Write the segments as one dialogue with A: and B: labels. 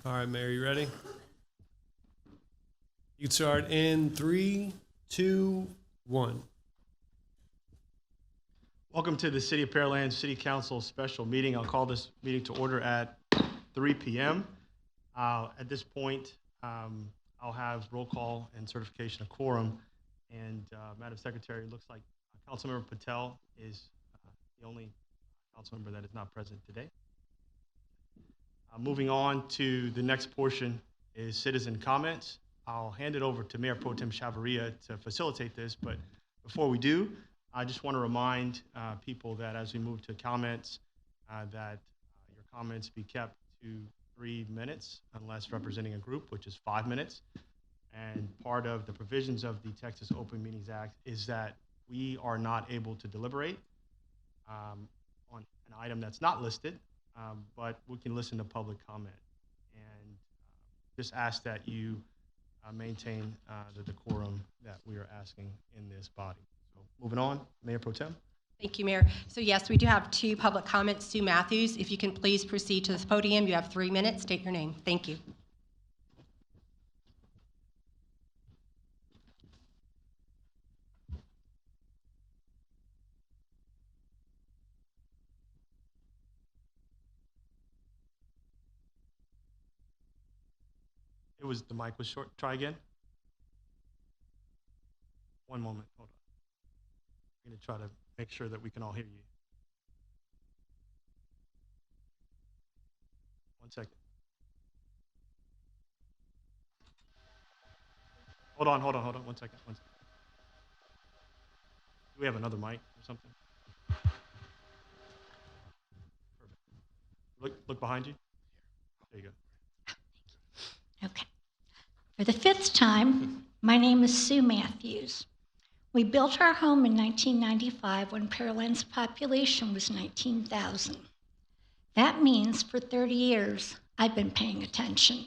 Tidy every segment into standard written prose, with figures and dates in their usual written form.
A: All right, Mayor, you ready? You can start in 3, 2, 1.
B: Welcome to the City of Pearland City Council special meeting. I'll call this meeting to order at 3 p.m. At this point, I'll have roll call and certification of quorum. And Madam Secretary, it looks like Councilmember Patel is the only council member that is not present today. Moving on to the next portion is citizen comments. I'll hand it over to Mayor Pro Tem Chavarria to facilitate this, but before we do, I just want to remind people that as we move to comments, that your comments be kept to 3 minutes unless representing a group, which is 5 minutes. And part of the provisions of the Texas Open Meetings Act is that we are not able to deliberate on an item that's not listed, but we can listen to public comment. And just ask that you maintain the decorum that we are asking in this body. So moving on, Mayor Pro Tem.
C: Thank you, Mayor. So yes, we do have 2 public comments. Sue Matthews, if you can please proceed to this podium. You have 3 minutes. State your name. Thank you.
B: The mic was short. Try again. One moment. Hold on. I'm going to try to make sure that we can all hear you. 1 second. Hold on. 1 second. 1 second. Do we have another mic or something? Perfect. Look behind you. There you go.
D: Okay. For the 5th time, my name is Sue Matthews. We built our home in 1995 when Pearland's population was 19,000. That means for 30 years, I've been paying attention.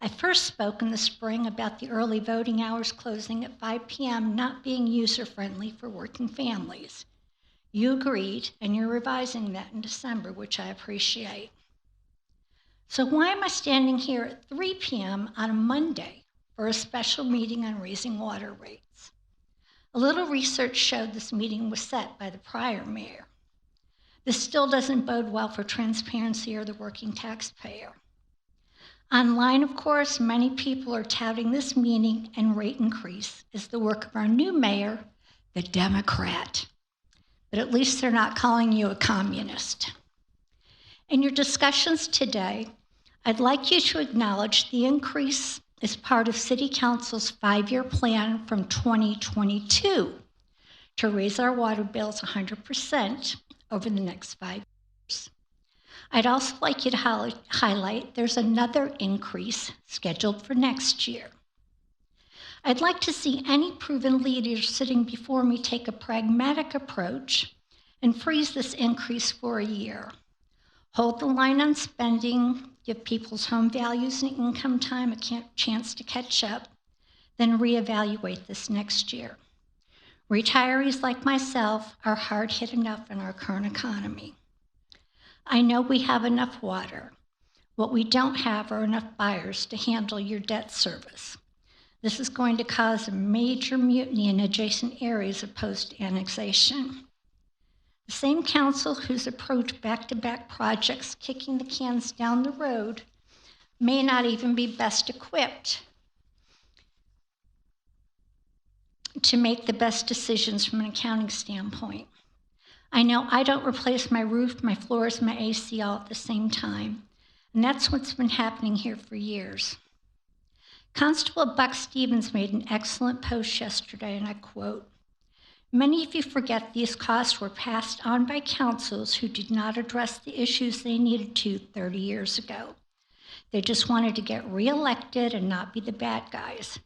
D: I first spoke in the spring about the early voting hours closing at 5 p.m. not being user-friendly for working families. You agreed, and you're revising that in December, which I appreciate. So why am I standing here at 3 p.m. on a Monday for a special meeting on raising water rates? A little research showed this meeting was set by the prior mayor. This still doesn't bode well for transparency or the working taxpayer. Online, of course, many people are touting this meeting and rate increase as the work of our new mayor, the Democrat. But at least they're not calling you a communist. In your discussions today, I'd like you to acknowledge the increase is part of City Council's 5-year plan from 2022 to raise our water bills 100% over the next 5 years. I'd also like you to highlight there's another increase scheduled for next year. I'd like to see any proven leaders sitting before me take a pragmatic approach and freeze this increase for a year. Hold the line on spending, give people's home values and income time a chance to catch up, then reevaluate this next year. Retirees like myself are hard hit enough in our current economy. I know we have enough water. What we don't have are enough buyers to handle your debt service. This is going to cause a major mutiny in adjacent areas of post-annexation. The same council who's approached back-to-back projects kicking the cans down the road may not even be best equipped to make the best decisions from an accounting standpoint. I know I don't replace my roof, my floors, my AC all at the same time, and that's what's been happening here for years. Constable Buck Stevens made an excellent post yesterday, and I quote, "Many of you forget these costs were passed on by councils who did not address the issues they needed to 30 years ago. They just wanted to get reelected and not be the bad guys.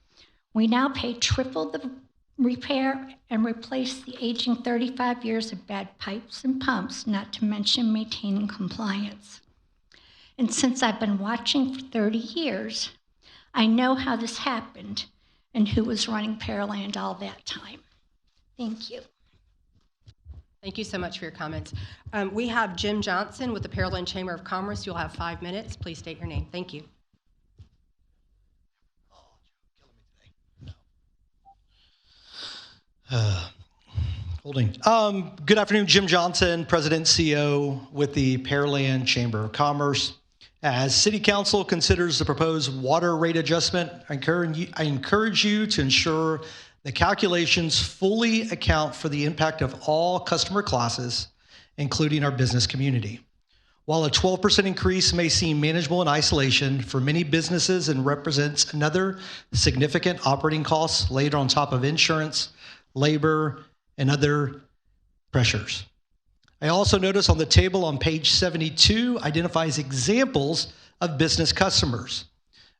D: We now pay triple the repair and replace the aging 35 years of bad pipes and pumps, not to mention maintaining compliance. And since I've been watching for 30 years, I know how this happened and who was running Pearland all that time." Thank you.
C: Thank you so much for your comments. We have Jim Johnson with the Pearland Chamber of Commerce. You'll have 5 minutes. Please state your name. Thank you.
E: Holding. Good afternoon, Jim Johnson, President CEO with the Pearland Chamber of Commerce. As City Council considers the proposed water rate adjustment, I encourage you to ensure the calculations fully account for the impact of all customer classes, including our business community. While a 12% increase may seem manageable in isolation for many businesses and represents another significant operating cost laid on top of insurance, labor, and other pressures. I also notice on the table on page 72 identifies examples of business customers,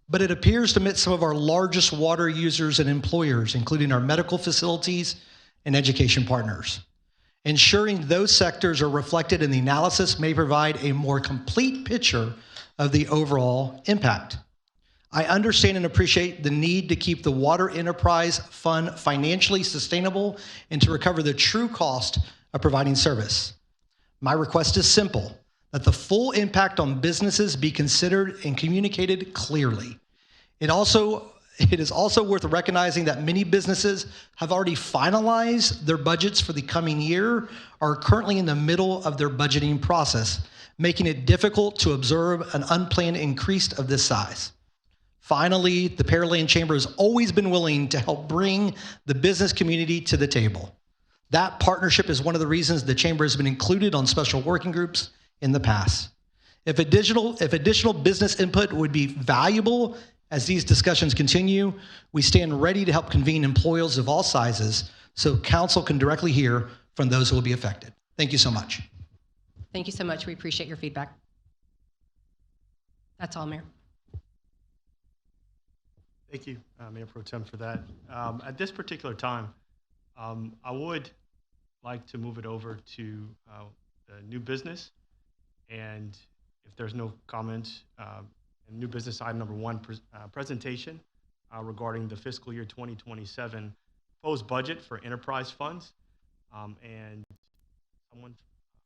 E: but it appears to omit some of our largest water users and employers, including our medical facilities and education partners. Ensuring those sectors are reflected in the analysis may provide a more complete picture of the overall impact. I understand and appreciate the need to keep the Water Enterprise Fund financially sustainable and to recover the true cost of providing service. My request is simple, that the full impact on businesses be considered and communicated clearly. It is also worth recognizing that many businesses have already finalized their budgets for the coming year, or are currently in the middle of their budgeting process, making it difficult to observe an unplanned increase of this size. Finally, the Pearland Chamber has always been willing to help bring the business community to the table. That partnership is one of the reasons the Chamber has been included on special working groups in the past. If additional business input would be valuable as these discussions continue, we stand ready to help convene employers of all sizes so council can directly hear from those who will be affected. Thank you so much.
C: Thank you so much. We appreciate your feedback. That's all, Mayor.
B: Thank you, Mayor Pro Tem, for that. At this particular time, I would like to move it over to the new business. And if there's no comments, new business item number 1, presentation regarding the fiscal year 2027 proposed budget for enterprise funds. And someone,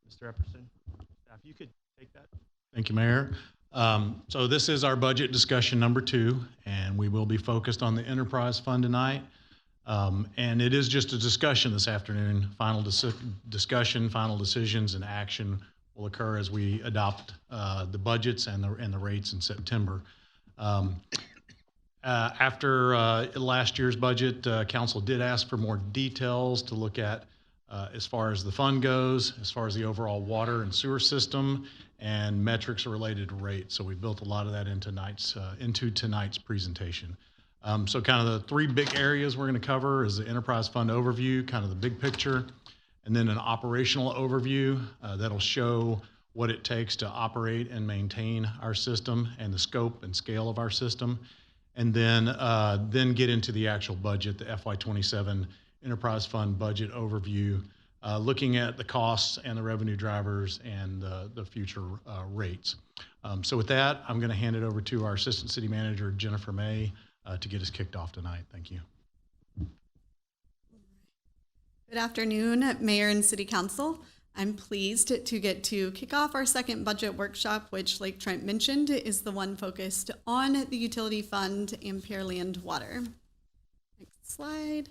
B: Mr. Epperson, if you could take that.
F: Thank you, Mayor. So this is our budget discussion number 2, and we will be focused on the enterprise fund tonight. And it is just a discussion this afternoon. Final discussion, final decisions, and action will occur as we adopt the budgets and the rates in September. After last year's budget, council did ask for more details to look at as far as the fund goes, as far as the overall water and sewer system, and metrics related to rates. So we built a lot of that into tonight's presentation. So kind of the 3 big areas we're going to cover is the enterprise fund overview, kind of the big picture, and then an operational overview that'll show what it takes to operate and maintain our system and the scope and scale of our system, and then get into the actual budget, the FY27 enterprise fund budget overview, looking at the costs and the revenue drivers and the future rates. So with that, I'm going to hand it over to our Assistant City Manager, Jennifer May, to get us kicked off tonight. Thank you.
G: Good afternoon, Mayor and City Council. I'm pleased to get to kick off our second budget workshop, which, like Trent mentioned, is the one focused on the utility fund and Pearland Water. Next slide.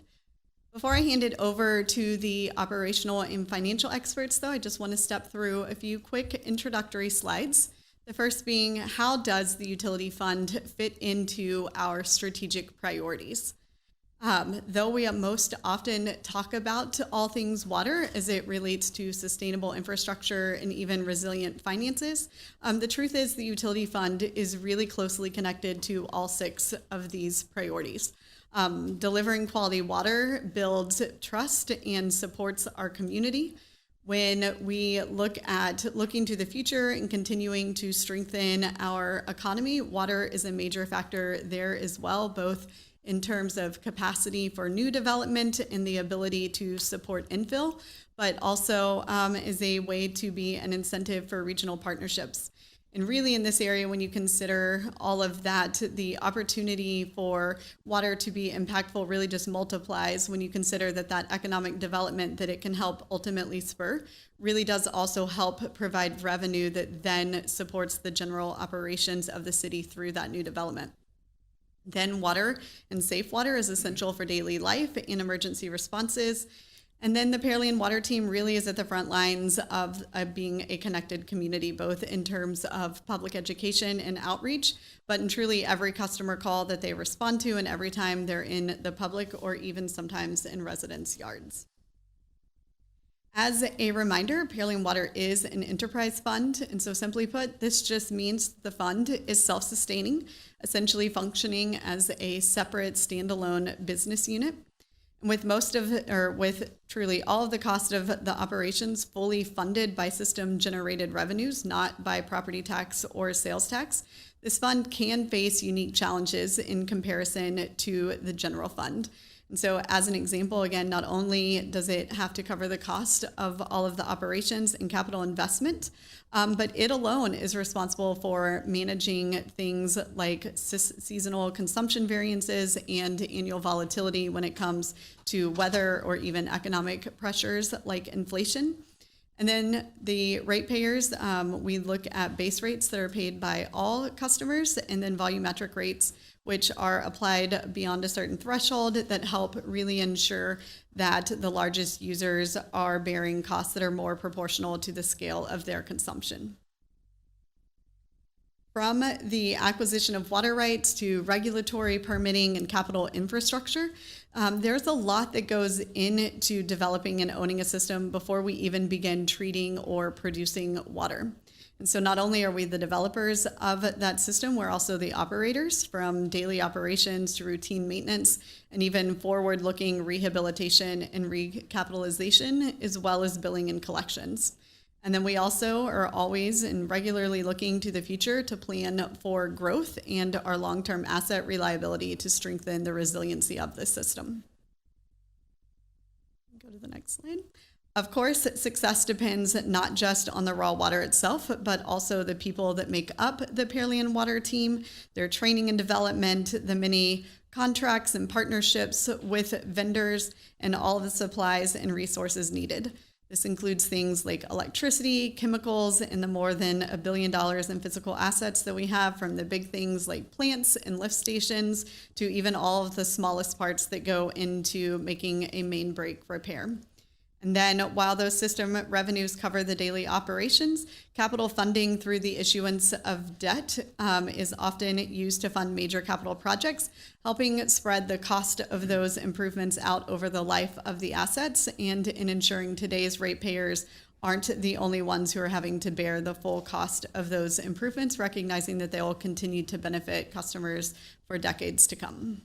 G: Before I hand it over to the operational and financial experts, though, I just want to step through a few quick introductory slides. The first being, how does the utility fund fit into our strategic priorities? Though we most often talk about all things water as it relates to sustainable infrastructure and even resilient finances, the truth is the utility fund is really closely connected to all 6 of these priorities. Delivering quality water builds trust and supports our community. When we looking to the future and continuing to strengthen our economy, water is a major factor there as well, both in terms of capacity for new development and the ability to support infill, but also is a way to be an incentive for regional partnerships. And really in this area, when you consider all of that, the opportunity for water to be impactful really just multiplies when you consider that that economic development that it can help ultimately spur really does also help provide revenue that then supports the general operations of the city through that new development. Then water and safe water is essential for daily life and emergency responses. And then the Pearland Water Team really is at the front lines of being a connected community, both in terms of public education and outreach, but in truly every customer call that they respond to and every time they're in the public or even sometimes in residents' yards. As a reminder, Pearland Water is an enterprise fund, and so simply put, this just means the fund is self-sustaining, essentially functioning as a separate standalone business unit. With with truly all of the cost of the operations fully funded by system-generated revenues, not by property tax or sales tax, this fund can face unique challenges in comparison to the general fund. And so as an example, again, not only does it have to cover the cost of all of the operations and capital investment, but it alone is responsible for managing things like seasonal consumption variances and annual volatility when it comes to weather or even economic pressures like inflation. And then the ratepayers, we look at base rates that are paid by all customers, and then volumetric rates, which are applied beyond a certain threshold that help really ensure that the largest users are bearing costs that are more proportional to the scale of their consumption. From the acquisition of water rights to regulatory permitting and capital infrastructure, there's a lot that goes into developing and owning a system before we even begin treating or producing water. And so not only are we the developers of that system, we're also the operators, from daily operations to routine maintenance and even forward-looking rehabilitation and recapitalization, as well as billing and collections. And then we also are always and regularly looking to the future to plan for growth and our long-term asset reliability to strengthen the resiliency of the system. Go to the next slide. Of course, success depends not just on the raw water itself, but also the people that make up the Pearland Water Team, their training and development, the many contracts and partnerships with vendors, and all of the supplies and resources needed. This includes things like electricity, chemicals, and the more than $1 billion in physical assets that we have, from the big things like plants and lift stations to even all of the smallest parts that go into making a main break repair. And then while those system revenues cover the daily operations, capital funding through the issuance of debt is often used to fund major capital projects, helping spread the cost of those improvements out over the life of the assets and in ensuring today's ratepayers aren't the only ones who are having to bear the full cost of those improvements, recognizing that they will continue to benefit customers for decades to come.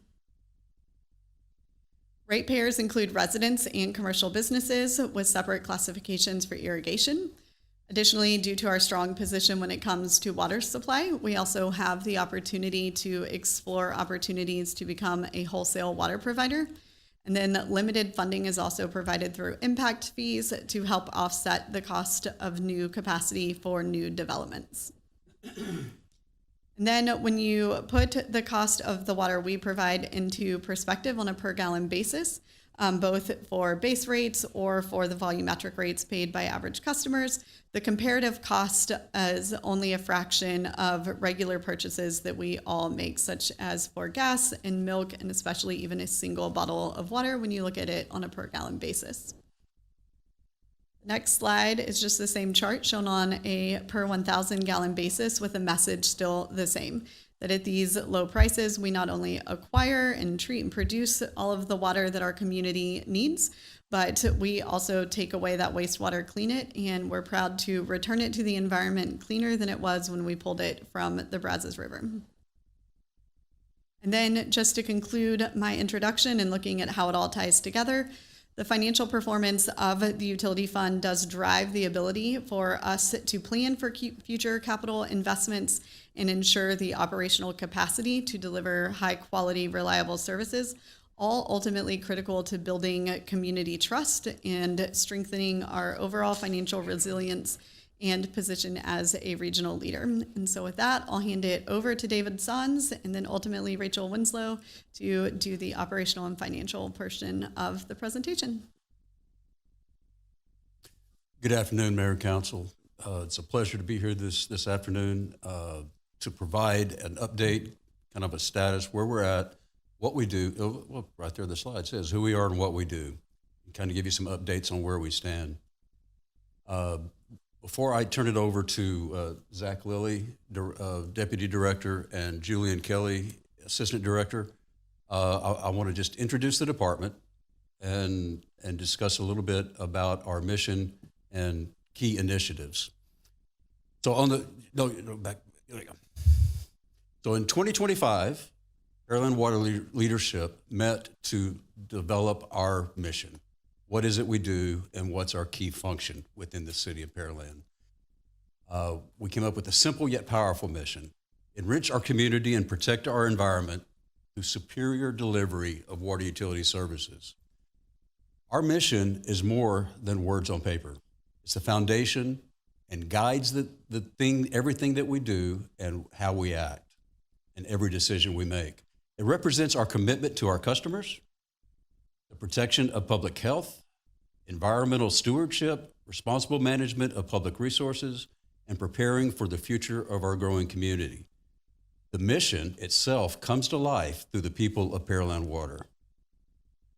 G: Ratepayers include residents and commercial businesses with separate classifications for irrigation. Additionally, due to our strong position when it comes to water supply, we also have the opportunity to explore opportunities to become a wholesale water provider. And then limited funding is also provided through impact fees to help offset the cost of new capacity for new developments. And then when you put the cost of the water we provide into perspective on a per gallon basis, both for base rates or for the volumetric rates paid by average customers, the comparative cost is only a fraction of regular purchases that we all make, such as for gas and milk, and especially even a single bottle of water when you look at it on a per gallon basis. Next slide is just the same chart shown on a per 1,000 gallon basis with the message still the same, that at these low prices, we not only acquire and treat and produce all of the water that our community needs, but we also take away that wastewater, clean it, and we're proud to return it to the environment cleaner than it was when we pulled it from the Brazos River. And then just to conclude my introduction and looking at how it all ties together, the financial performance of the utility fund does drive the ability for us to plan for future capital investments and ensure the operational capacity to deliver high quality, reliable services, all ultimately critical to building community trust and strengthening our overall financial resilience and position as a regional leader. And so with that, I'll hand it over to David Sons and then ultimately Rachel Winslow to do the operational and financial portion of the presentation.
H: Good afternoon, Mayor and Council. It's a pleasure to be here this afternoon to provide an update, kind of a status, where we're at, what we do. Well, right there the slide says who we are and what we do, and kind of give you some updates on where we stand. Before I turn it over to Zach Lilly, Deputy Director, and Julian Kelly, Assistant Director, I want to just introduce the department and discuss a little bit about our mission and key initiatives. So So in 2025, Pearland Water Leadership met to develop our mission. What is it we do and what's our key function within the city of Pearland? We came up with a simple yet powerful mission: enrich our community and protect our environment through superior delivery of water utility services. Our mission is more than words on paper. It's the foundation and guides everything that we do and how we act and every decision we make. It represents our commitment to our customers, the protection of public health, environmental stewardship, responsible management of public resources, and preparing for the future of our growing community. The mission itself comes to life through the people of Pearland Water.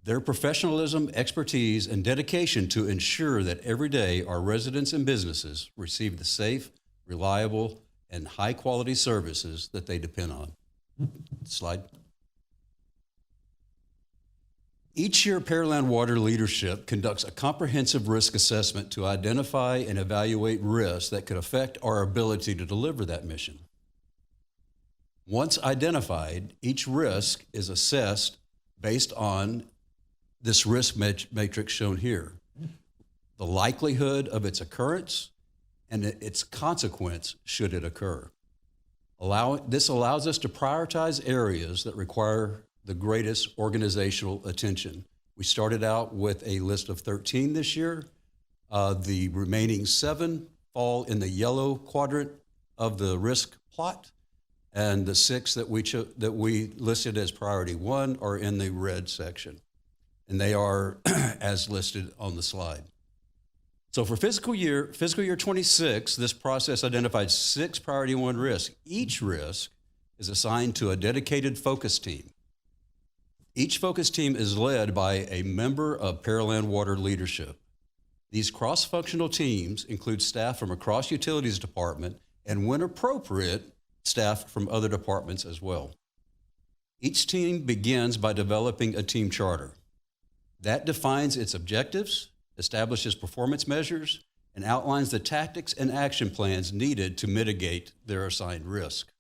H: Their professionalism, expertise, and dedication to ensure that every day our residents and businesses receive the safe, reliable, and high-quality services that they depend on. Slide. Each year, Pearland Water Leadership conducts a comprehensive risk assessment to identify and evaluate risks that could affect our ability to deliver that mission. Once identified, each risk is assessed based on this risk matrix shown here: the likelihood of its occurrence and its consequence should it occur. This allows us to prioritize areas that require the greatest organizational attention. We started out with a list of 13 this year. The remaining 7 fall in the yellow quadrant of the risk plot, and the 6 that we listed as priority 1 are in the red section, and they are as listed on the slide. So for fiscal year 26, this process identified 6 priority 1 risks. Each risk is assigned to a dedicated focus team. Each focus team is led by a member of Pearland Water Leadership. These cross-functional teams include staff from across utilities department and, when appropriate, staff from other departments as well. Each team begins by developing a team charter. That defines its objectives, establishes performance measures, and outlines the tactics and action plans needed to mitigate their assigned risk.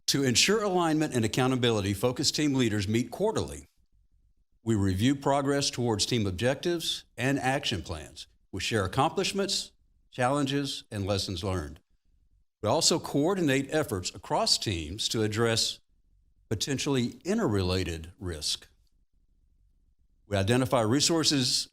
H: To ensure alignment and accountability, focus team leaders meet quarterly. We review progress towards team objectives and action plans. We share accomplishments, challenges, and lessons learned. We also coordinate efforts across teams to address potentially interrelated risk. We identify resources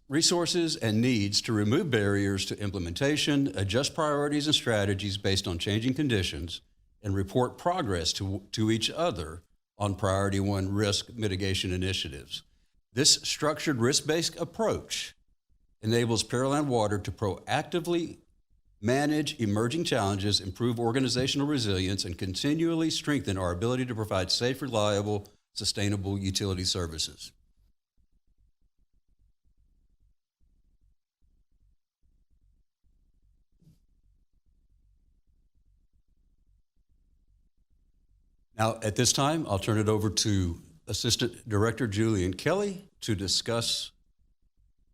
H: and needs to remove barriers to implementation, adjust priorities and strategies based on changing conditions, and report progress to each other on priority 1 risk mitigation initiatives. This structured risk-based approach enables Pearland Water to proactively manage emerging challenges, improve organizational resilience, and continually strengthen our ability to provide safe, reliable, sustainable utility services. Now, at this time, I'll turn it over to Assistant Director Julian Kelly to discuss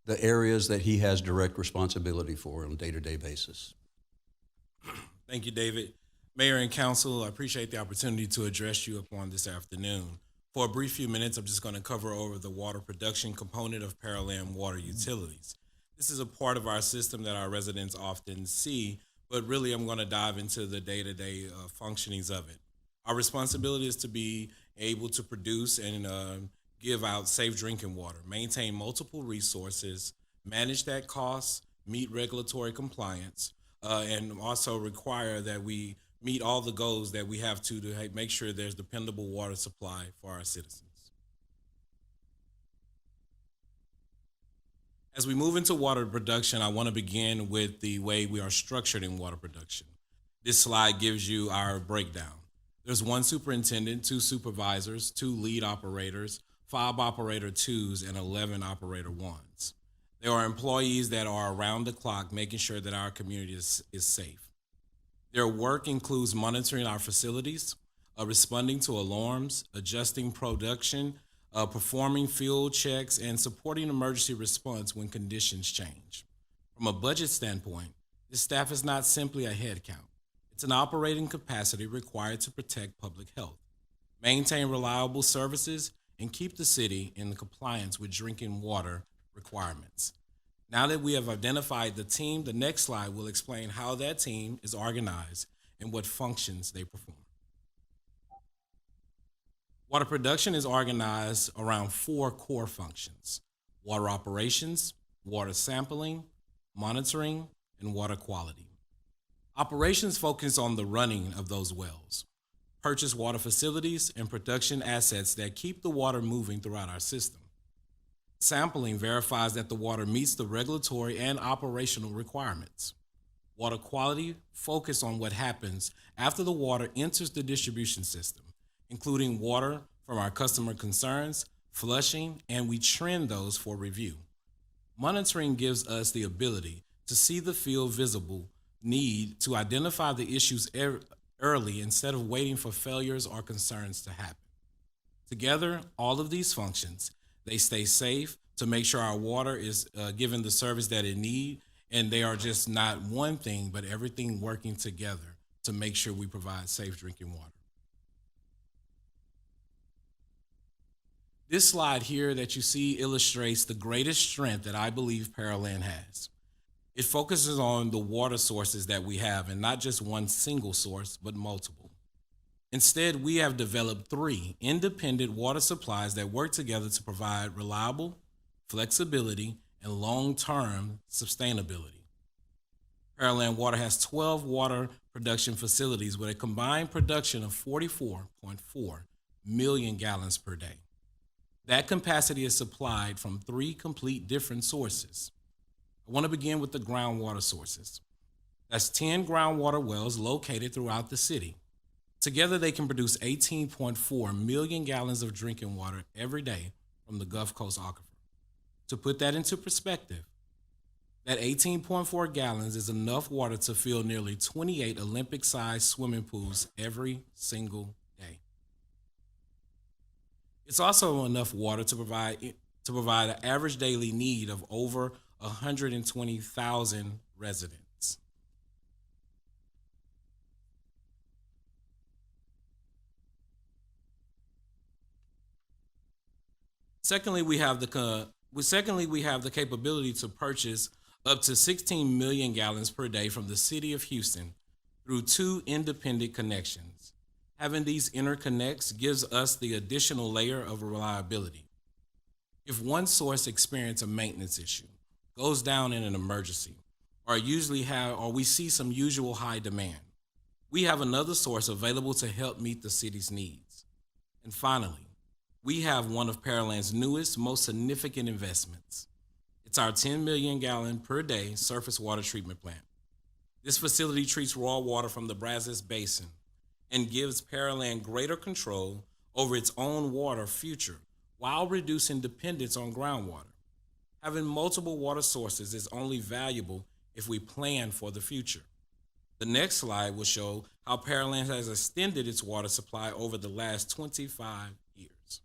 H: the areas that he has direct responsibility for on a day-to-day basis.
I: Thank you, David. Mayor and Council, I appreciate the opportunity to address you upon this afternoon. For a brief few minutes, I'm just going to cover over the water production component of Pearland Water Utilities. This is a part of our system that our residents often see, but really I'm going to dive into the day-to-day functionings of it. Our responsibility is to be able to produce and give out safe drinking water, maintain multiple resources, manage that cost, meet regulatory compliance, and also require that we meet all the goals that we have to make sure there's dependable water supply for our citizens. As we move into water production, I want to begin with the way we are structured in water production. This slide gives you our breakdown. There's 1 superintendent, 2 supervisors, 2 lead operators, 5 operator 2s, and 11 operator 1s. There are employees that are around the clock making sure that our community is safe. Their work includes monitoring our facilities, responding to alarms, adjusting production, performing field checks, and supporting emergency response when conditions change. From a budget standpoint, this staff is not simply a headcount. It's an operating capacity required to protect public health, maintain reliable services, and keep the city in compliance with drinking water requirements. Now that we have identified the team, the next slide will explain how that team is organized and what functions they perform. Water production is organized around 4 core functions: water operations, water sampling, monitoring, and water quality. Operations focus on the running of those wells, purchase water facilities, and production assets that keep the water moving throughout our system. Sampling verifies that the water meets the regulatory and operational requirements. Water quality focuses on what happens after the water enters the distribution system, including water from our customer concerns, flushing, and we trend those for review. Monitoring gives us the ability to see the field visible need to identify the issues early instead of waiting for failures or concerns to happen. Together, all of these functions, they stay safe to make sure our water is given the service that it needs, and they are just not one thing, but everything working together to make sure we provide safe drinking water. This slide here that you see illustrates the greatest strength that I believe Pearland has. It focuses on the water sources that we have, and not just one single source, but multiple. Instead, we have developed 3 independent water supplies that work together to provide reliable, flexibility, and long-term sustainability. Pearland Water has 12 water production facilities with a combined production of 44.4 million gallons per day. That capacity is supplied from 3 complete different sources. I want to begin with the groundwater sources. That's 10 groundwater wells located throughout the city. Together, they can produce 18.4 million gallons of drinking water every day from the Gulf Coast Aquifer. To put that into perspective, that 18.4 gallons is enough water to fill nearly 28 Olympic-sized swimming pools every single day. It's also enough water to provide an average daily need of over 120,000 residents. Secondly, we have the capability to purchase up to 16 million gallons per day from the city of Houston through 2 independent connections. Having these interconnects gives us the additional layer of reliability. If one source experiences a maintenance issue, goes down in an emergency, or we see some usual high demand, we have another source available to help meet the city's needs. And finally, we have one of Pearland's newest, most significant investments. It's our 10 million gallon per day surface water treatment plant. This facility treats raw water from the Brazos Basin and gives Pearland greater control over its own water future while reducing dependence on groundwater. Having multiple water sources is only valuable if we plan for the future. The next slide will show how Pearland has extended its water supply over the last 25 years.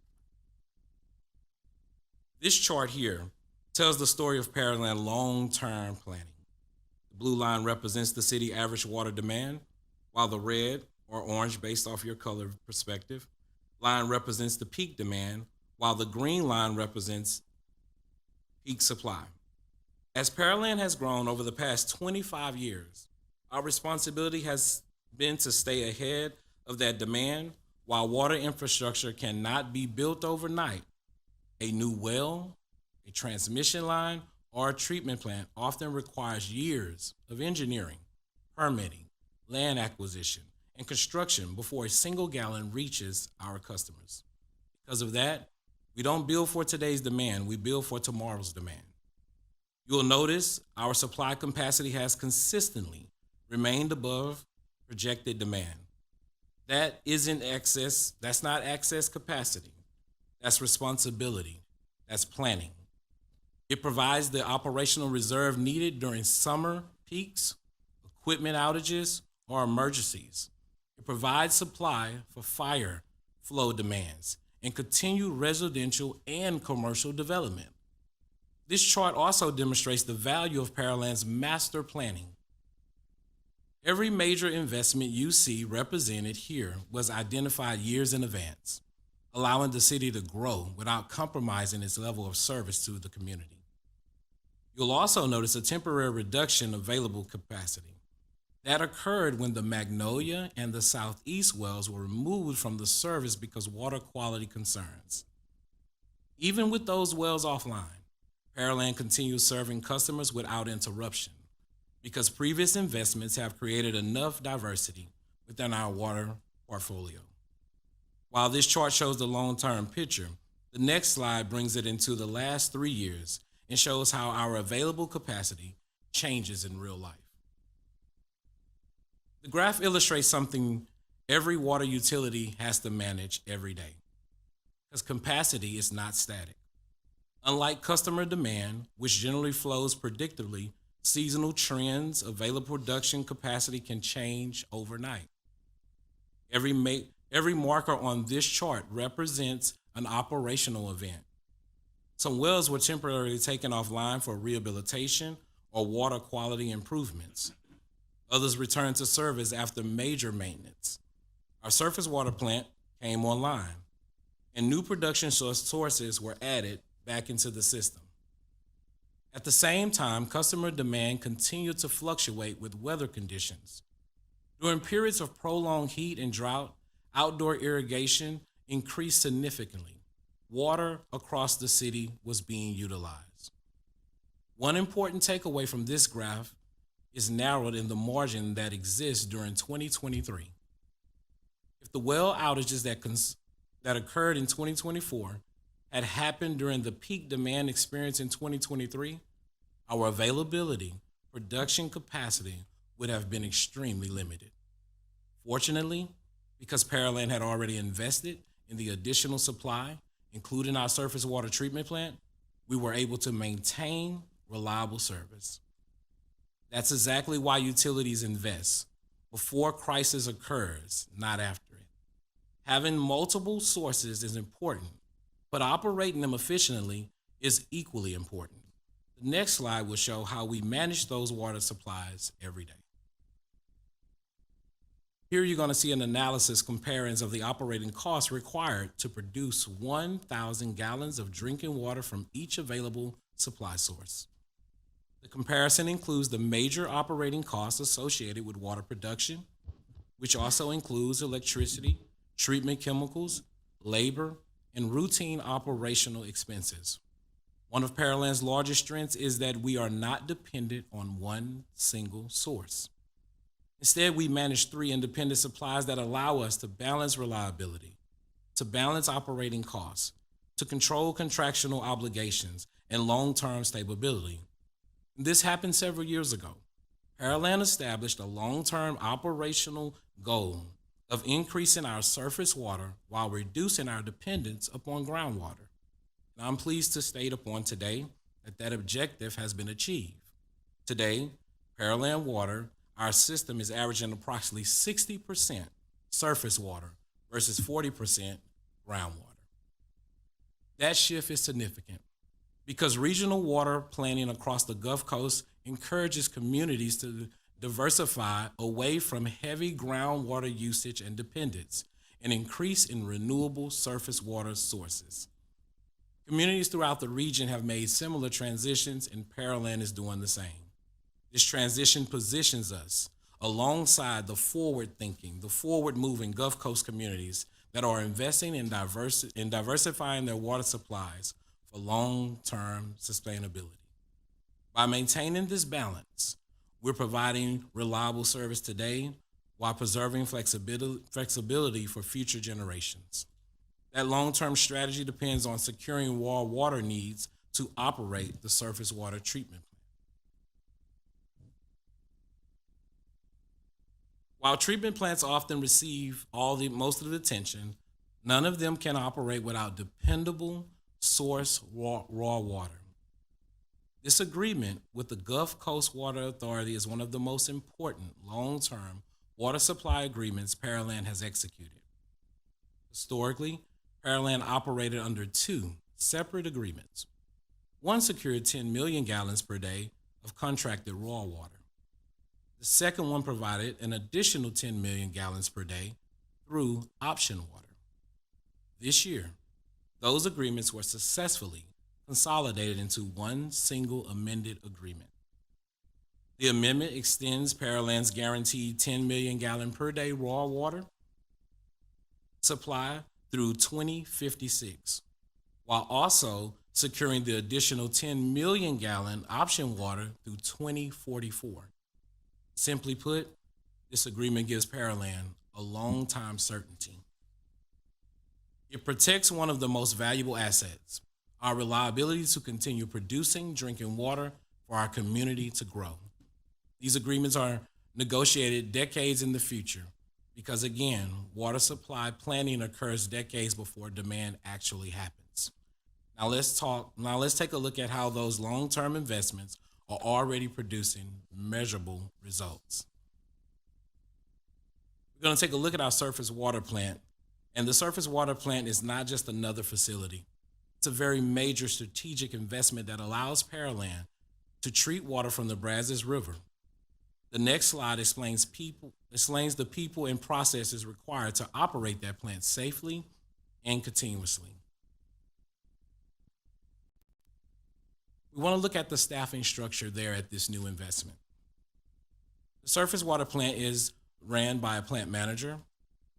I: This chart here tells the story of Pearland long-term planning. The blue line represents the city average water demand, while the red or orange, based off your color perspective, line represents the peak demand, while the green line represents peak supply. As Pearland has grown over the past 25 years, our responsibility has been to stay ahead of that demand. While water infrastructure cannot be built overnight, a new well, a transmission line, or a treatment plant often requires years of engineering, permitting, land acquisition, and construction before a single gallon reaches our customers. Because of that, we don't build for today's demand, we build for tomorrow's demand. You'll notice our supply capacity has consistently remained above projected demand. That isn't excess, that's not excess capacity. That's responsibility, that's planning. It provides the operational reserve needed during summer peaks, equipment outages, or emergencies. It provides supply for fire flow demands and continued residential and commercial development. This chart also demonstrates the value of Pearland's master planning. Every major investment you see represented here was identified years in advance, allowing the city to grow without compromising its level of service to the community. You'll also notice a temporary reduction of available capacity. That occurred when the Magnolia and the Southeast wells were removed from the service because water quality concerns. Even with those wells offline, Pearland continues serving customers without interruption because previous investments have created enough diversity within our water portfolio. While this chart shows the long-term picture, the next slide brings it into the last 3 years and shows how our available capacity changes in real life. The graph illustrates something every water utility has to manage every day, because capacity is not static. Unlike customer demand, which generally flows predictably, seasonal trends, available production capacity can change overnight. Every marker on this chart represents an operational event. Some wells were temporarily taken offline for rehabilitation or water quality improvements. Others returned to service after major maintenance. Our surface water plant came online, and new production sources were added back into the system. At the same time, customer demand continued to fluctuate with weather conditions. During periods of prolonged heat and drought, outdoor irrigation increased significantly. Water across the city was being utilized. One important takeaway from this graph is narrowed in the margin that exists during 2023. If the well outages that occurred in 2024 had happened during the peak demand experience in 2023, our availability, production capacity would have been extremely limited. Fortunately, because Pearland had already invested in the additional supply, including our surface water treatment plant, we were able to maintain reliable service. That's exactly why utilities invest before crisis occurs, not after it. Having multiple sources is important, but operating them efficiently is equally important. The next slide will show how we manage those water supplies every day. Here you're going to see an analysis comparing of the operating costs required to produce 1,000 gallons of drinking water from each available supply source. The comparison includes the major operating costs associated with water production, which also includes electricity, treatment chemicals, labor, and routine operational expenses. One of Pearland's largest strengths is that we are not dependent on one single source. Instead, we manage 3 independent supplies that allow us to balance reliability, to balance operating costs, to control contractual obligations, and long-term stability. This happened several years ago. Pearland established a long-term operational goal of increasing our surface water while reducing our dependence upon groundwater. And I'm pleased to state upon today that objective has been achieved. Today, Pearland Water, our system is averaging approximately 60% surface water versus 40% groundwater. That shift is significant because regional water planning across the Gulf Coast encourages communities to diversify away from heavy groundwater usage and dependence and increase in renewable surface water sources. Communities throughout the region have made similar transitions, and Pearland is doing the same. This transition positions us alongside the forward-thinking, the forward-moving Gulf Coast communities that are investing in diversifying their water supplies for long-term sustainability. By maintaining this balance, we're providing reliable service today while preserving flexibility for future generations. That long-term strategy depends on securing raw water needs to operate the surface water treatment plant. While treatment plants often receive most of the attention, none of them can operate without dependable source raw water. This agreement with the Gulf Coast Water Authority is one of the most important long-term water supply agreements Pearland has executed. Historically, Pearland operated under two separate agreements. One secured 10 million gallons per day of contracted raw water. The second one provided an additional 10 million gallons per day through option water. This year, those agreements were successfully consolidated into one single amended agreement. The amendment extends Pearland's guaranteed 10 million gallon per day raw water supply through 2056, while also securing the additional 10 million gallon option water through 2044. Simply put, this agreement gives Pearland a long-time certainty. It protects one of the most valuable assets, our reliability to continue producing drinking water for our community to grow. These agreements are negotiated decades in the future because, again, water supply planning occurs decades before demand actually happens. Now let's take a look at how those long-term investments are already producing measurable results. We're going to take a look at our surface water plant, and the surface water plant is not just another facility. It's a very major strategic investment that allows Pearland to treat water from the Brazos River. The next slide explains the people and processes required to operate that plant safely and continuously. We want to look at the staffing structure there at this new investment. The surface water plant is ran by a plant manager,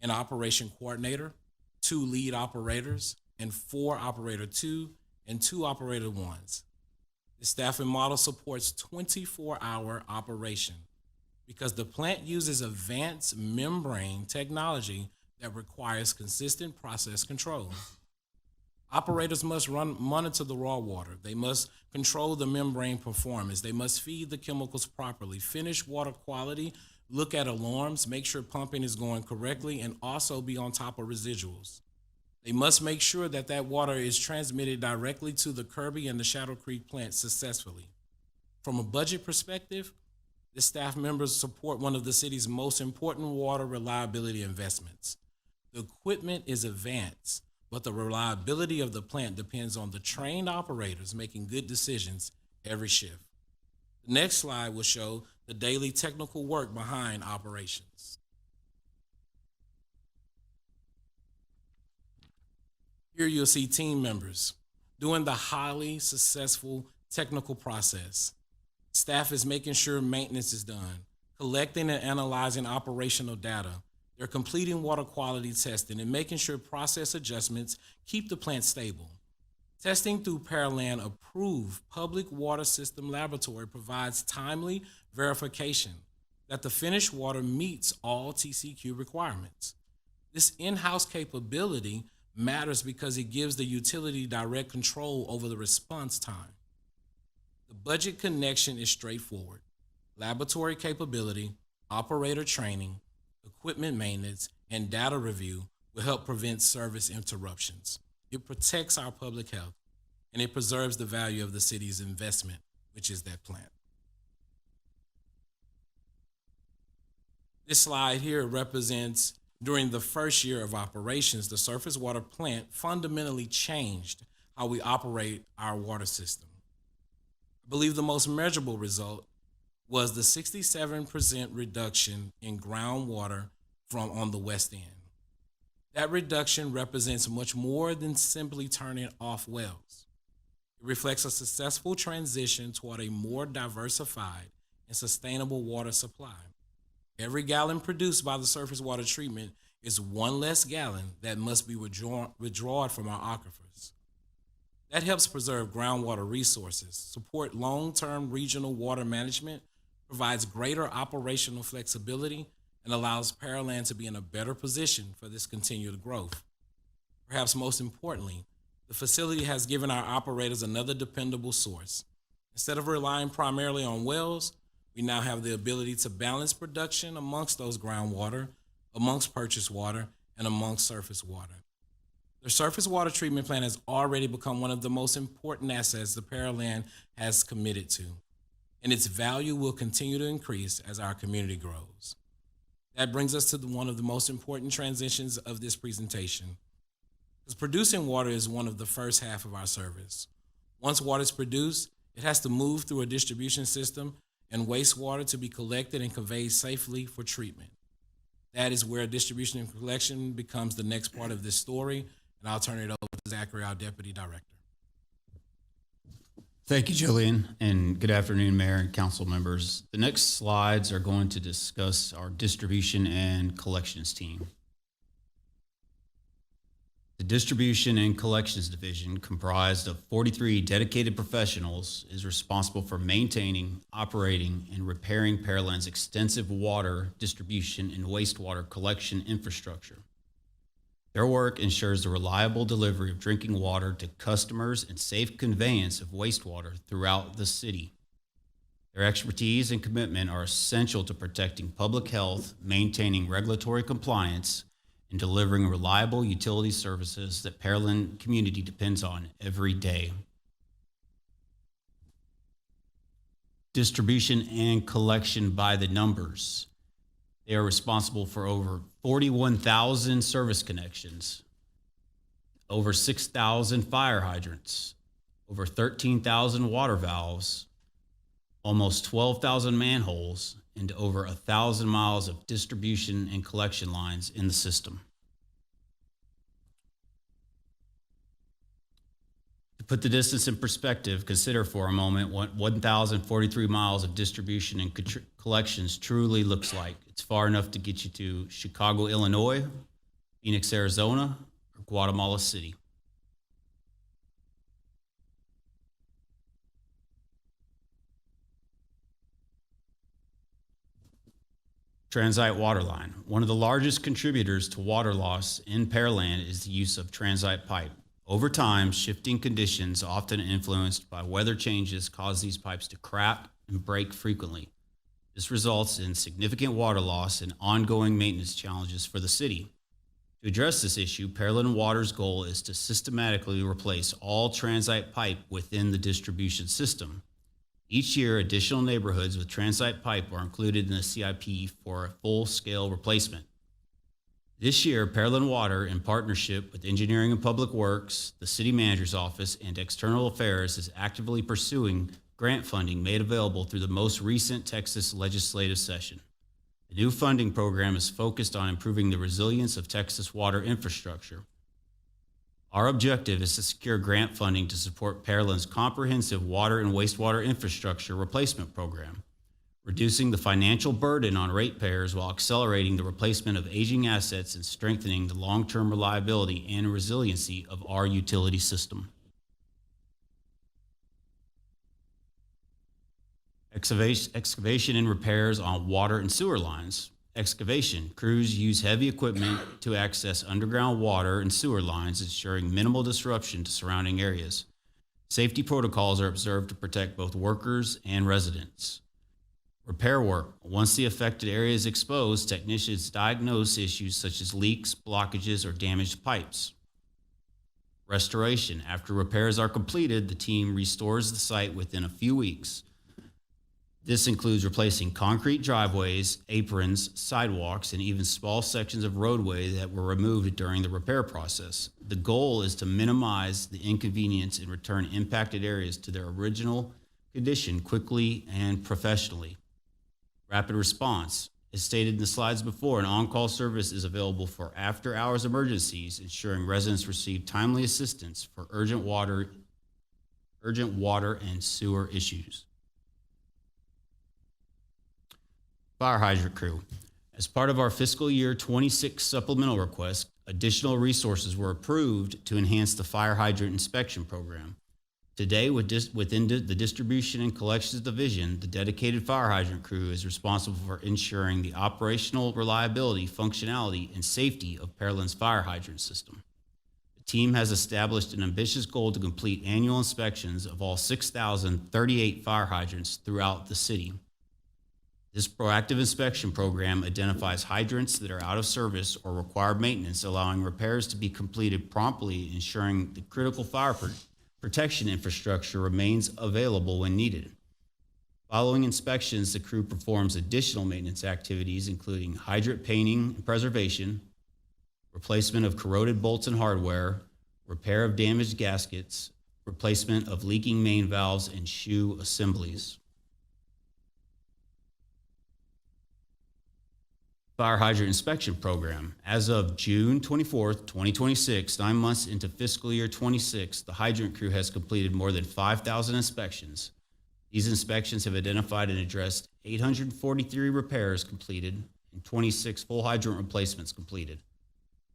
I: an operation coordinator, 2 lead operators, and 4 operator 2 and 2 operator 1s. The staffing model supports 24-hour operation because the plant uses advanced membrane technology that requires consistent process control. Operators must monitor the raw water. They must control the membrane performance. They must feed the chemicals properly, finish water quality, look at alarms, make sure pumping is going correctly, and also be on top of residuals. They must make sure that that water is transmitted directly to the Kirby and the Shadow Creek plant successfully. From a budget perspective, the staff members support one of the city's most important water reliability investments. The equipment is advanced, but the reliability of the plant depends on the trained operators making good decisions every shift. The next slide will show the daily technical work behind operations. Here you'll see team members doing the highly successful technical process. Staff is making sure maintenance is done, collecting and analyzing operational data. They're completing water quality testing and making sure process adjustments keep the plant stable. Testing through Pearland approved public water system laboratory provides timely verification that the finished water meets all TCQ requirements. This in-house capability matters because it gives the utility direct control over the response time. The budget connection is straightforward. Laboratory capability, operator training, equipment maintenance, and data review will help prevent service interruptions. It protects our public health, and it preserves the value of the city's investment, which is that plant. This slide here represents during the first year of operations, the surface water plant fundamentally changed how we operate our water system. I believe the most measurable result was the 67% reduction in groundwater on the west end. That reduction represents much more than simply turning off wells. It reflects a successful transition toward a more diversified and sustainable water supply. Every gallon produced by the surface water treatment is one less gallon that must be withdrawn from our aquifers. That helps preserve groundwater resources, support long-term regional water management, provides greater operational flexibility, and allows Pearland to be in a better position for this continued growth. Perhaps most importantly, the facility has given our operators another dependable source. Instead of relying primarily on wells, we now have the ability to balance production amongst those groundwater, amongst purchased water, and amongst surface water. The surface water treatment plant has already become one of the most important assets the Pearland has committed to, and its value will continue to increase as our community grows. That brings us to one of the most important transitions of this presentation. Because producing water is one of the first half of our service. Once water is produced, it has to move through a distribution system and wastewater to be collected and conveyed safely for treatment. That is where distribution and collection becomes the next part of this story, and I'll turn it over to Zachary, our Deputy Director.
J: Thank you, Jillian, and good afternoon, Mayor and Council members. The next slides are going to discuss our distribution and collections team. The Distribution and Collections Division, comprised of 43 dedicated professionals, is responsible for maintaining, operating, and repairing Pearland's extensive water distribution and wastewater collection infrastructure. Their work ensures the reliable delivery of drinking water to customers and safe conveyance of wastewater throughout the city. Their expertise and commitment are essential to protecting public health, maintaining regulatory compliance, and delivering reliable utility services that Pearland community depends on every day. Distribution and collection by the numbers. They are responsible for over 41,000 service connections, over 6,000 fire hydrants, over 13,000 water valves, almost 12,000 manholes, and over 1,000 miles of distribution and collection lines in the system. To put the distance in perspective, consider for a moment what 1,043 miles of distribution and collections truly looks like. It's far enough to get you to Chicago, Illinois, Phoenix, Arizona, or Guatemala City. Transite waterline. One of the largest contributors to water loss in Pearland is the use of transite pipe. Over time, shifting conditions, often influenced by weather changes, cause these pipes to crack and break frequently. This results in significant water loss and ongoing maintenance challenges for the city. To address this issue, Pearland Water's goal is to systematically replace all transite pipe within the distribution system. Each year, additional neighborhoods with transite pipe are included in the CIP for a full-scale replacement. This year, Pearland Water, in partnership with Engineering and Public Works, the City Manager's Office, and External Affairs, is actively pursuing grant funding made available through the most recent Texas legislative session. The new funding program is focused on improving the resilience of Texas water infrastructure. Our objective is to secure grant funding to support Pearland's comprehensive water and wastewater infrastructure replacement program, reducing the financial burden on ratepayers while accelerating the replacement of aging assets and strengthening the long-term reliability and resiliency of our utility system. Excavation and repairs on water and sewer lines. Excavation. Crews use heavy equipment to access underground water and sewer lines, ensuring minimal disruption to surrounding areas. Safety protocols are observed to protect both workers and residents. Repair work. Once the affected area is exposed, technicians diagnose issues such as leaks, blockages, or damaged pipes. Restoration. After repairs are completed, the team restores the site within a few weeks. This includes replacing concrete driveways, aprons, sidewalks, and even small sections of roadway that were removed during the repair process. The goal is to minimize the inconvenience and return impacted areas to their original condition quickly and professionally. Rapid response. As stated in the slides before, an on-call service is available for after-hours emergencies, ensuring residents receive timely assistance for urgent water and sewer issues. Fire hydrant crew. As part of our fiscal year 26 supplemental request, additional resources were approved to enhance the fire hydrant inspection program. Today, within the Distribution and Collections Division, the dedicated fire hydrant crew is responsible for ensuring the operational reliability, functionality, and safety of Pearland's fire hydrant system. The team has established an ambitious goal to complete annual inspections of all 6,038 fire hydrants throughout the city. This proactive inspection program identifies hydrants that are out of service or require maintenance, allowing repairs to be completed promptly, ensuring the critical fire protection infrastructure remains available when needed. Following inspections, the crew performs additional maintenance activities, including hydrant painting and preservation, replacement of corroded bolts and hardware, repair of damaged gaskets, replacement of leaking main valves, and shoe assemblies. Fire hydrant inspection program. As of June 24th, 2026, 9 months into fiscal year 26, the hydrant crew has completed more than 5,000 inspections. These inspections have identified and addressed 843 repairs completed and 26 full hydrant replacements completed.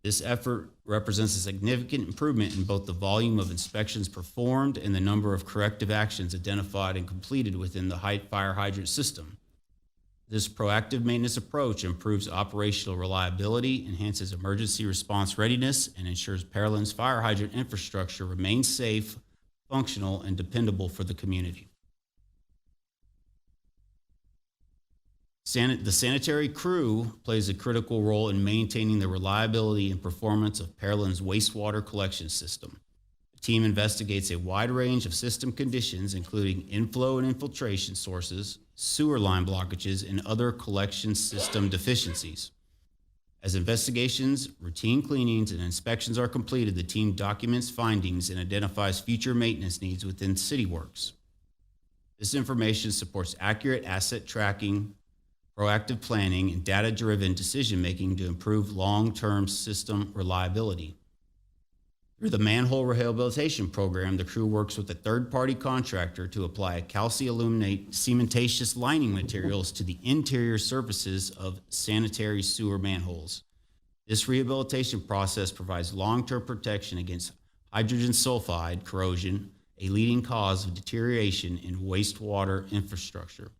J: This effort represents a significant improvement in both the volume of inspections performed and the number of corrective actions identified and completed within the fire hydrant system. This proactive maintenance approach improves operational reliability, enhances emergency response readiness, and ensures Pearland's fire hydrant infrastructure remains safe, functional, and dependable for the community. The sanitary crew plays a critical role in maintaining the reliability and performance of Pearland's wastewater collection system. The team investigates a wide range of system conditions, including inflow and infiltration sources, sewer line blockages, and other collection system deficiencies. As investigations, routine cleanings, and inspections are completed, the team documents findings and identifies future maintenance needs within CityWorks. This information supports accurate asset tracking, proactive planning, and data-driven decision-making to improve long-term system reliability. Through the manhole rehabilitation program, the crew works with a third-party contractor to apply calcium-aluminate cementatious lining materials to the interior surfaces of sanitary sewer manholes. This rehabilitation process provides long-term protection against hydrogen sulfide corrosion, a leading cause of deterioration in wastewater infrastructure.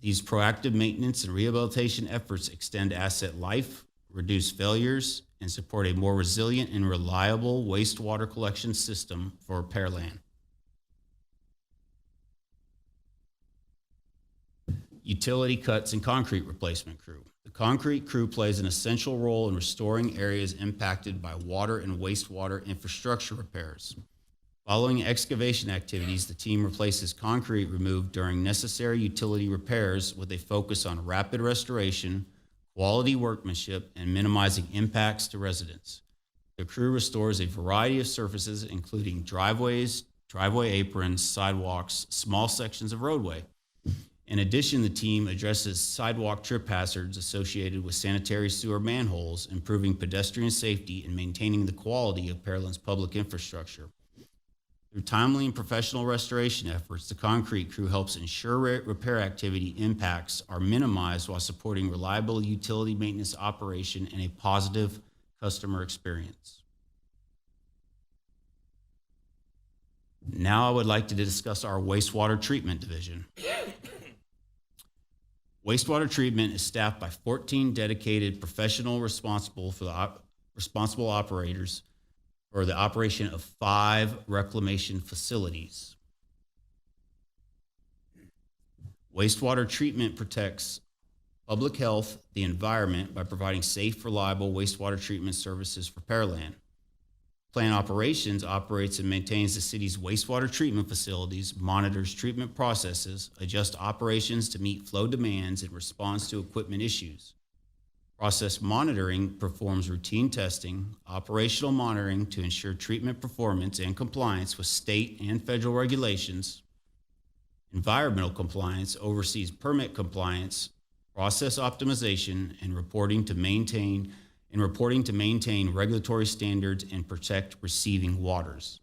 J: These proactive maintenance and rehabilitation efforts extend asset life, reduce failures, and support a more resilient and reliable wastewater collection system for Pearland. Utility cuts and concrete replacement crew. The concrete crew plays an essential role in restoring areas impacted by water and wastewater infrastructure repairs. Following excavation activities, the team replaces concrete removed during necessary utility repairs with a focus on rapid restoration, quality workmanship, and minimizing impacts to residents. The crew restores a variety of surfaces, including driveways, driveway aprons, sidewalks, small sections of roadway. In addition, the team addresses sidewalk trip hazards associated with sanitary sewer manholes, improving pedestrian safety and maintaining the quality of Pearland's public infrastructure. Through timely and professional restoration efforts, the concrete crew helps ensure repair activity impacts are minimized while supporting reliable utility maintenance operation and a positive customer experience. Now I would like to discuss our wastewater treatment division. Wastewater treatment is staffed by 14 dedicated professionals responsible operators for the operation of 5 reclamation facilities. Wastewater treatment protects public health, the environment, by providing safe, reliable wastewater treatment services for Pearland. Plant Operations operates and maintains the city's wastewater treatment facilities, monitors treatment processes, adjusts operations to meet flow demands, and responds to equipment issues. Process Monitoring performs routine testing, operational monitoring to ensure treatment performance and compliance with state and federal regulations. Environmental Compliance oversees permit compliance, process optimization, and reporting to maintain regulatory standards and protect receiving waters.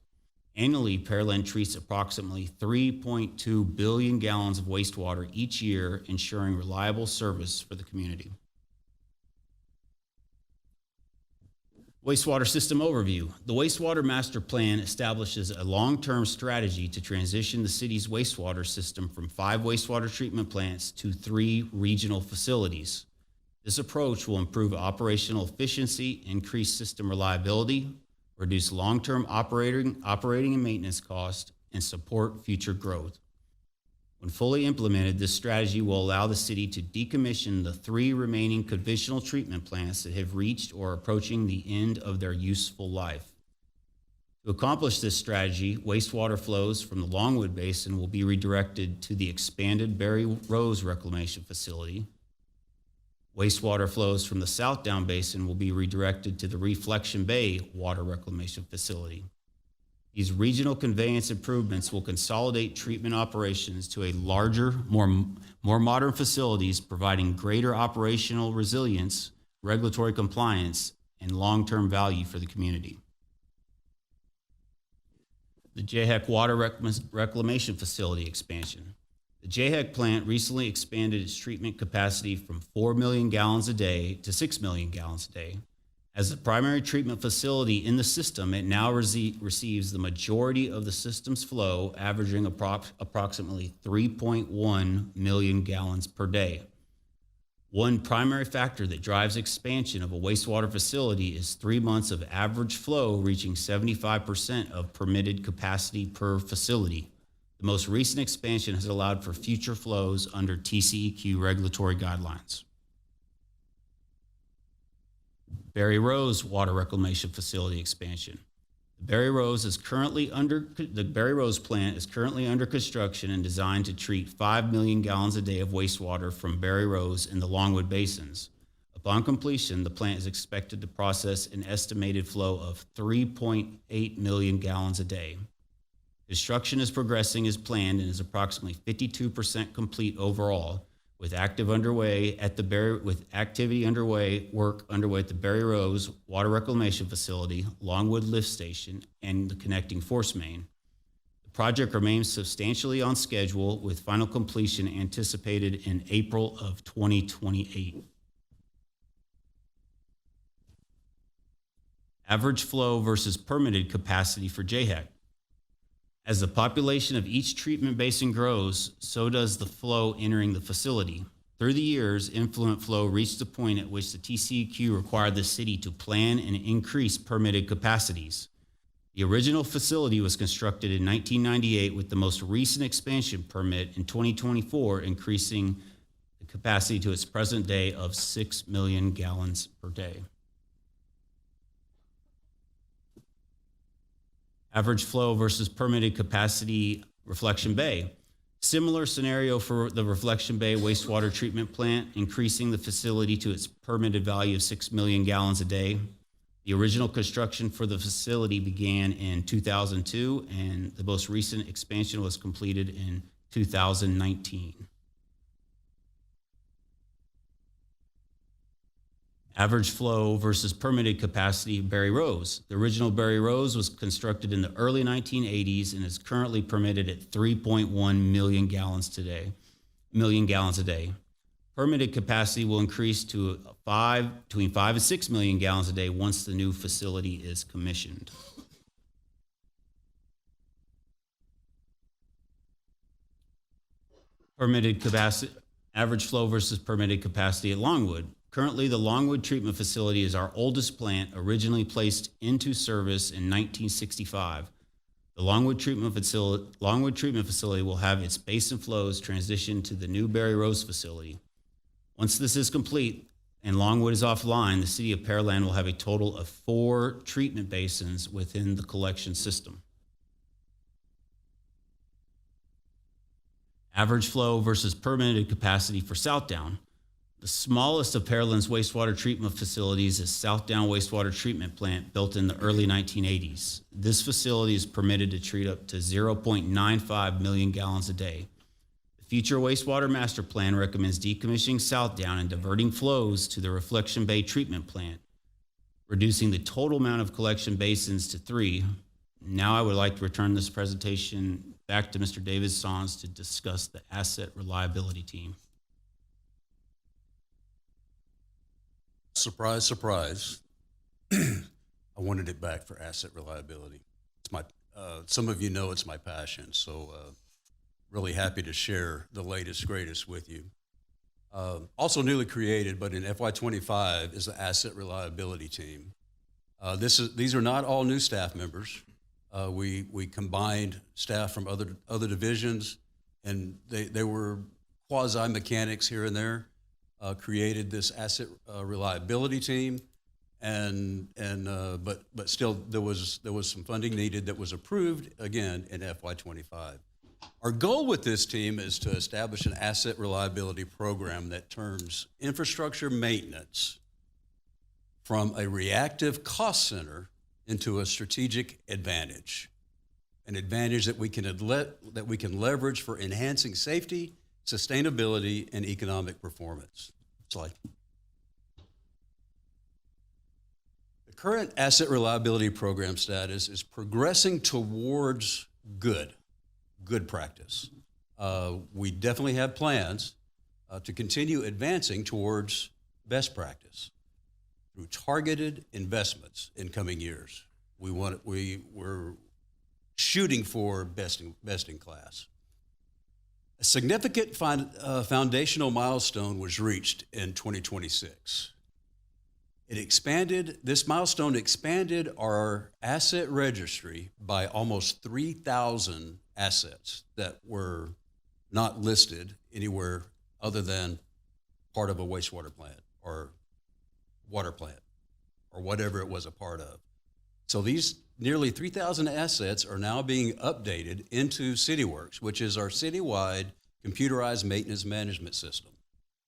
J: Annually, Pearland treats approximately 3.2 billion gallons of wastewater each year, ensuring reliable service for the community. Wastewater system overview. The wastewater master plan establishes a long-term strategy to transition the city's wastewater system from 5 wastewater treatment plants to 3 regional facilities. This approach will improve operational efficiency, increase system reliability, reduce long-term operating and maintenance costs, and support future growth. When fully implemented, this strategy will allow the city to decommission the 3 remaining conventional treatment plants that have reached or are approaching the end of their useful life. To accomplish this strategy, wastewater flows from the Longwood Basin will be redirected to the expanded Berry Rose Reclamation Facility. Wastewater flows from the South Down Basin will be redirected to the Reflection Bay Water Reclamation Facility. These regional conveyance improvements will consolidate treatment operations to a larger, more modern facilities, providing greater operational resilience, regulatory compliance, and long-term value for the community. The JHEC Water Reclamation Facility expansion. The JHEC plant recently expanded its treatment capacity from 4 million gallons a day to 6 million gallons a day. As the primary treatment facility in the system, it now receives the majority of the system's flow, averaging approximately 3.1 million gallons per day. One primary factor that drives expansion of a wastewater facility is 3 months of average flow reaching 75% of permitted capacity per facility. The most recent expansion has allowed for future flows under TCEQ regulatory guidelines. Berry Rose Water Reclamation Facility expansion. The Berry Rose plant is currently under construction and designed to treat 5 million gallons a day of wastewater from Berry Rose in the Longwood Basins. Upon completion, the plant is expected to process an estimated flow of 3.8 million gallons a day. Construction is progressing as planned and is approximately 52% complete overall, with activity underway at the Berry Rose Water Reclamation Facility, Longwood Lift Station, and the connecting force main. The project remains substantially on schedule, with final completion anticipated in April of 2028. Average flow versus permitted capacity for JHEC. As the population of each treatment basin grows, so does the flow entering the facility. Through the years, influent flow reached the point at which the TCEQ required the city to plan and increase permitted capacities. The original facility was constructed in 1998, with the most recent expansion permit in 2024 increasing the capacity to its present day of 6 million gallons per day. Average flow versus permitted capacity, Reflection Bay. Similar scenario for the Reflection Bay wastewater treatment plant, increasing the facility to its permitted value of 6 million gallons a day. The original construction for the facility began in 2002, and the most recent expansion was completed in 2019. Average flow versus permitted capacity, Berry Rose. The original Berry Rose was constructed in the early 1980s and is currently permitted at 3.1 million gallons a day. Permitted capacity will increase to between 5 and 6 million gallons a day once the new facility is commissioned. Permitted capacity, average flow versus permitted capacity at Longwood. Currently, the Longwood Treatment Facility is our oldest plant, originally placed into service in 1965. The Longwood Treatment Facility will have its basin flows transitioned to the new Berry Rose facility. Once this is complete and Longwood is offline, the city of Pearland will have a total of 4 treatment basins within the collection system. Average flow versus permitted capacity for Southdown. The smallest of Pearland's wastewater treatment facilities is Southdown Wastewater Treatment Plant, built in the early 1980s. This facility is permitted to treat up to 0.95 million gallons a day. The future wastewater master plan recommends decommissioning Southdown and diverting flows to the Reflection Bay Treatment Plant, reducing the total amount of collection basins to 3. Now I would like to return this presentation back to Mr. David Sons to discuss the asset reliability team.
H: Surprise, surprise. I wanted it back for asset reliability. It's my, some of you know it's my passion, so really happy to share the latest, greatest with you. Also newly created, but in FY25, is the Asset Reliability Team. These are not all new staff members. We combined staff from other divisions, and they were quasi-mechanics here and there, created this Asset Reliability Team, but still there was some funding needed that was approved again in FY25. Our goal with this team is to establish an asset reliability program that turns infrastructure maintenance from a reactive cost center into a strategic advantage, an advantage that we can leverage for enhancing safety, sustainability, and economic performance. Slide. The current asset reliability program status is progressing towards good practice. We definitely have plans to continue advancing towards best practice through targeted investments in coming years. We're shooting for best in class. A significant foundational milestone was reached in 2026. This milestone expanded our asset registry by almost 3,000 assets that were not listed anywhere other than part of a wastewater plant or water plant or whatever it was a part of. So these nearly 3,000 assets are now being updated into CityWorks, which is our citywide computerized maintenance management system,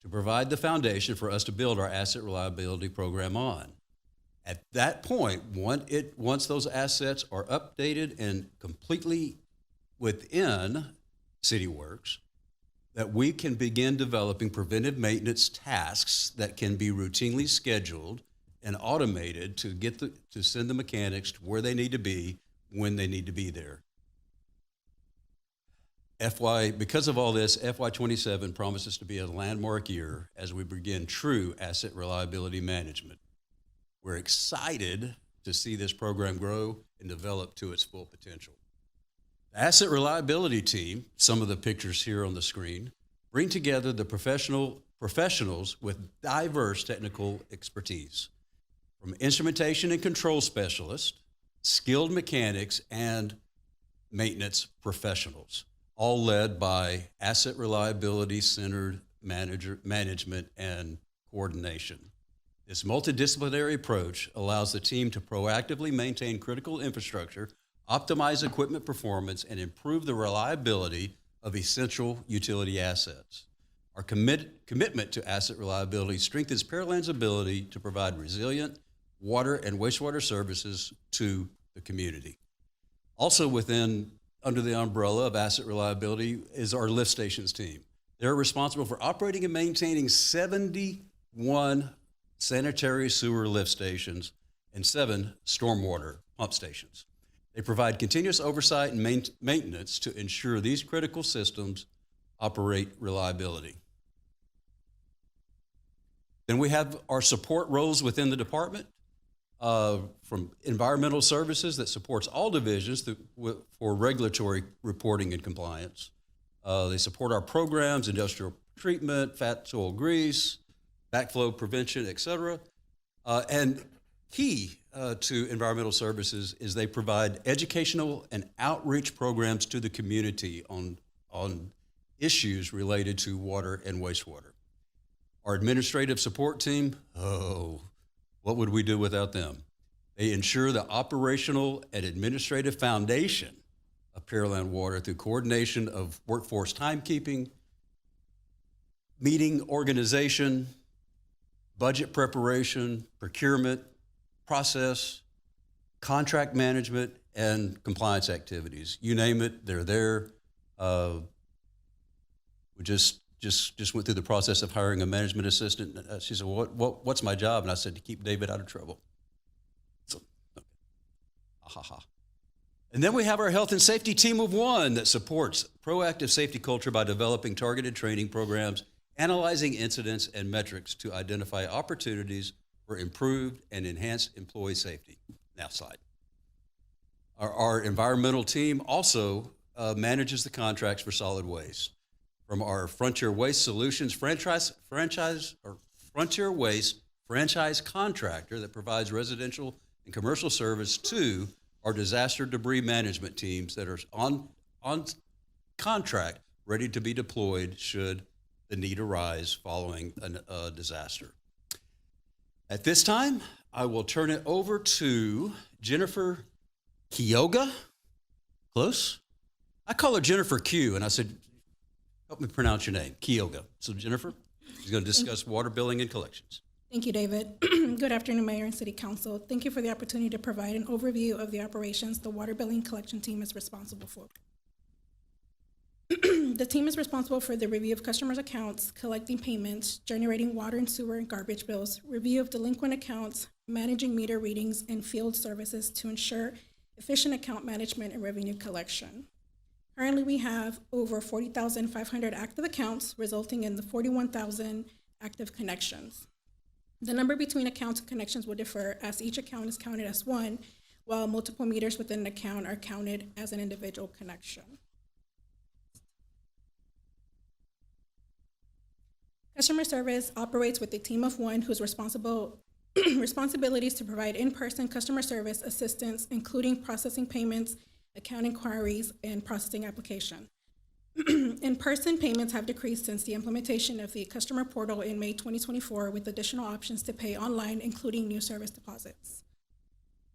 H: to provide the foundation for us to build our asset reliability program on. At that point, once those assets are updated and completely within CityWorks, that we can begin developing preventive maintenance tasks that can be routinely scheduled and automated to send the mechanics to where they need to be when they need to be there. Because of all this, FY27 promises to be a landmark year as we begin true asset reliability management. We're excited to see this program grow and develop to its full potential. The Asset Reliability Team, some of the pictures here on the screen, bring together the professionals with diverse technical expertise, from instrumentation and control specialists, skilled mechanics, and maintenance professionals, all led by asset reliability-centered management and coordination. This multidisciplinary approach allows the team to proactively maintain critical infrastructure, optimize equipment performance, and improve the reliability of essential utility assets. Our commitment to asset reliability strengthens Pearland's ability to provide resilient water and wastewater services to the community. Also under the umbrella of asset reliability is our lift stations team. They're responsible for operating and maintaining 71 sanitary sewer lift stations and 7 stormwater pump stations. They provide continuous oversight and maintenance to ensure these critical systems operate reliability. Then we have our support roles within the department, from environmental services that supports all divisions for regulatory reporting and compliance. They support our programs, industrial treatment, fat soil grease, backflow prevention, et cetera. And key to environmental services is they provide educational and outreach programs to the community on issues related to water and wastewater. Our administrative support team, what would we do without them? They ensure the operational and administrative foundation of Pearland Water through coordination of workforce timekeeping, meeting organization, budget preparation, procurement, process, contract management, and compliance activities. You name it, they're there. We just went through the process of hiring a management assistant. She said, what's my job? And I said, to keep David out of trouble. So, And then we have our health and safety team of one that supports proactive safety culture by developing targeted training programs, analyzing incidents and metrics to identify opportunities for improved and enhanced employee safety. Now slide. Our environmental team also manages the contracts for solid waste. From our Frontier Waste Solutions Frontier Waste franchise contractor that provides residential and commercial service to our disaster debris management teams that are on contract, ready to be deployed should the need arise following a disaster. At this time, I will turn it over to Jennifer Kyoga. Close? I call her Jennifer Q, and I said, help me pronounce your name, Kyoga. So Jennifer is going to discuss water billing and collections.
K: Thank you, David. Good afternoon, Mayor and City Council. Thank you for the opportunity to provide an overview of the operations the water billing collection team is responsible for. The team is responsible for the review of customers' accounts, collecting payments, generating water and sewer and garbage bills, review of delinquent accounts, managing meter readings, and field services to ensure efficient account management and revenue collection. Currently, we have over 40,500 active accounts, resulting in the 41,000 active connections. The number between accounts and connections will differ as each account is counted as one, while multiple meters within an account are counted as an individual connection. Customer service operates with a team of one whose responsibilities to provide in-person customer service assistance, including processing payments, account inquiries, and processing application. In-person payments have decreased since the implementation of the customer portal in May 2024, with additional options to pay online, including new service deposits.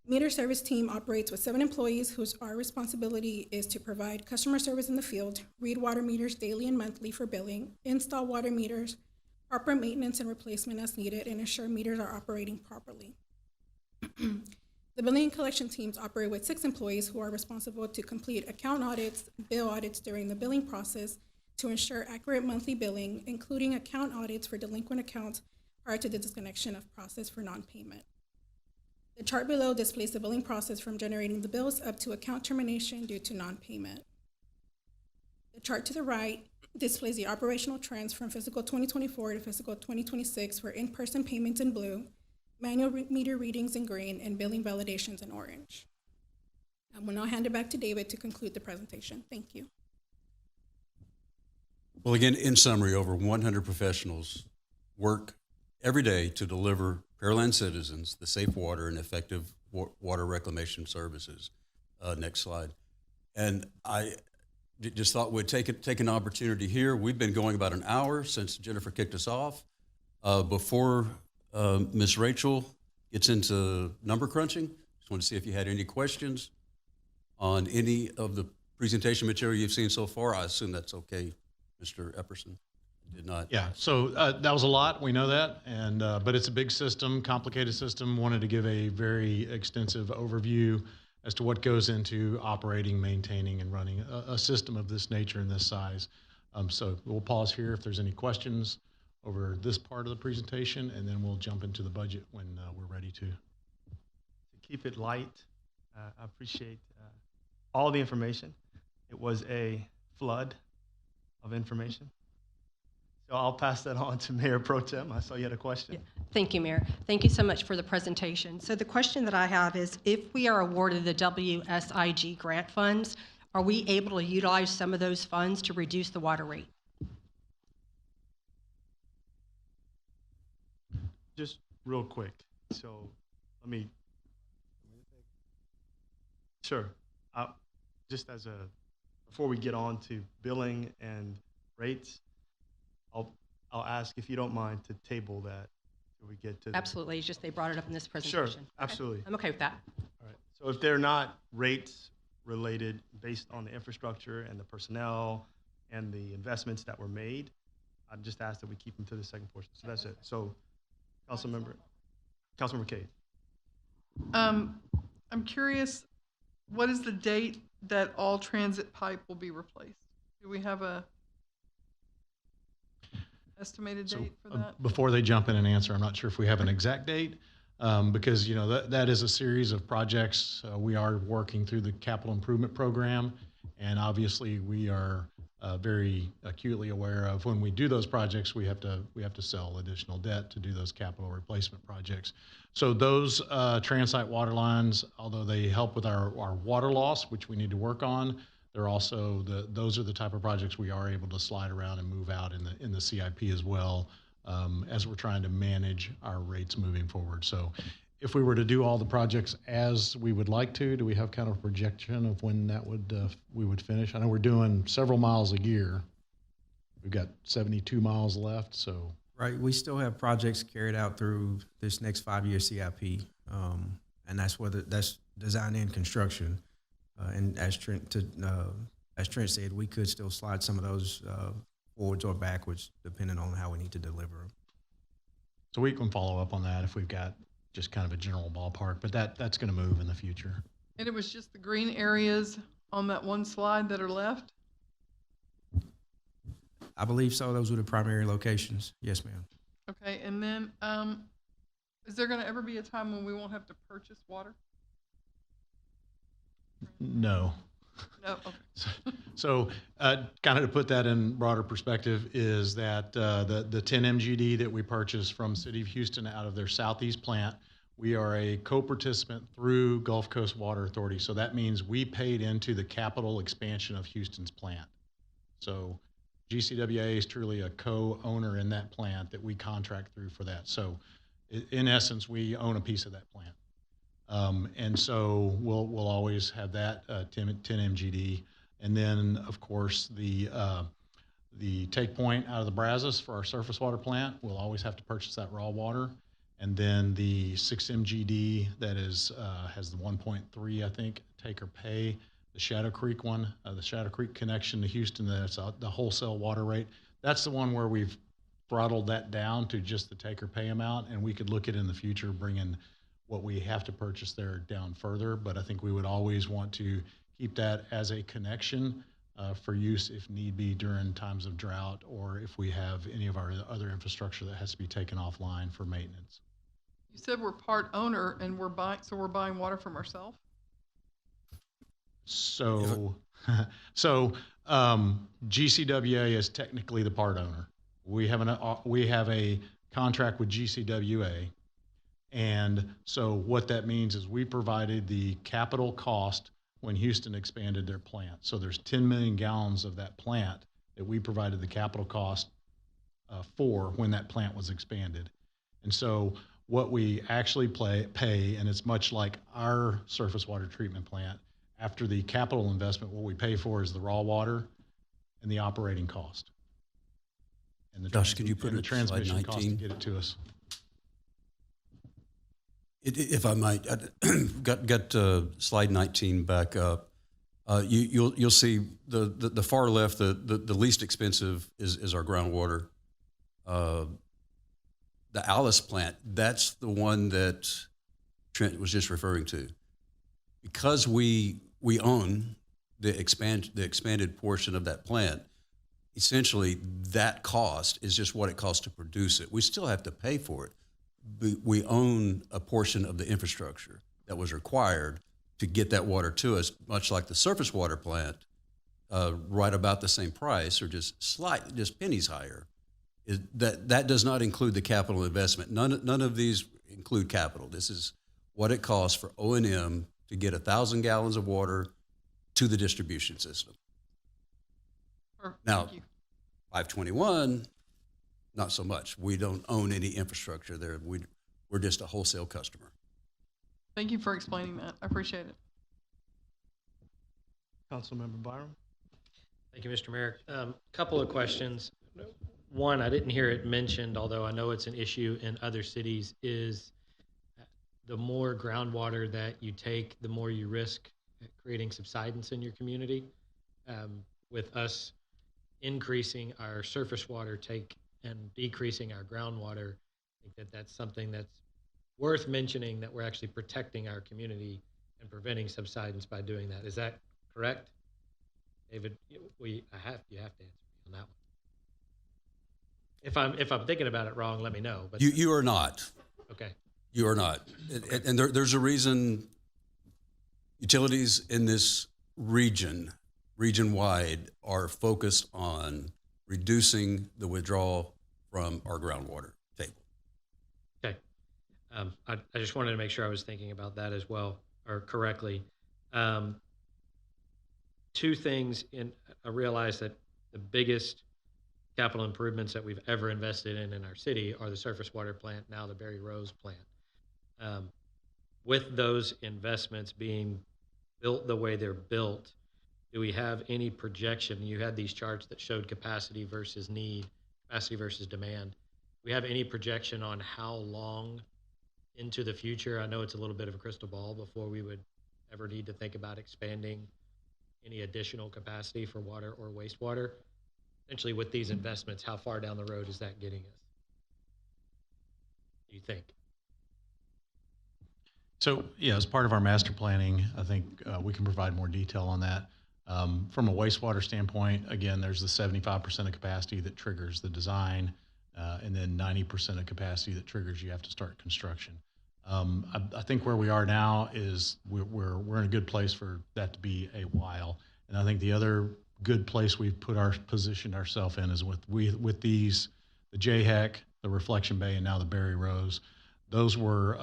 K: Meter service team operates with 7 employees whose responsibility is to provide customer service in the field, read water meters daily and monthly for billing, install water meters, proper maintenance and replacement as needed, and ensure meters are operating properly. The billing and collection teams operate with 6 employees who are responsible to complete account audits, bill audits during the billing process to ensure accurate monthly billing, including account audits for delinquent accounts prior to the disconnection of process for non-payment. The chart below displays the billing process from generating the bills up to account termination due to non-payment. The chart to the right displays the operational trends from fiscal 2024 to fiscal 2026 for in-person payments in blue, manual meter readings in green, and billing validations in orange. I will now hand it back to David to conclude the presentation. Thank you.
H: Well, again, in summary, over 100 professionals work every day to deliver Pearland citizens the safe water and effective water reclamation services. Next slide. And I just thought we'd take an opportunity here. We've been going about an hour since Jennifer kicked us off. Before Ms. Rachel gets into number crunching, just want to see if you had any questions on any of the presentation material you've seen so far. I assume that's okay, Mr. Epperson. Did not.
F: Yeah, so that was a lot, we know that, and but it's a big system, complicated system. Wanted to give a very extensive overview as to what goes into operating, maintaining, and running a system of this nature and this size. So we'll pause here if there's any questions over this part of the presentation, and then we'll jump into the budget when we're ready to.
B: To keep it light, I appreciate all the information. It was a flood of information. So I'll pass that on to Mayor Pro Tem. I saw you had a question.
C: Thank you, Mayor. Thank you so much for the presentation. So the question that I have is, if we are awarded the WSIG grant funds, are we able to utilize some of those funds to reduce the water rate?
B: Just real quick. So let me, sure. Just as before we get on to billing and rates, I'll ask if you don't mind to table that till we get to
C: Absolutely. It's just they brought it up in this presentation.
B: Sure, absolutely.
C: Okay. I'm okay with that.
B: All right. So if they're not rates related based on the infrastructure and the personnel and the investments that were made, I'd just ask that we keep them to the second portion. So that's it. So Councilmember Cade.
L: I'm curious, what is the date that all transit pipe will be replaced? Do we have a estimated date for that?
F: Before they jump in and answer, I'm not sure if we have an exact date, because that is a series of projects. We are working through the capital improvement program, and obviously we are very acutely aware of. When we do those projects, we have to sell additional debt to do those capital replacement projects. So those transite water lines, although they help with our water loss, which we need to work on, they're also those are the type of projects we are able to slide around and move out in the CIP as well, as we're trying to manage our rates moving forward. So if we were to do all the projects as we would like to, do we have kind of a projection of when that we would finish? I know we're doing several miles a year. We've got 72 miles left, so.
M: Right, we still have projects carried out through this next 5-year CIP, and that's design and construction. And as Trent said, we could still slide some of those forwards or backwards, depending on how we need to deliver them.
F: So we can follow up on that if we've got just kind of a general ballpark, but that's going to move in the future.
L: And it was just the green areas on that one slide that are left?
M: I believe so. Those were the primary locations. Yes, ma'am.
L: Okay, and then is there going to ever be a time when we won't have to purchase water?
F: No.
L: No, okay.
F: So kind of to put that in broader perspective is that the 10 MGD that we purchased from City of Houston out of their Southeast plant, we are a co-participant through Gulf Coast Water Authority. So that means we paid into the capital expansion of Houston's plant. So GCWA is truly a co-owner in that plant that we contract through for that. So in essence, we own a piece of that plant. And so we'll always have that 10 MGD. And then, of course, the take point out of the Brazos for our surface water plant, we'll always have to purchase that raw water. And then the 6 MGD that is has the 1.3, I think, take or pay. The Shadow Creek one, the Shadow Creek connection to Houston, that's the wholesale water rate. That's the one where we've throttled that down to just the take or pay amount, and we could look at in the future bringing what we have to purchase there down further. But I think we would always want to keep that as a connection for use if need be during times of drought, or if we have any of our other infrastructure that has to be taken offline for maintenance.
L: You said we're part owner and we're buying water from ourselves?
F: So, GCWA is technically the part owner. We have a contract with GCWA, and so what that means is we provided the capital cost when Houston expanded their plant. So there's 10 million gallons of that plant that we provided the capital cost for when that plant was expanded. And so what we actually pay, and it's much like our surface water treatment plant, after the capital investment, what we pay for is the raw water and the operating cost. And the
H: Josh, could you put
F: the
H: it
F: transmission
H: slide
F: cost to
H: 19?
F: get it to us.
H: If I might, got slide 19 back up. You'll see the far left, the least expensive is our groundwater. The Alice plant, that's the one that Trent was just referring to. Because we own the expanded portion of that plant, essentially that cost is just what it costs to produce it. We still have to pay for it. We own a portion of the infrastructure that was required to get that water to us, much like the surface water plant, right about the same price or just pennies higher. That does not include the capital investment. None of these include capital. This is what it costs for O&M to get 1,000 gallons of water to the distribution system. Now, 521, not so much. We don't own any infrastructure there. We're just a wholesale customer.
L: Thank you for explaining that. I appreciate it.
B: Councilmember Byram.
N: Thank you, Mr. Mayor. Couple of questions. One, I didn't hear it mentioned, although I know it's an issue in other cities, is the more groundwater that you take, the more you risk creating subsidence in your community. With us increasing our surface water take and decreasing our groundwater, I think that's something that's worth mentioning, that we're actually protecting our community and preventing subsidence by doing that. Is that correct? David, you have to answer me on that one. If I'm thinking about it wrong, let me know. But
H: You are not.
N: Okay.
H: You are not. And there's a reason utilities in this region region-wide are focused on reducing the withdrawal from our groundwater table.
N: Okay. I just wanted to make sure I was thinking about that as well, or correctly. Two things I realized that the biggest capital improvements that we've ever invested in our city are the surface water plant, now the Berry Rose plant. With those investments being built the way they're built, do we have any projection? You had these charts that showed capacity versus need, capacity versus demand. Do we have any projection on how long into the future? I know it's a little bit of a crystal ball before we would ever need to think about expanding any additional capacity for water or wastewater. Essentially, with these investments, how far down the road is that getting us, do you think?
F: So, yeah, as part of our master planning, I think we can provide more detail on that. From a wastewater standpoint, again, there's the 75% of capacity that triggers the design, and then 90% of capacity that triggers you have to start construction. I think where we are now is we're in a good place for that to be a while. And I think the other good place we've positioned ourselves in is with these, the JHEC, the Reflection Bay, and now the Berry Rose. Those were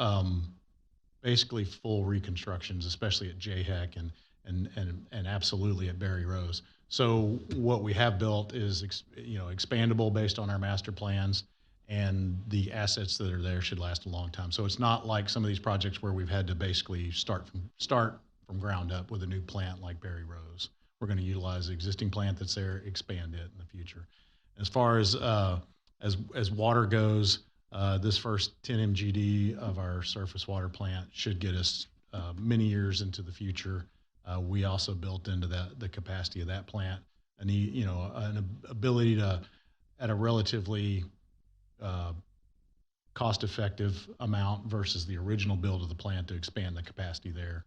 F: basically full reconstructions, especially at JHEC and absolutely at Berry Rose. So what we have built is expandable based on our master plans, and the assets that are there should last a long time. So it's not like some of these projects where we've had to basically start from ground up with a new plant like Berry Rose. We're going to utilize the existing plant that's there, expand it in the future. As far as water goes, this first 10 MGD of our surface water plant should get us many years into the future. We also built into the capacity of that plant an ability to, at a relatively cost-effective amount versus the original build of the plant, to expand the capacity there.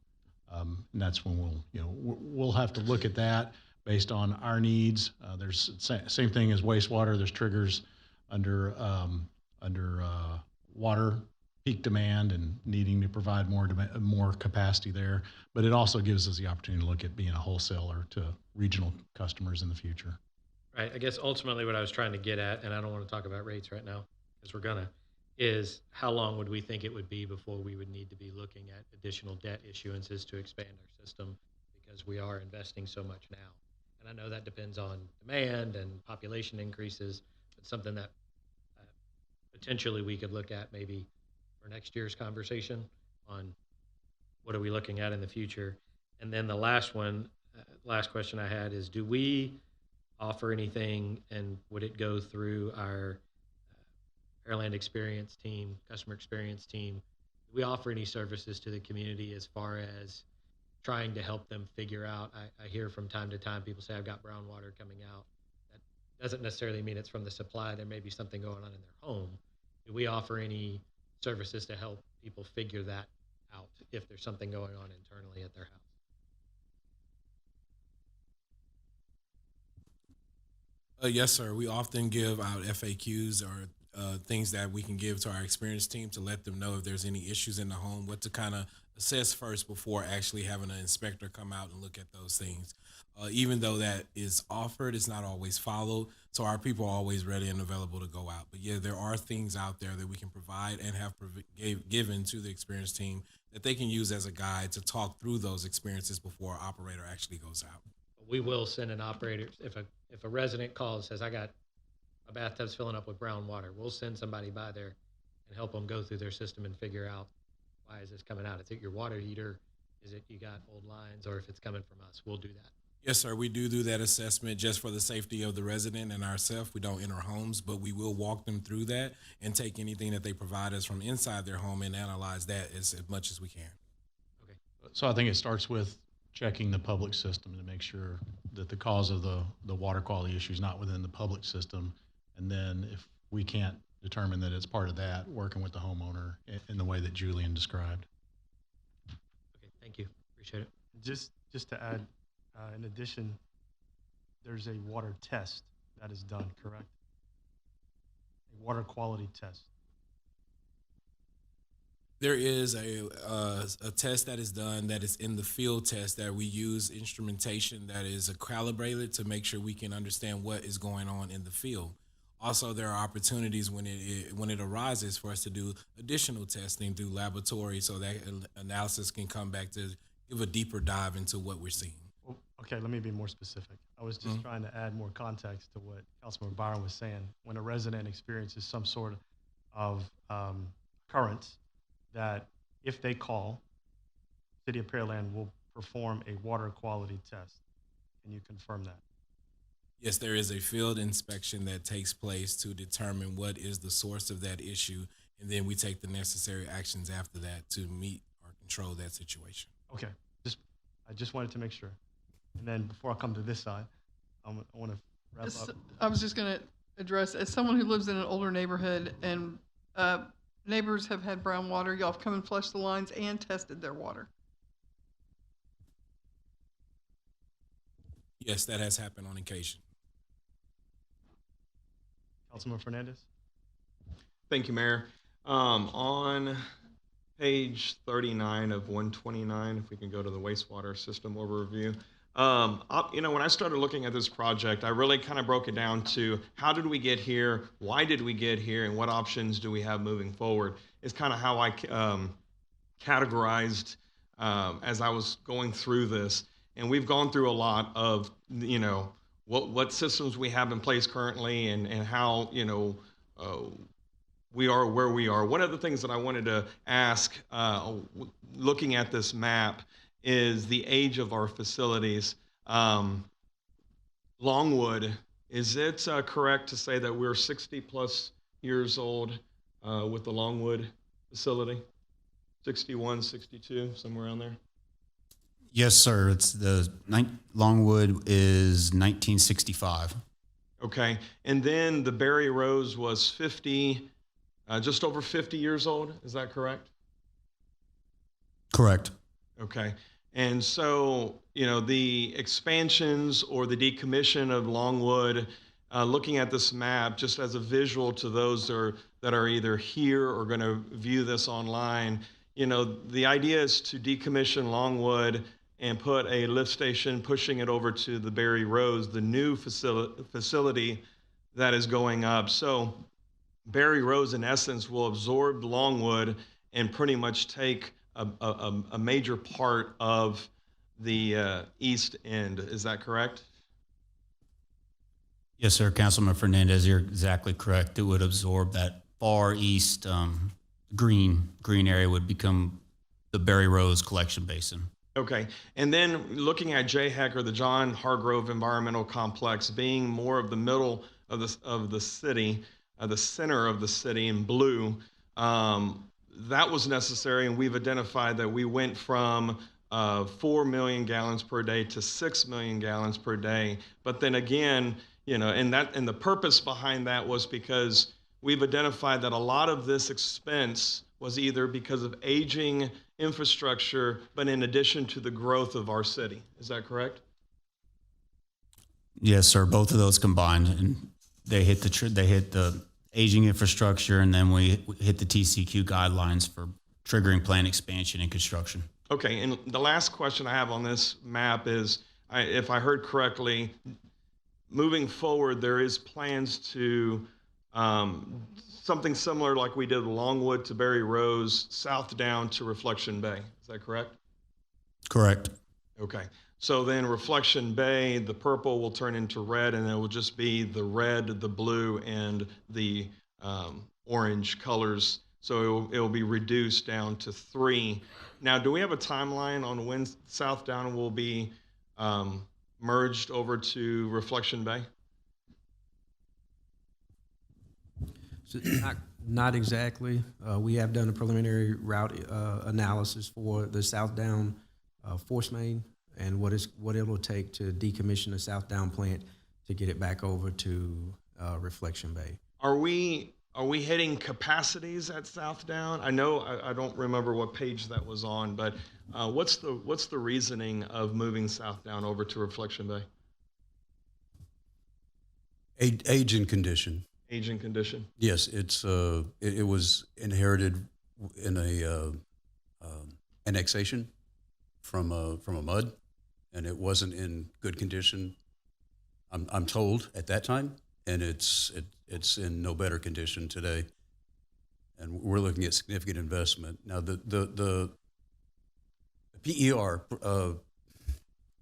F: And that's when we'll have to look at that based on our needs. There's same thing as wastewater. There's triggers under water peak demand and needing to provide more capacity there. But it also gives us the opportunity to look at being a wholesaler to regional customers in the future.
N: Right. I guess ultimately what I was trying to get at, and I don't want to talk about rates right now because we're gonna, is how long would we think it would be before we would need to be looking at additional debt issuances to expand our system, because we are investing so much now. And I know that depends on demand and population increases, but something that potentially we could look at maybe for next year's conversation on what are we looking at in the future. And then the last question I had is, do we offer anything, and would it go through our Pearland experience team, customer experience team? Do we offer any services to the community as far as trying to help them figure out? I hear from time to time people say, I've got brown water coming out. That doesn't necessarily mean it's from the supply. There may be something going on in their home. Do we offer any services to help people figure that out if there's something going on internally at their house?
I: Yes, sir. We often give out FAQs or things that we can give to our experience team to let them know if there's any issues in the home, what to kind of assess first before actually having an inspector come out and look at those things. Even though that is offered, it's not always followed. So our people are always ready and available to go out. But yeah, there are things out there that we can provide and have given to the experience team that they can use as a guide to talk through those experiences before an operator actually goes out.
N: We will send an operator. If a resident calls and says, I got my bathtub's filling up with brown water, we'll send somebody by there and help them go through their system and figure out, why is this coming out? Is it your water heater? Is it you got old lines? Or if it's coming from us, we'll do that.
I: Yes, sir. We do that assessment just for the safety of the resident and ourselves. We don't enter homes, but we will walk them through that and take anything that they provide us from inside their home and analyze that as much as we can.
N: Okay.
F: So I think it starts with checking the public system to make sure that the cause of the water quality issue is not within the public system. And then if we can't determine that it's part of that, working with the homeowner in the way that Julian described.
N: Okay, thank you. Appreciate it.
B: Just to add, in addition, there's a water test that is done, correct? A water quality test.
I: There is a test that is done that is in the field test that we use instrumentation that is calibrated to make sure we can understand what is going on in the field. Also, there are opportunities when it arises for us to do additional testing through laboratory so that analysis can come back to give a deeper dive into what we're seeing.
B: Well, okay, let me be more specific. I was just trying to add more context to what Councilman Byron was saying. When a resident experiences some sort of occurrence, that if they call, City of Pearland will perform a water quality test. Can you confirm that?
I: Yes, there is a field inspection that takes place to determine what is the source of that issue, and then we take the necessary actions after that to meet or control that situation.
B: Okay, I just wanted to make sure. And then before I come to this side, I want to wrap up.
L: I was just going to address, as someone who lives in an older neighborhood and neighbors have had brown water, y'all have come and flushed the lines and tested their water.
I: Yes, that has happened on occasion.
B: Councilman Fernandez?
O: Thank you, Mayor. On page 39 of 129, if we can go to the wastewater system overview, when I started looking at this project, I really kind of broke it down to how did we get here, why did we get here, and what options do we have moving forward. It's kind of how I categorized as I was going through this. And we've gone through a lot of, what systems we have in place currently and how, we are where we are. One of the things that I wanted to ask, looking at this map, is the age of our facilities. Longwood, is it correct to say that we're 60 plus years old with the Longwood facility? 61, 62, somewhere around there?
J: Yes, sir. It's Longwood is 1965.
O: Okay, and then the Barry Rose was 50, just over 50 years old. Is that correct?
J: Correct.
O: Okay, and so the expansions or the decommission of Longwood, looking at this map just as a visual to those that are either here or going to view this online, the idea is to decommission Longwood and put a lift station, pushing it over to the Barry Rose, the new facility that is going up. So Barry Rose, in essence, will absorb Longwood and pretty much take a major part of the east end. Is that correct?
J: Yes, sir. Councilman Fernandez, you're exactly correct. It would absorb that far east green area would become the Barry Rose collection basin.
O: Okay, and then looking at JHEC, or the John Hargrove Environmental Complex, being more of the middle of the city, the center of the city in blue, that was necessary, and we've identified that we went from 4 million gallons per day to 6 million gallons per day. But then again, and the purpose behind that was because we've identified that a lot of this expense was either because of aging infrastructure, but in addition to the growth of our city. Is that correct?
J: Yes, sir. Both of those combined, and they hit the aging infrastructure, and then we hit the TCQ guidelines for triggering plant expansion and construction.
O: Okay, and the last question I have on this map is, if I heard correctly, moving forward, there is plans to something similar like we did Longwood to Barry Rose, south down to Reflection Bay. Is that correct?
J: Correct.
O: Okay. So then Reflection Bay, the purple will turn into red, and it will just be the red, the blue, and the orange colors. So it will be reduced down to 3. Now, do we have a timeline on when South Down will be merged over to Reflection Bay?
M: So not exactly. We have done a preliminary route analysis for the South Down force main and what it'll take to decommission the South Down plant to get it back over to Reflection Bay.
O: Are we hitting capacities at South Down? I know I don't remember what page that was on, but what's the reasoning of moving South Down over to Reflection Bay?
H: Age and condition.
O: Age and condition.
H: Yes, it was inherited in a annexation from a mud, and it wasn't in good condition. I'm told at that time, and it's in no better condition today. And we're looking at significant investment now. The PER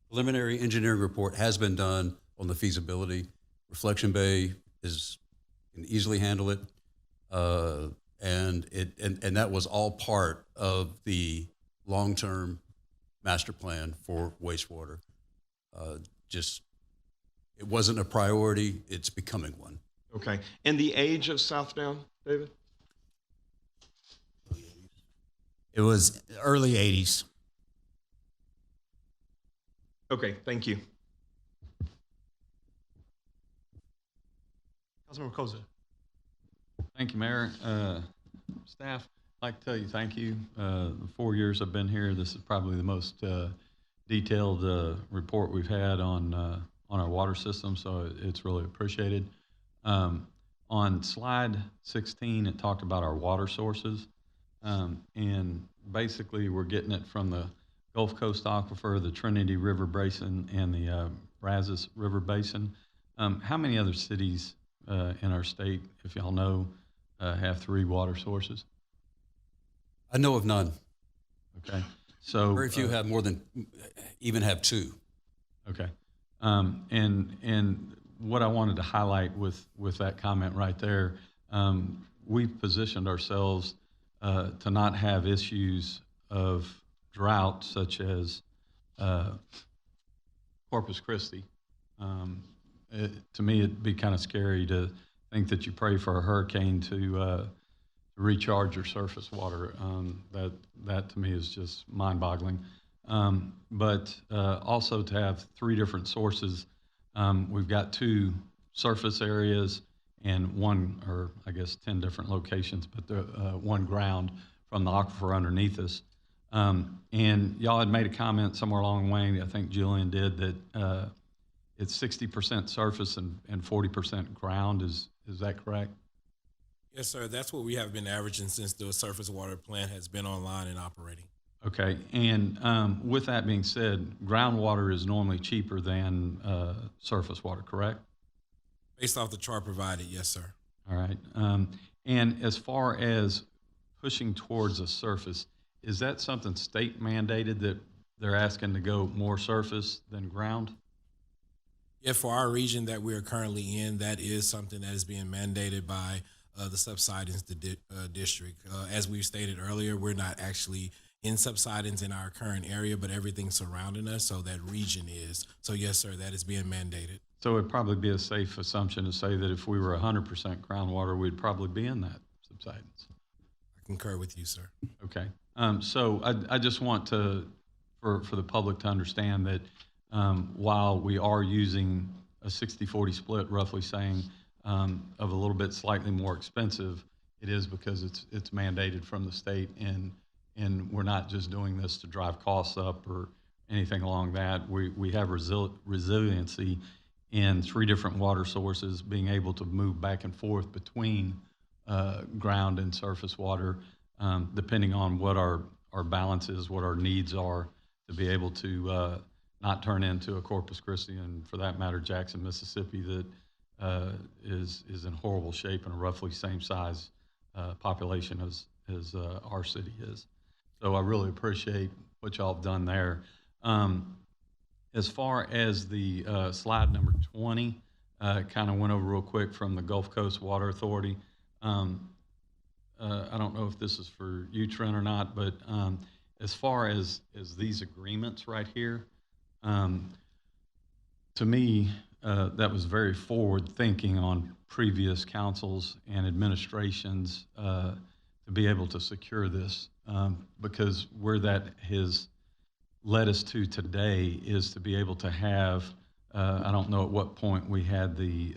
H: preliminary engineering report has been done on the feasibility. Reflection Bay can easily handle it, and that was all part of the long-term master plan for wastewater. It wasn't a priority. It's becoming one.
O: Okay. And the age of Southdown, David?
J: It was early 80s.
O: Okay, thank you.
B: Councilmember Koza.
P: Thank you, Mayor. Staff, I'd like to tell you thank you. The 4 years I've been here, this is probably the most detailed report we've had on our water system, so it's really appreciated. On slide 16, it talked about our water sources, and basically we're getting it from the Gulf Coast Aquifer, the Trinity River Basin, and the Brazos River Basin. How many other cities in our state, if y'all know, have 3 water sources?
H: I know of none.
P: Okay, so
H: very few have more than even have 2.
P: Okay, and what I wanted to highlight with that comment right there, we've positioned ourselves to not have issues of drought such as Corpus Christi. To me, it'd be kind of scary to think that you pray for a hurricane to recharge your surface water. That to me is just mind-boggling. But also to have 3 different sources. We've got 2 surface areas and 1, or I guess 10 different locations, but the 1 ground from the aquifer underneath us. And y'all had made a comment somewhere along the way, I think Julian did, that it's 60% surface and 40% ground. Is that correct?
I: Yes, sir. That's what we have been averaging since the surface water plant has been online and operating.
P: Okay, and with that being said, groundwater is normally cheaper than surface water, correct?
I: Based off the chart provided, yes, sir.
P: All right, and as far as pushing towards a surface, is that something state mandated that they're asking to go more surface than ground?
I: Yeah, for our region that we are currently in, that is something that is being mandated by the subsidence district. As we stated earlier, we're not actually in subsidence in our current area, but everything surrounding us, so that region is. So yes, sir, that is being mandated.
P: So it'd probably be a safe assumption to say that if we were 100% groundwater, we'd probably be in that subsidence.
I: I concur with you, sir.
P: Okay. So I just want for the public to understand that while we are using a 60-40 split, roughly saying, of a little bit slightly more expensive, it is because it's mandated from the state, and we're not just doing this to drive costs up or anything along that. We have resiliency in 3 different water sources, being able to move back and forth between ground and surface water, depending on what our balance is, what our needs are, to be able to not turn into a Corpus Christi, and for that matter, Jackson, Mississippi, that is in horrible shape and a roughly same size population as our city is. So I really appreciate what y'all have done there. As far as the slide number 20, kind of went over real quick from the Gulf Coast Water Authority. I don't know if this is for you, Trent, or not, but as far as these agreements right here, to me, that was very forward thinking on previous councils and administrations to be able to secure this, because where that has led us to today is to be able to have, I don't know at what point we had the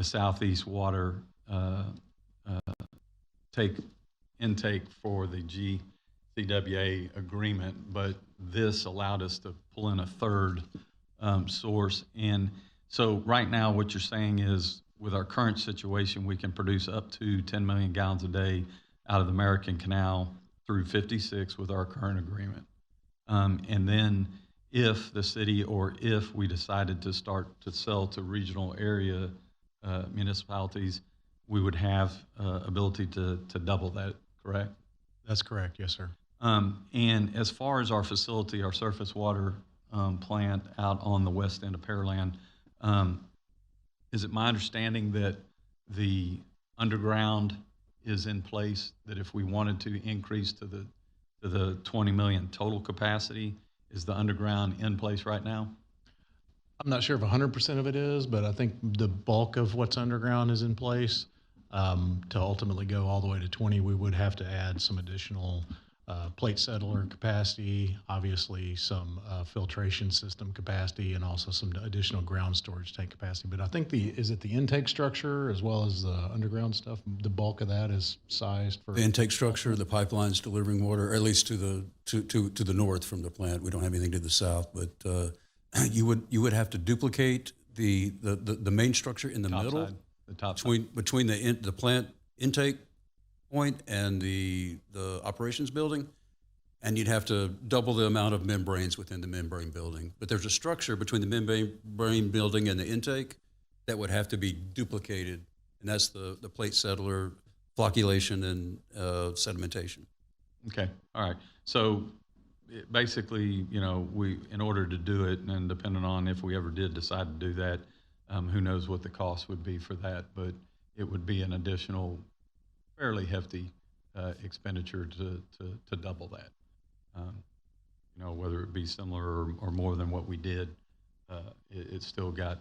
P: Southeast Water intake for the GCWA agreement, but this allowed us to pull in a 3rd source. And so right now what you're saying is with our current situation, we can produce up to 10 million gallons a day out of the American Canal through 56 with our current agreement. And then if the city or if we decided to start to sell to regional area municipalities, we would have ability to double that, correct?
F: That's correct, yes, sir.
P: And as far as our facility, our surface water plant out on the west end of Pearland, is it my understanding that the underground is in place, that if we wanted to increase to the 20 million total capacity, is the underground in place right now?
F: I'm not sure if 100% of it is, but I think the bulk of what's underground is in place. To ultimately go all the way to 20, we would have to add some additional plate settler capacity, obviously some filtration system capacity, and also some additional ground storage tank capacity. But I think is it the intake structure as well as the underground stuff? The bulk of that is sized for
H: the intake structure, the pipelines delivering water, or at least to the north from the plant. We don't have anything to the south, but you would have to duplicate the main structure in the
P: Top
H: middle.
P: side, the top
H: between the plant intake point and the operations building, and you'd have to double the amount of membranes within the membrane building. But there's a structure between the membrane building and the intake that would have to be duplicated, and that's the plate settler, flocculation, and sedimentation.
P: Okay, all right. So basically, we, in order to do it, and depending on if we ever did decide to do that, who knows what the cost would be for that, but it would be an additional fairly hefty expenditure to double that. Whether it be similar or more than what we did, it's still got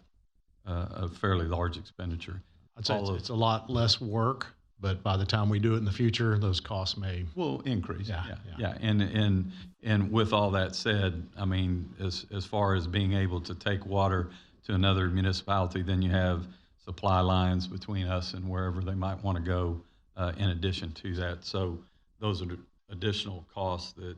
P: a fairly large expenditure.
F: I'd say it's a lot less work, but by the time we do it in the future, those costs will
P: increase.
F: Yeah.
P: And with all that said, I mean, as far as being able to take water to another municipality, then you have supply lines between us and wherever they might want to go in addition to that. So those are additional costs that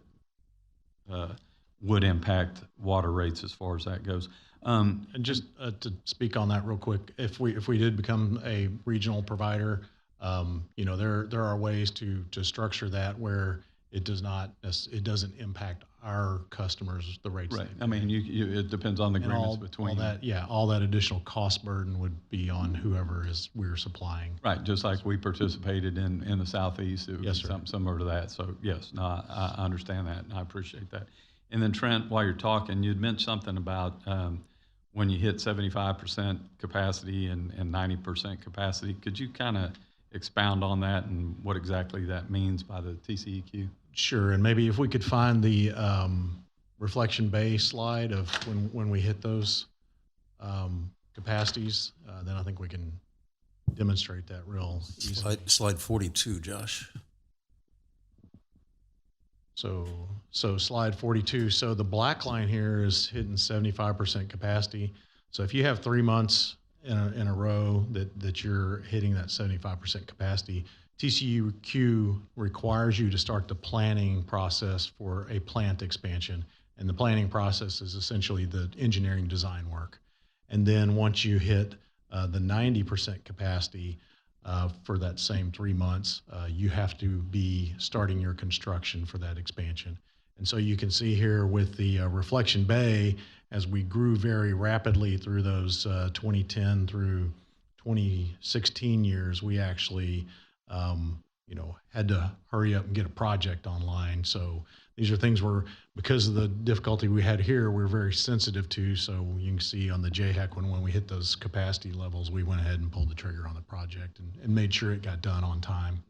P: would impact water rates as far as that goes.
F: And just to speak on that real quick, if we did become a regional provider, there are ways to structure that where it doesn't impact our customers, the rates.
P: Right. I mean, it depends on the agreements between
F: all that additional cost burden would be on whoever we're supplying.
P: Right. Just like we participated in the Southeast, it would be
F: sir.
P: something similar to that. So yes, no, I understand that, and I appreciate that. And then Trent, while you're talking, you'd mentioned something about when you hit 75% capacity and 90% capacity. Could you kind of expound on that and what exactly that means by the TCEQ?
F: Sure, and maybe if we could find the reflection bay slide of when we hit those capacities, then I think we can demonstrate that real easily.
H: Slide 42, Josh.
F: So slide 42. So the black line here is hitting 75% capacity. So if you have 3 months in a row that you're hitting that 75% capacity, TCEQ requires you to start the planning process for a plant expansion. And the planning process is essentially the engineering design work. And then once you hit the 90% capacity for that same 3 months, you have to be starting your construction for that expansion. And so you can see here with the reflection bay, as we grew very rapidly through those 2010 through 2016 years, we actually had to hurry up and get a project online. So these are things because of the difficulty we had here, we're very sensitive to. So you can see on the JHEC when we hit those capacity levels, we went ahead and pulled the trigger on the project and made sure it got done on time.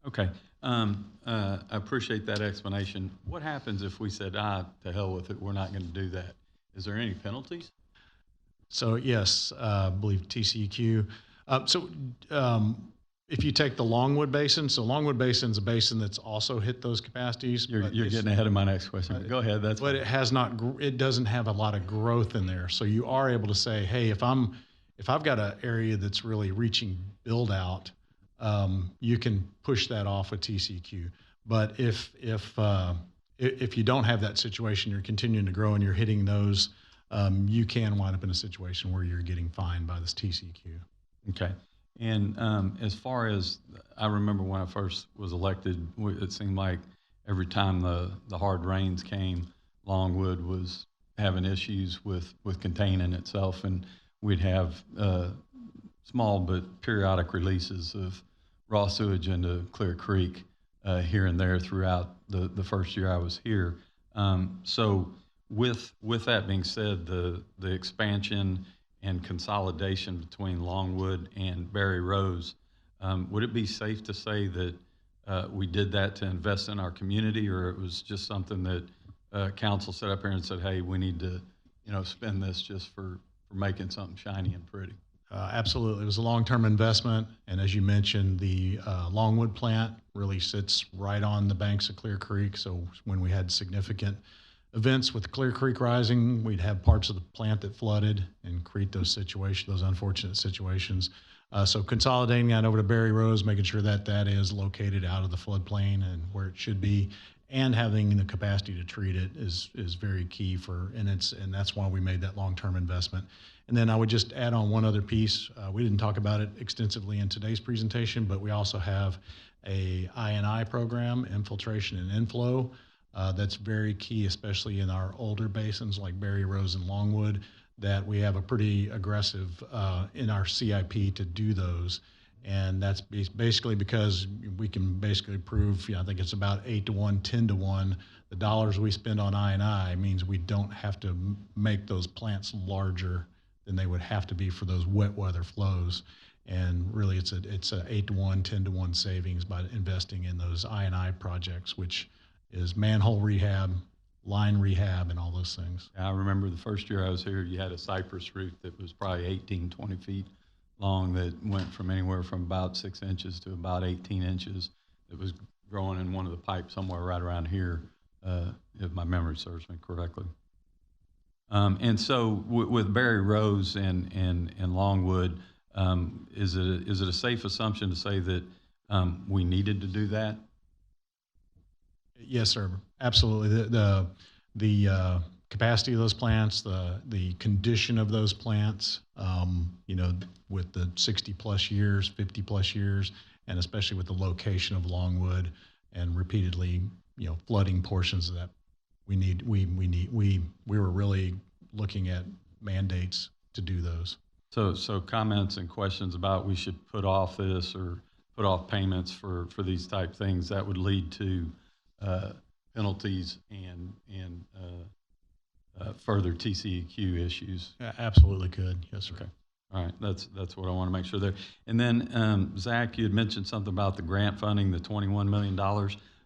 P: Okay. I appreciate that explanation. What happens if we said, to hell with it, we're not going to do that? Is there any penalties?
F: So yes, I believe TCEQ. If you take the Longwood Basin, so Longwood Basin is a basin that's also hit those capacities.
P: You're getting ahead of my next question. Go ahead.
F: But it has not. It doesn't have a lot of growth in there. So you are able to say, hey, if I've got an area that's really reaching build out, you can push that off with TCEQ. But if you don't have that situation, you're continuing to grow and you're hitting those, you can wind up in a situation where you're getting fined by this TCEQ.
P: Okay. And as far as, I remember when I first was elected, it seemed like every time the hard rains came, Longwood was having issues with containing itself, and we'd have small but periodic releases of raw sewage into Clear Creek here and there throughout the first year I was here. So with that being said, the expansion and consolidation between Longwood and Berry Rose, would it be safe to say that we did that to invest in our community, or it was just something that council set up here and said, hey, we need to, spend this just for making something shiny and pretty?
F: Absolutely. It was a long-term investment. And as you mentioned, the Longwood plant really sits right on the banks of Clear Creek. So when we had significant events with Clear Creek rising, we'd have parts of the plant that flooded and create those unfortunate situations. So consolidating that over to Berry Rose, making sure that that is located out of the floodplain and where it should be, and having the capacity to treat it is very key and that's why we made that long-term investment. And then I would just add on one other piece. We didn't talk about it extensively in today's presentation, but we also have a I&I program, infiltration and inflow, that's very key, especially in our older basins like Berry Rose and Longwood, that we have a pretty aggressive in our CIP to do those. And that's basically because we can basically prove, I think it's about 8-to-1, 10-to-1. The dollars we spend on I&I means we don't have to make those plants larger than they would have to be for those wet weather flows. And really it's a 8-to-1, 10-to-1 savings by investing in those I&I projects, which is manhole rehab, line rehab, and all those things.
P: I remember the first year I was here, you had a cypress root that was probably 18, 20 feet long that went from anywhere from about 6 inches to about 18 inches. It was growing in one of the pipes somewhere right around here, if my memory serves me correctly. And so with Berry Rose and Longwood, is it a safe assumption to say that we needed to do that?
F: Yes, sir. Absolutely. The capacity of those plants, the condition of those plants, with the 60 plus years, 50 plus years, and especially with the location of Longwood and repeatedly, flooding portions of that, we were really looking at mandates to do those.
P: So comments and questions about we should put off this or put off payments for these type things, that would lead to penalties and further TCEQ issues.
F: Absolutely could. Yes, sir.
P: Okay. All right. That's what I want to make sure there. And then Zach, you had mentioned something about the grant funding, the $21 million.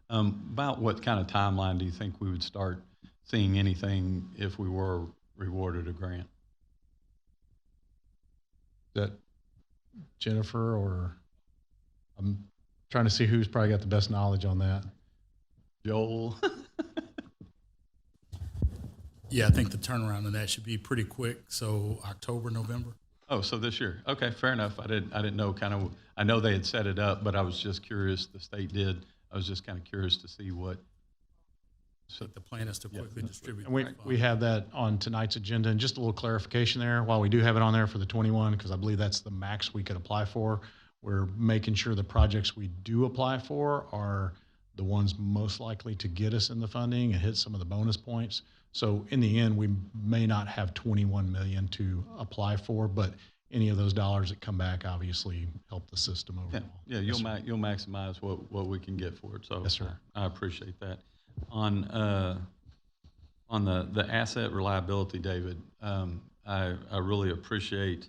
P: About what kind of timeline do you think we would start seeing anything if we were rewarded a grant?
F: Is that Jennifer, or I'm trying to see who's probably got the best knowledge on that.
P: Joel.
Q: Yeah, I think the turnaround on that should be pretty quick. So October, November.
P: Oh, so this year. Okay, fair enough. I didn't know I know they had set it up, but I was just curious. The state did. I was just kind of curious to see what.
Q: So the plan is to quickly distribute.
F: And we have that on tonight's agenda, and just a little clarification there. While we do have it on there for the 21, because I believe that's the max we could apply for, we're making sure the projects we do apply for are the ones most likely to get us in the funding and hit some of the bonus points. So in the end, we may not have 21 million to apply for, but any of those dollars that come back obviously help the system overall.
P: Yeah, you'll maximize what we can get for it. So
F: yes, sir.
P: I appreciate that. On the asset reliability, David, I really appreciate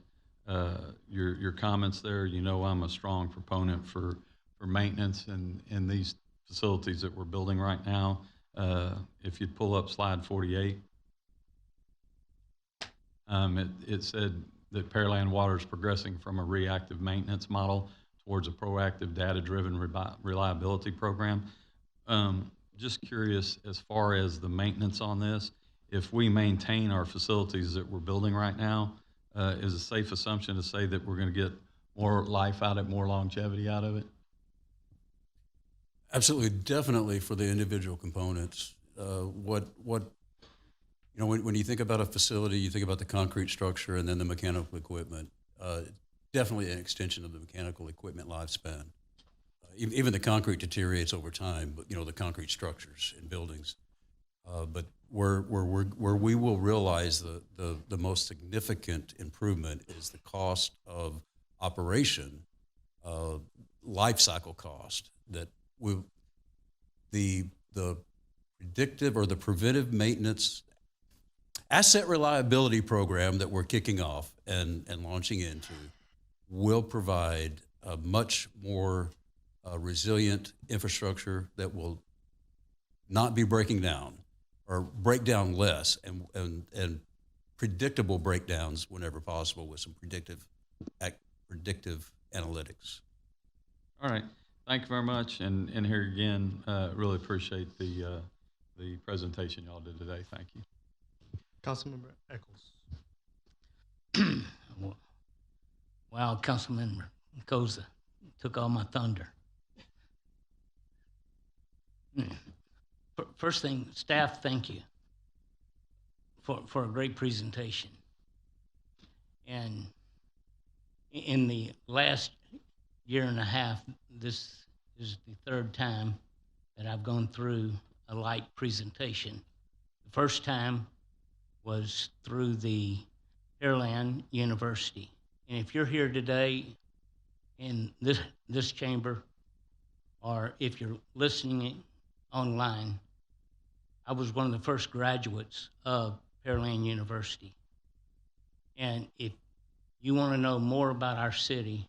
P: your comments there. I'm a strong proponent for maintenance in these facilities that we're building right now. If you'd pull up slide 48, it said that Pearland Water is progressing from a reactive maintenance model towards a proactive data-driven reliability program. Just curious, as far as the maintenance on this, if we maintain our facilities that we're building right now, is a safe assumption to say that we're going to get more life out of it, more longevity out of it?
H: Absolutely, definitely for the individual components. When you think about a facility, you think about the concrete structure and then the mechanical equipment. Definitely an extension of the mechanical equipment lifespan. even the concrete deteriorates over time, but the concrete structures in buildings. But where we will realize the most significant improvement is the cost of operation, life cycle cost, that the predictive or the preventive maintenance asset reliability program that we're kicking off and launching into will provide a much more resilient infrastructure that will not be breaking down, or break down less, and predictable breakdowns whenever possible with some predictive analytics.
P: All right. Thank you very much. And here again, really appreciate the presentation y'all did today. Thank you.
B: Councilmember Eccles.
R: Wow, Councilmember Koza took all my thunder. First thing, staff, thank you for a great presentation. And in the last year and a half, this is the third time that I've gone through a light presentation. The first time was through the Pearland University. And if you're here today in this chamber, or if you're listening online, I was one of the first graduates of Pearland University. And if you want to know more about our city,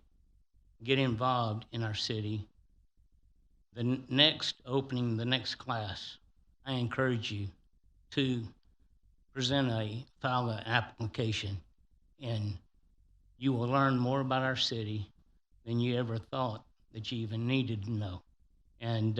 R: get involved in our city, the next opening, the next class, I encourage you to file an application, and you will learn more about our city than you ever thought that you even needed to know. And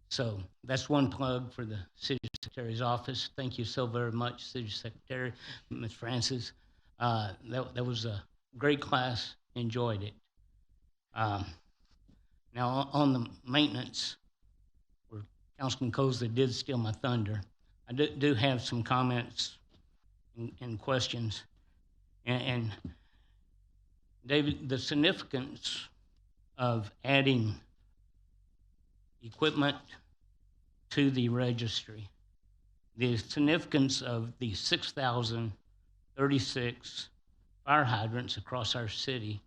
R: so that's one plug for the City Secretary's office. Thank you so very much, City Secretary, Ms. Francis. That was a great class, enjoyed it. Now on the maintenance, where Councilman Koza did steal my thunder, I do have some comments and questions. And David, the significance of adding equipment to the registry, the significance of the 6,036 fire hydrants across our city,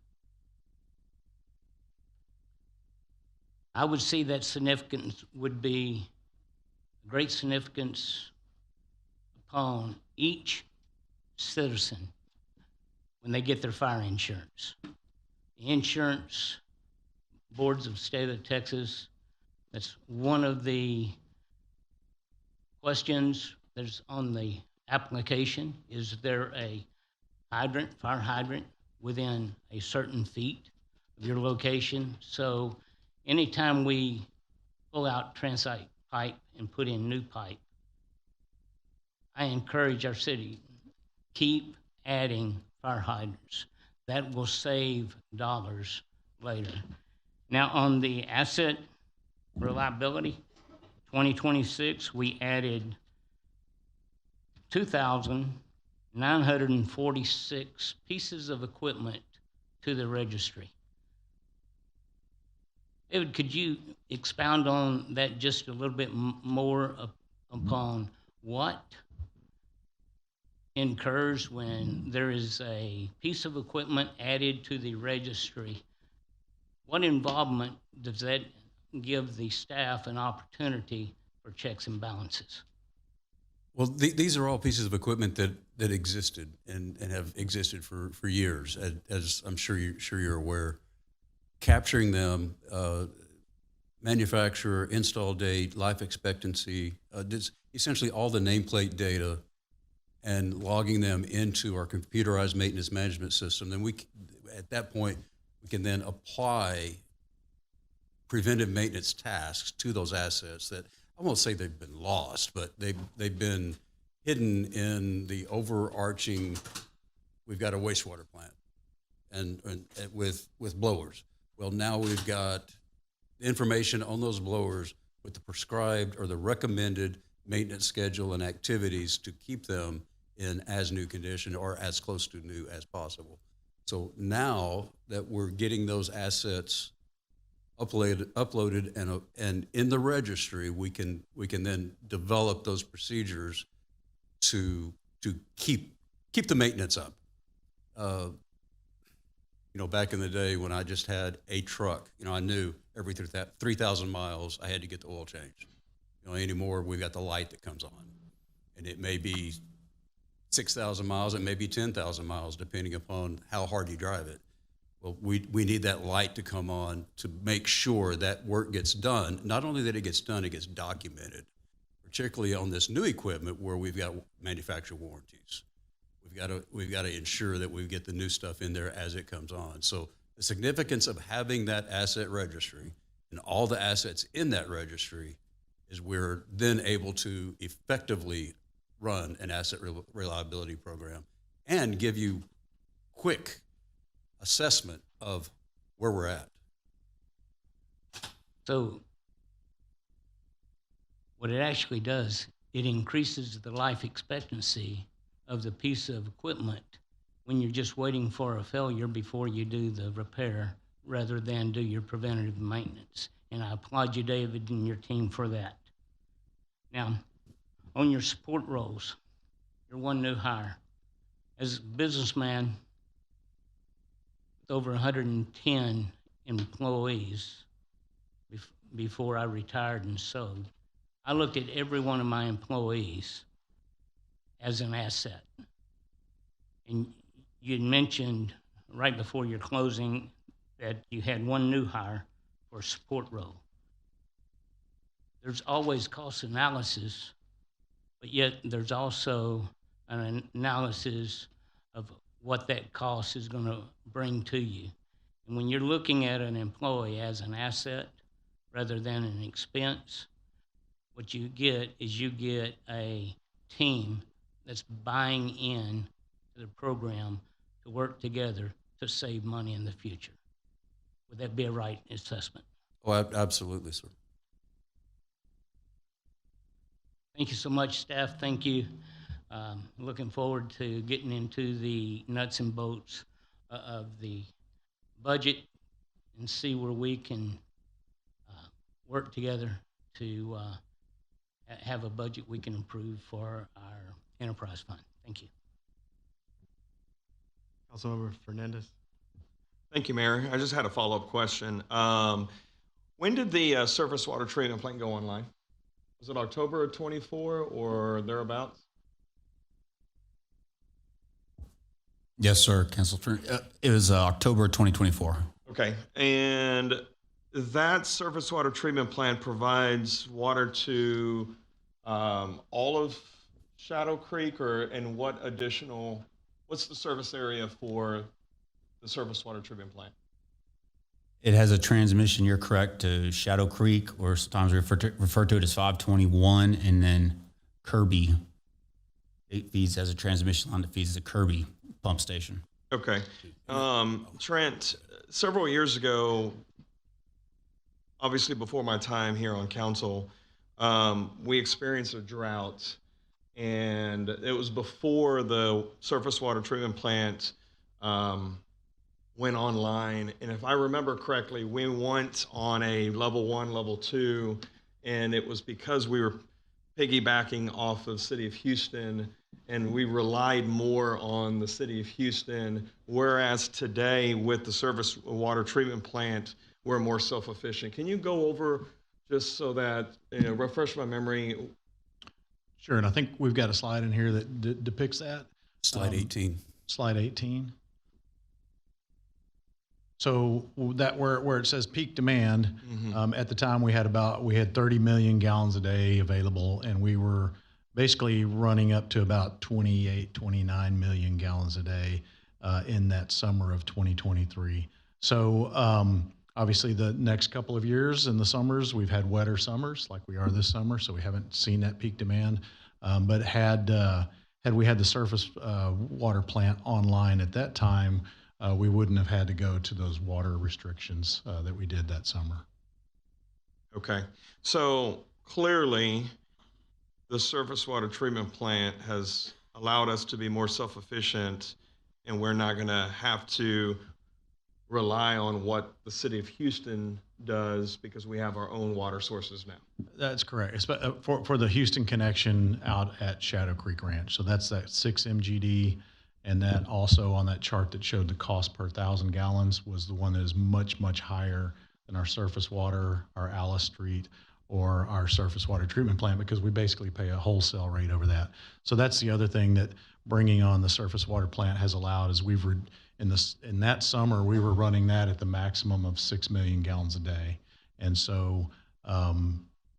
R: I would see that significance would be great significance upon each citizen when they get their fire insurance. The insurance boards of the state of Texas, that's one of the questions that's on the application. Is there a hydrant, fire hydrant, within a certain feet of your location? So anytime we pull out transite pipe and put in new pipe, I encourage our city, keep adding fire hydrants. That will save dollars later. Now on the asset reliability, 2026, we added 2,946 pieces of equipment to the registry. David, could you expound on that just a little bit more upon what incurs when there is a piece of equipment added to the registry? What involvement does that give the staff an opportunity for checks and balances?
H: Well, these are all pieces of equipment that existed and have existed for years, as I'm sure you're aware. Capturing them, manufacturer, install date, life expectancy, essentially all the nameplate data, and logging them into our computerized maintenance management system. Then at that point, we can then apply preventive maintenance tasks to those assets that I won't say they've been lost, but they've been hidden in the overarching. We've got a wastewater plant, and with blowers. Well, now we've got information on those blowers with the prescribed or the recommended maintenance schedule and activities to keep them in as new condition or as close to new as possible. So now that we're getting those assets uploaded, and in the registry, we can then develop those procedures to keep the maintenance up. Back in the day when I just had a truck, I knew every 3,000 miles I had to get the oil changed. Anymore we've got the light that comes on, and it may be 6,000 miles, it may be 10,000 miles, depending upon how hard you drive it. Well, we need that light to come on to make sure that work gets done. Not only that it gets done, it gets documented, particularly on this new equipment where we've got manufacturer warranties. We've got to ensure that we get the new stuff in there as it comes on. So the significance of having that asset registry and all the assets in that registry is we're then able to effectively run an asset reliability program and give you quick assessment of where we're at.
R: So what it actually does, it increases the life expectancy of the piece of equipment when you're just waiting for a failure before you do the repair rather than do your preventative maintenance. And I applaud you, David, and your team for that. Now, on your support roles, you're one new hire. As a businessman with over 110 employees before I retired and sold, I looked at every one of my employees as an asset. And you had mentioned right before your closing that you had one new hire for a support role. There's always cost analysis, but yet there's also an analysis of what that cost is going to bring to you. And when you're looking at an employee as an asset rather than an expense, what you get is you get a team that's buying in to the program to work together to save money in the future. Would that be a right assessment?
H: Oh, absolutely, sir.
R: Thank you so much, staff. Thank you. Looking forward to getting into the nuts and bolts of the budget and see where we can work together to have a budget we can approve for our enterprise fund. Thank you.
B: Councilmember Fernandez.
O: Thank you, Mayor. I just had a follow-up question. When did the surface water treatment plant go online? Was it October of 24 or thereabouts?
J: Yes, sir, Council. It was October 2024.
O: Okay, and that surface water treatment plant provides water to all of Shadow Creek, and what's the service area for the surface water treatment plant?
J: It has a transmission, you're correct, to Shadow Creek, or sometimes we refer to it as 521, and then Kirby. It feeds as a transmission line that feeds the Kirby pump station.
O: Okay. Trent, several years ago, obviously before my time here on council, we experienced a drought, and it was before the surface water treatment plant went online. And if I remember correctly, we went on a level 1, level 2, and it was because we were piggybacking off of City of Houston, and we relied more on the City of Houston, whereas today with the surface water treatment plant, we're more self-efficient. Can you go over, just so that, refresh my memory?
F: Sure, and I think we've got a slide in here that depicts that.
H: Slide 18.
F: Slide 18. So that where it says peak demand, at the time we had 30 million gallons a day available, and we were basically running up to about 28, 29 million gallons a day in that summer of 2023. So obviously the next couple of years in the summers, we've had wetter summers like we are this summer, so we haven't seen that peak demand. But had we had the surface water plant online at that time, we wouldn't have had to go to those water restrictions that we did that summer.
O: Okay, so clearly the surface water treatment plant has allowed us to be more self-efficient, and we're not going to have to rely on what the City of Houston does because we have our own water sources now.
F: That's correct. For the Houston connection out at Shadow Creek Ranch. So that's that 6 MGD. And that also on that chart that showed the cost per 1,000 gallons was the one that is much, much higher than our surface water, our Alice Street, or our surface water treatment plant, because we basically pay a wholesale rate over that. So that's the other thing that bringing on the surface water plant has allowed is in that summer, we were running that at the maximum of 6 million gallons a day. And so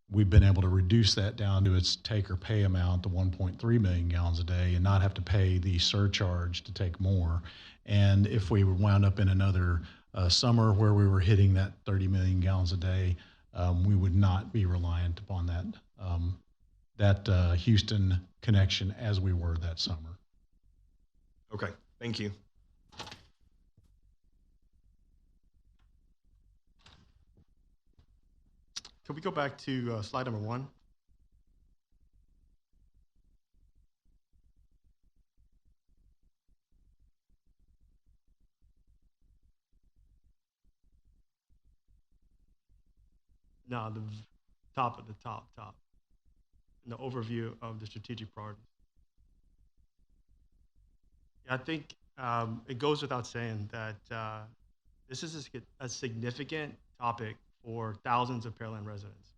F: we've been able to reduce that down to its take or pay amount to 1.3 million gallons a day and not have to pay the surcharge to take more. And if we wound up in another summer where we were hitting that 30 million gallons a day, we would not be reliant upon that Houston connection as we were that summer.
O: Okay, thank you.
B: Could we go back to slide number 1? No, the top of the top. And the overview of the strategic priorities. Yeah, I think it goes without saying that this is a significant topic for thousands of Pearland residents,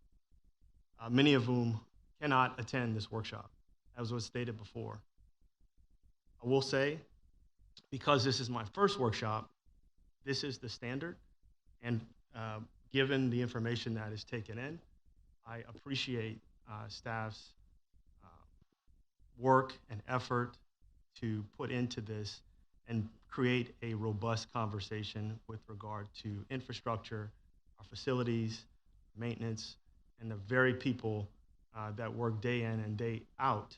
B: many of whom cannot attend this workshop, as was stated before. I will say, because this is my first workshop, this is the standard, and given the information that is taken in, I appreciate staff's work and effort to put into this and create a robust conversation with regard to infrastructure, our facilities, maintenance, and the very people that work day in and day out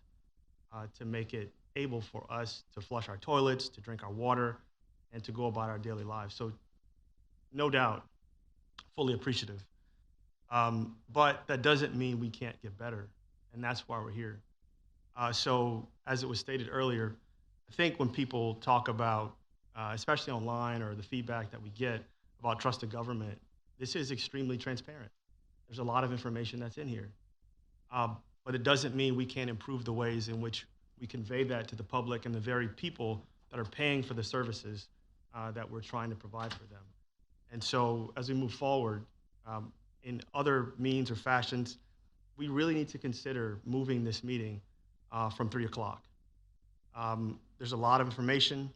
B: to make it able for us to flush our toilets, to drink our water, and to go about our daily lives. So no doubt, fully appreciative. But that doesn't mean we can't get better, and that's why we're here. So as it was stated earlier, I think when people talk about, especially online or the feedback that we get about trusted government, this is extremely transparent. There's a lot of information that's in here. But it doesn't mean we can't improve the ways in which we convey that to the public and the very people that are paying for the services that we're trying to provide for them. And so as we move forward, in other means or fashions, we really need to consider moving this meeting from 3 o'clock. There's a lot of information.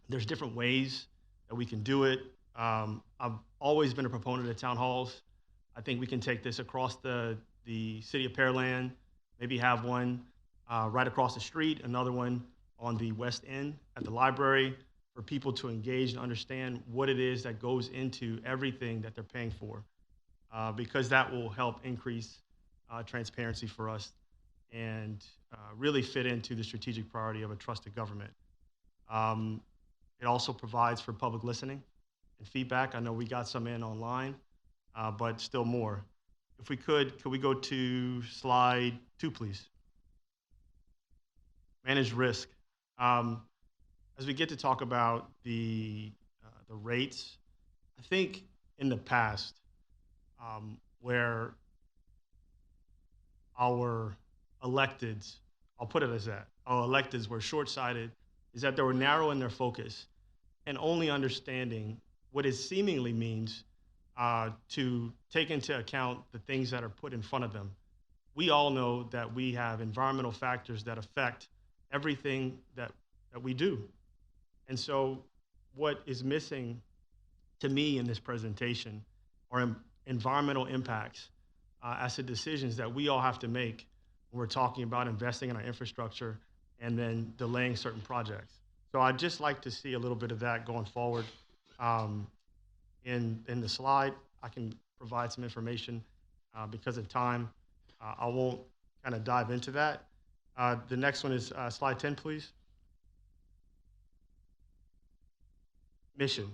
B: There's different ways that we can do it. I've always been a proponent of town halls. I think we can take this across the city of Pearland, maybe have one right across the street, another one on the west end at the library for people to engage and understand what it is that goes into everything that they're paying for, because that will help increase transparency for us and really fit into the strategic priority of a trusted government. It also provides for public listening and feedback. I know we got some in online, but still more. If we could we go to slide 2, please? Manage risk. As we get to talk about the rates, I think in the past, where our electeds, I'll put it as that, our electeds were short-sighted, is that they were narrow in their focus and only understanding what it seemingly means to take into account the things that are put in front of them. We all know that we have environmental factors that affect everything that we do. And so what is missing to me in this presentation are environmental impacts as to decisions that we all have to make when we're talking about investing in our infrastructure and then delaying certain projects. So I'd just like to see a little bit of that going forward. In the slide, I can provide some information because of time. I won't kind of dive into that. The next one is slide 10, please. Mission.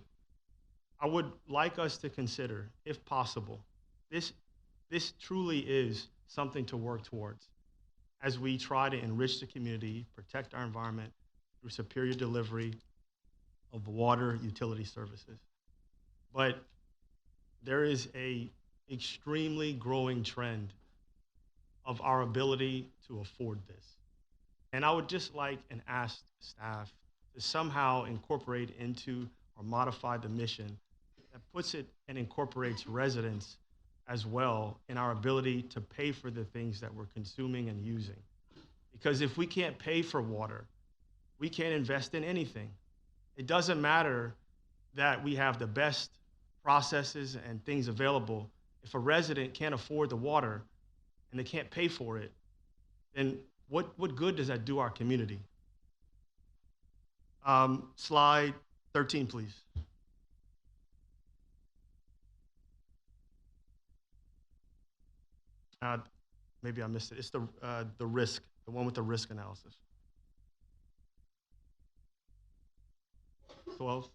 B: I would like us to consider, if possible, this truly is something to work towards as we try to enrich the community, protect our environment through superior delivery of water utility services. But there is a extremely growing trend of our ability to afford this. And I would just like and ask staff to somehow incorporate into or modify the mission that puts it and incorporates residents as well in our ability to pay for the things that we're consuming and using. Because if we can't pay for water, we can't invest in anything. It doesn't matter that we have the best processes and things available. If a resident can't afford the water and they can't pay for it, then what good does that do our community? Slide 13, please. Maybe I missed it. It's the risk, the one with the risk analysis. 12.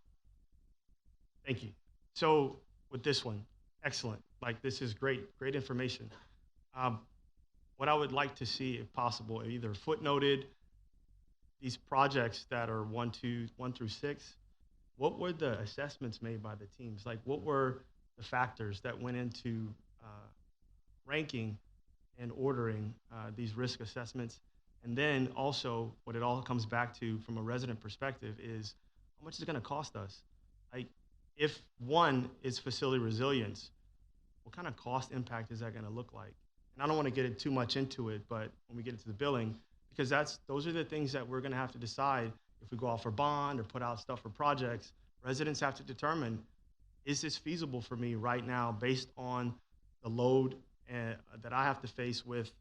B: Thank you. So with this one, excellent. Like, this is great information. What I would like to see, if possible, either footnoted these projects that are 1 through 6. What were the assessments made by the teams? Like, what were the factors that went into ranking and ordering these risk assessments? And then also, what it all comes back to from a resident perspective is, how much is it going to cost us? Like, if one is facility resilience, what kind of cost impact is that going to look like? And I don't want to get too much into it, but when we get into the billing, because those are the things that we're going to have to decide if we go out for bond or put out stuff for projects. Residents have to determine, is this feasible for me right now based on the load that I have to face with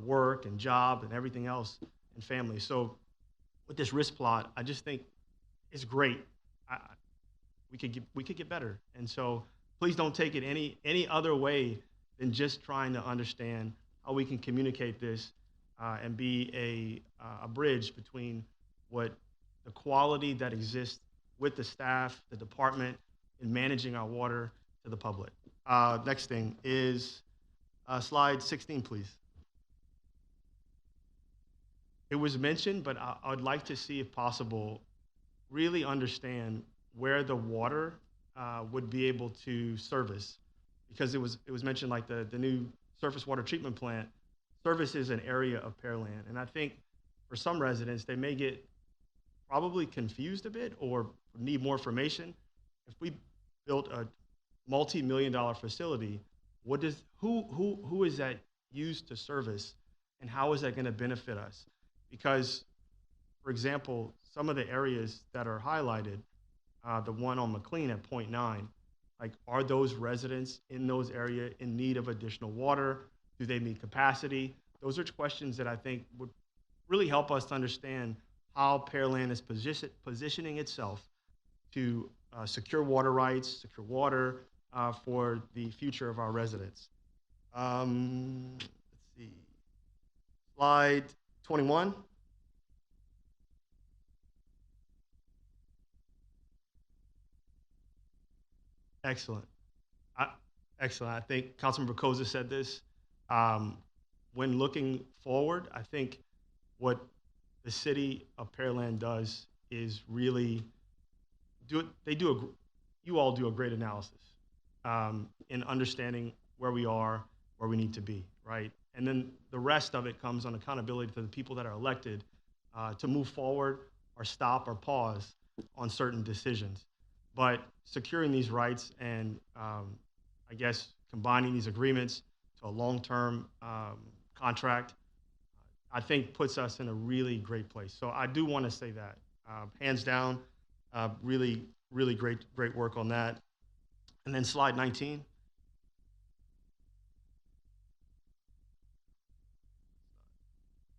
B: work and job and everything else and family. So with this risk plot, I just think it's great. We could get better. And so please don't take it any other way than just trying to understand how we can communicate this and be a bridge between what the quality that exists with the staff, the department, in managing our water to the public. Next thing is slide 16, please. It was mentioned, but I would like to see, if possible, really understand where the water would be able to service, because it was mentioned like the new surface water treatment plant services an area of Pearland, and I think for some residents they may get probably confused a bit or need more information. If we built a multi-million-dollar facility, who is that used to service, and how is that going to benefit us? Because, for example, some of the areas that are highlighted, the one on McLean at 0.9, like, are those residents in those areas in need of additional water? Do they meet capacity? Those are questions that I think would really help us to understand how Pearland is positioning itself to secure water rights, secure water for the future of our residents. Let's see. Slide 21. Excellent. Excellent. I think Councilmember Koza said this. When looking forward, I think what the city of Pearland does is really you all do a great analysis in understanding where we are, where we need to be, right? And then the rest of it comes on accountability to the people that are elected to move forward or stop or pause on certain decisions. But securing these rights and I guess combining these agreements to a long-term contract, I think puts us in a really great place. So I do want to say that, hands down, really, really great work on that. And then slide 19.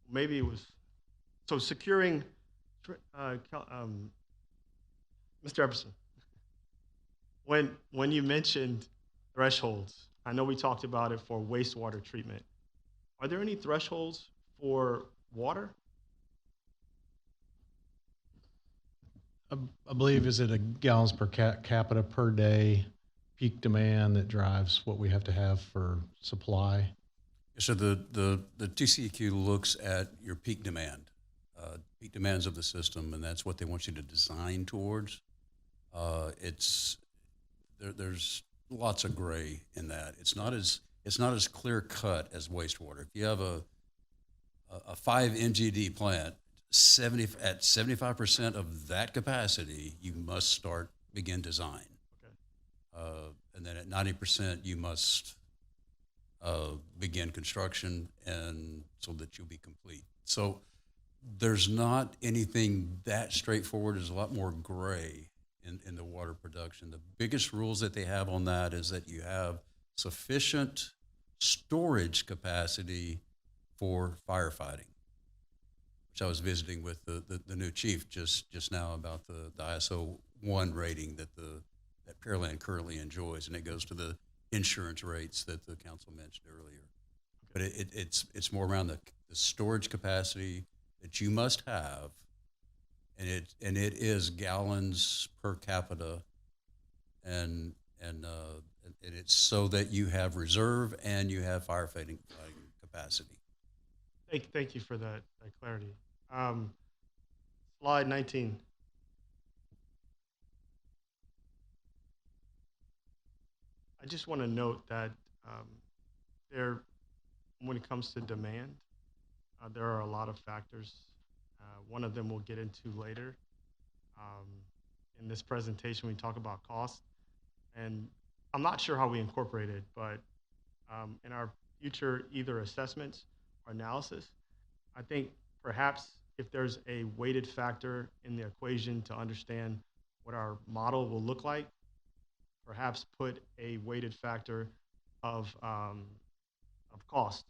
B: Maybe it was, so securing, Mr. Epperson, when you mentioned thresholds, I know we talked about it for wastewater treatment. Are there any thresholds for water?
F: I believe, is it a gallons per capita per day peak demand that drives what we have to have for supply?
H: So the TCEQ looks at your peak demands of the system, and that's what they want you to design towards. There's lots of gray in that. It's not as clear cut as wastewater. If you have a 5 MGD plant, at 75% of that capacity, you must begin design. And then at 90%, you must begin construction, and so that you'll be complete. So there's not anything that straightforward. There's a lot more gray in the water production. The biggest rules that they have on that is that you have sufficient storage capacity for firefighting, which I was visiting with the new chief just now about the ISO 1 rating that Pearland currently enjoys, and it goes to the insurance rates that the council mentioned earlier. But it's more around the storage capacity that you must have, and it is gallons per capita, and it's so that you have reserve and you have firefighting capacity.
B: Thank you for that clarity. Slide 19. I just want to note that when it comes to demand, there are a lot of factors. One of them we'll get into later. In this presentation, we talk about cost, and I'm not sure how we incorporate it, but in our future either assessments or analysis, I think perhaps if there's a weighted factor in the equation to understand what our model will look like, perhaps put a weighted factor of cost,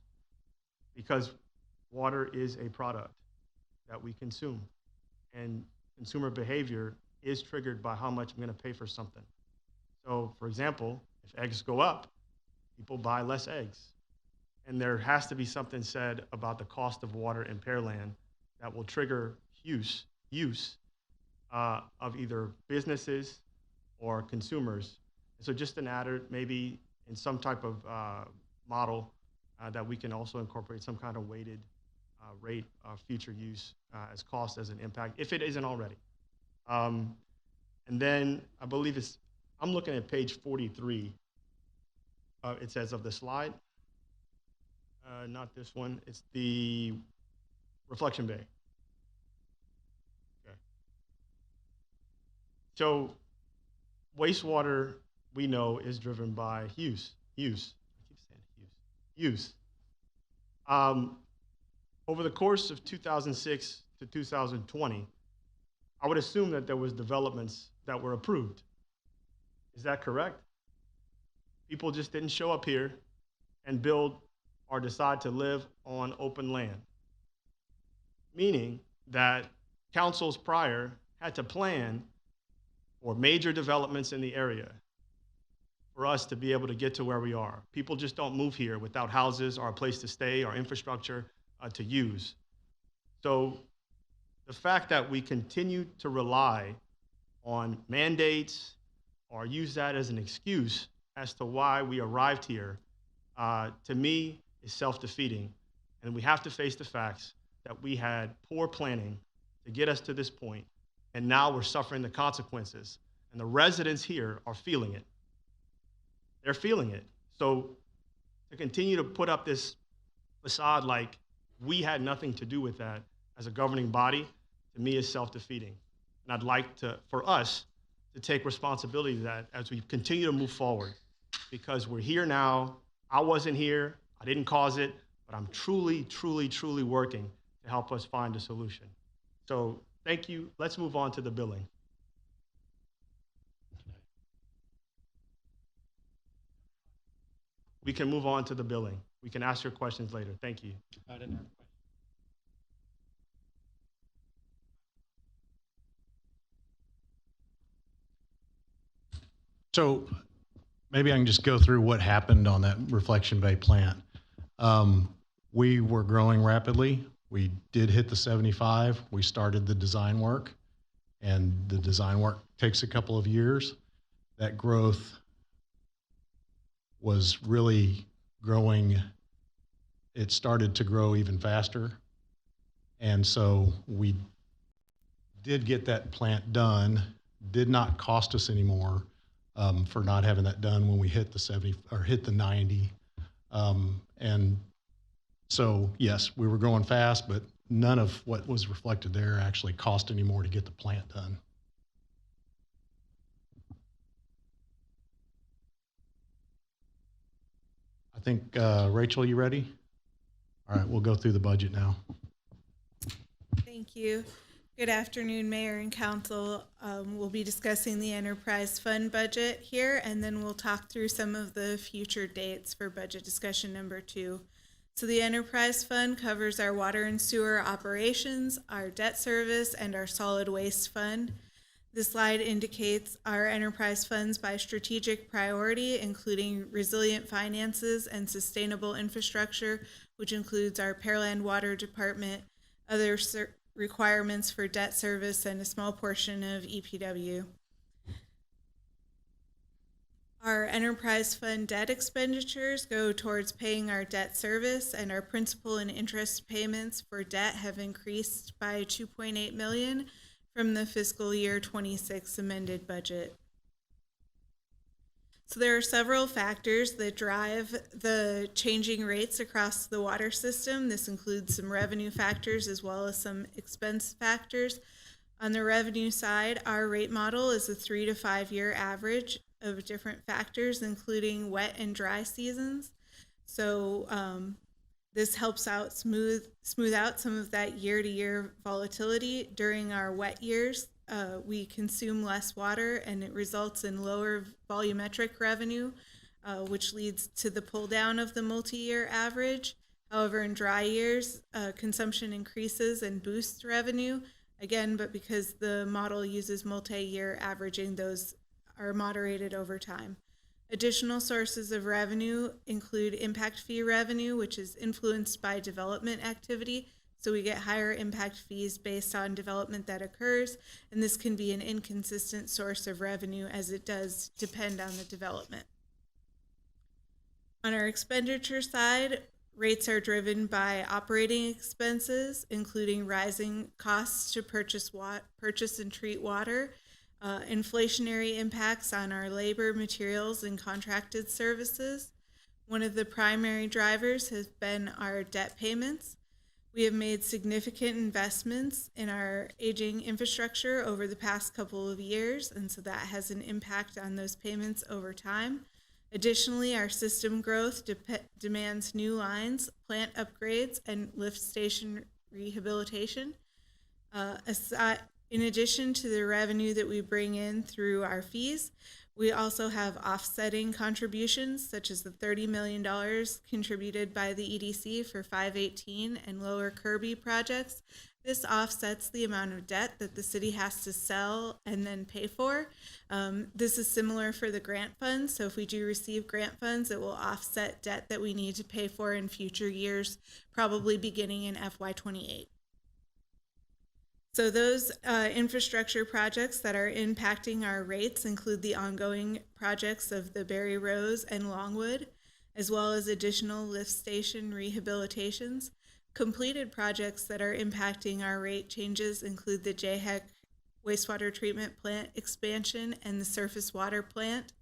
B: because water is a product that we consume, and consumer behavior is triggered by how much I'm going to pay for something. So, for example, if eggs go up, people buy less eggs. And there has to be something said about the cost of water in Pearland that will trigger use of either businesses or consumers. So just an adder, maybe in some type of model that we can also incorporate some kind of weighted rate of future use as cost as an impact, if it isn't already. And then I believe I'm looking at page 43. It says of the slide, not this one, it's the reflection bay. Okay. So wastewater, we know, is driven by use. I keep saying use. Over the course of 2006 to 2020, I would assume that there was developments that were approved. Is that correct? People just didn't show up here and build or decide to live on open land. Meaning that councils prior had to plan for major developments in the area for us to be able to get to where we are. People just don't move here without houses or a place to stay or infrastructure to use. So the fact that we continue to rely on mandates or use that as an excuse as to why we arrived here, to me, is self-defeating. And we have to face the facts that we had poor planning to get us to this point, and now we're suffering the consequences. And the residents here are feeling it. They're feeling it. So to continue to put up this facade like we had nothing to do with that as a governing body, to me, is self-defeating. And I'd like for us to take responsibility of that as we continue to move forward, because we're here now. I wasn't here. I didn't cause it, but I'm truly, truly, truly working to help us find a solution. So thank you. Let's move on to the billing. We can move on to the billing. We can ask your questions later. Thank you.
N: I didn't have a question.
F: So maybe I can just go through what happened on that Reflection Bay plant. We were growing rapidly. We did hit the 75. We started the design work, and the design work takes a couple of years. That growth was really growing. It started to grow even faster. And so we did get that plant done, did not cost us anymore. for not having that done when we hit the 70 or hit the 90. And so, yes, we were going fast, but none of what was reflected there actually cost any more to get the plant done. I think, Rachel, you ready? All right, we'll go through the budget now.
S: Thank you. Good afternoon, Mayor and Council. We'll be discussing the enterprise fund budget here, and then we'll talk through some of the future dates for budget discussion number 2. So the enterprise fund covers our water and sewer operations, our debt service, and our solid waste fund. This slide indicates our enterprise funds by strategic priority, including resilient finances and sustainable infrastructure, which includes our Pearland Water Department, other requirements for debt service, and a small portion of EPW. Our enterprise fund debt expenditures go towards paying our debt service, and our principal and interest payments for debt have increased by $2.8 million from the fiscal year 26 amended budget. So there are several factors that drive the changing rates across the water system. This includes some revenue factors as well as some expense factors. On the revenue side, our rate model is a 3 to 5 year average of different factors, including wet and dry seasons. So this helps out smooth out some of that year-to-year volatility. During our wet years, we consume less water, and it results in lower volumetric revenue, which leads to the pull down of the multi-year average. However, in dry years, consumption increases and boosts revenue, again, but because the model uses multi-year averaging, those are moderated over time. Additional sources of revenue include impact fee revenue, which is influenced by development activity. So we get higher impact fees based on development that occurs, and this can be an inconsistent source of revenue as it does depend on the development. On our expenditure side, rates are driven by operating expenses, including rising costs to purchase and treat water, inflationary impacts on our labor, materials, and contracted services. One of the primary drivers has been our debt payments. We have made significant investments in our aging infrastructure over the past couple of years, and so that has an impact on those payments over time. Additionally, our system growth demands new lines, plant upgrades, and lift station rehabilitation. In addition to the revenue that we bring in through our fees, we also have offsetting contributions, such as the $30 million contributed by the EDC for 518 and Lower Kirby projects. This offsets the amount of debt that the city has to sell and then pay for. This is similar for the grant funds. So if we do receive grant funds, it will offset debt that we need to pay for in future years, probably beginning in FY28. So those infrastructure projects that are impacting our rates include the ongoing projects of the Berry Rose and Longwood, as well as additional lift station rehabilitations. Completed projects that are impacting our rate changes include the JHEC wastewater treatment plant expansion and the surface water plant.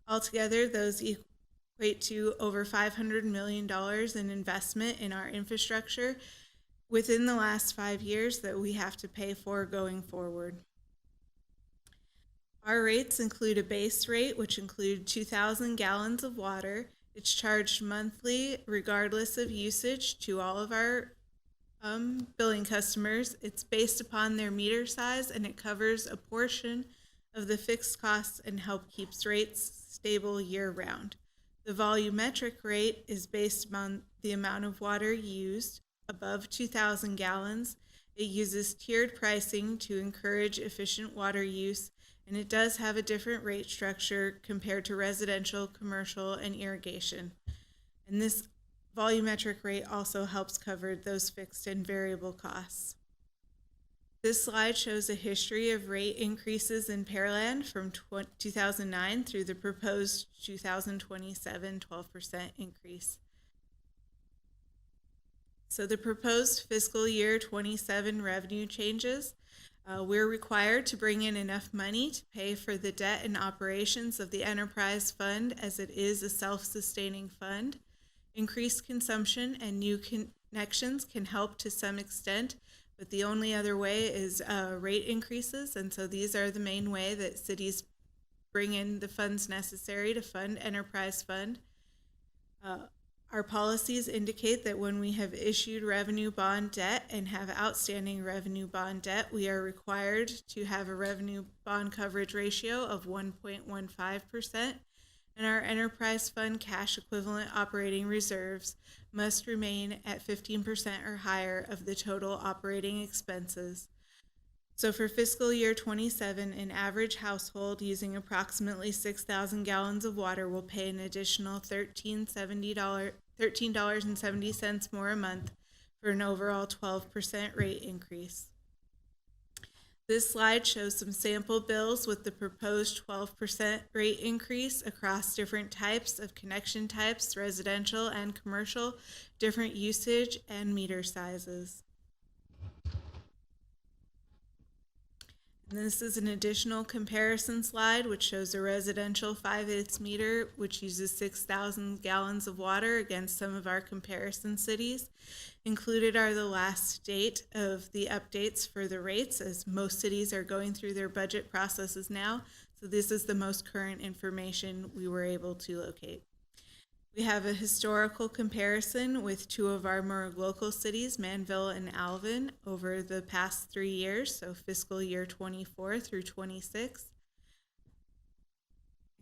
S: Altogether, those equate to over $500 million in investment in our infrastructure within the last 5 years that we have to pay for going forward. Our rates include a base rate, which includes 2,000 gallons of water. It's charged monthly, regardless of usage, to all of our billing customers. It's based upon their meter size, and it covers a portion of the fixed costs and help keeps rates stable year-round. The volumetric rate is based on the amount of water used. Above 2,000 gallons, it uses tiered pricing to encourage efficient water use, and it does have a different rate structure compared to residential, commercial, and irrigation. And this volumetric rate also helps cover those fixed and variable costs. This slide shows a history of rate increases in Pearland from 2009 through the proposed 2027 12% increase. So the proposed fiscal year 27 revenue changes We're required to bring in enough money to pay for the debt and operations of the enterprise fund, as it is a self-sustaining fund. Increased consumption and new connections can help to some extent, but the only other way is rate increases, and so these are the main way that cities bring in the funds necessary to fund enterprise fund. Our policies indicate that when we have issued revenue bond debt and have outstanding revenue bond debt, we are required to have a revenue bond coverage ratio of 1.15%, and our enterprise fund cash equivalent operating reserves must remain at 15% or higher of the total operating expenses. So for fiscal year 27, an average household using approximately 6,000 gallons of water will pay an additional $13.70 more a month for an overall 12% rate increase. This slide shows some sample bills with the proposed 12% rate increase across different types of connection types, residential and commercial, different usage, and meter sizes. And this is an additional comparison slide which shows a residential 5/8 meter which uses 6,000 gallons of water against some of our comparison cities. Included are the last date of the updates for the rates, as most cities are going through their budget processes now. So this is the most current information we were able to locate. We have a historical comparison with two of our more local cities, Manville and Alvin, over the past 3 years, so fiscal year 24 through 26,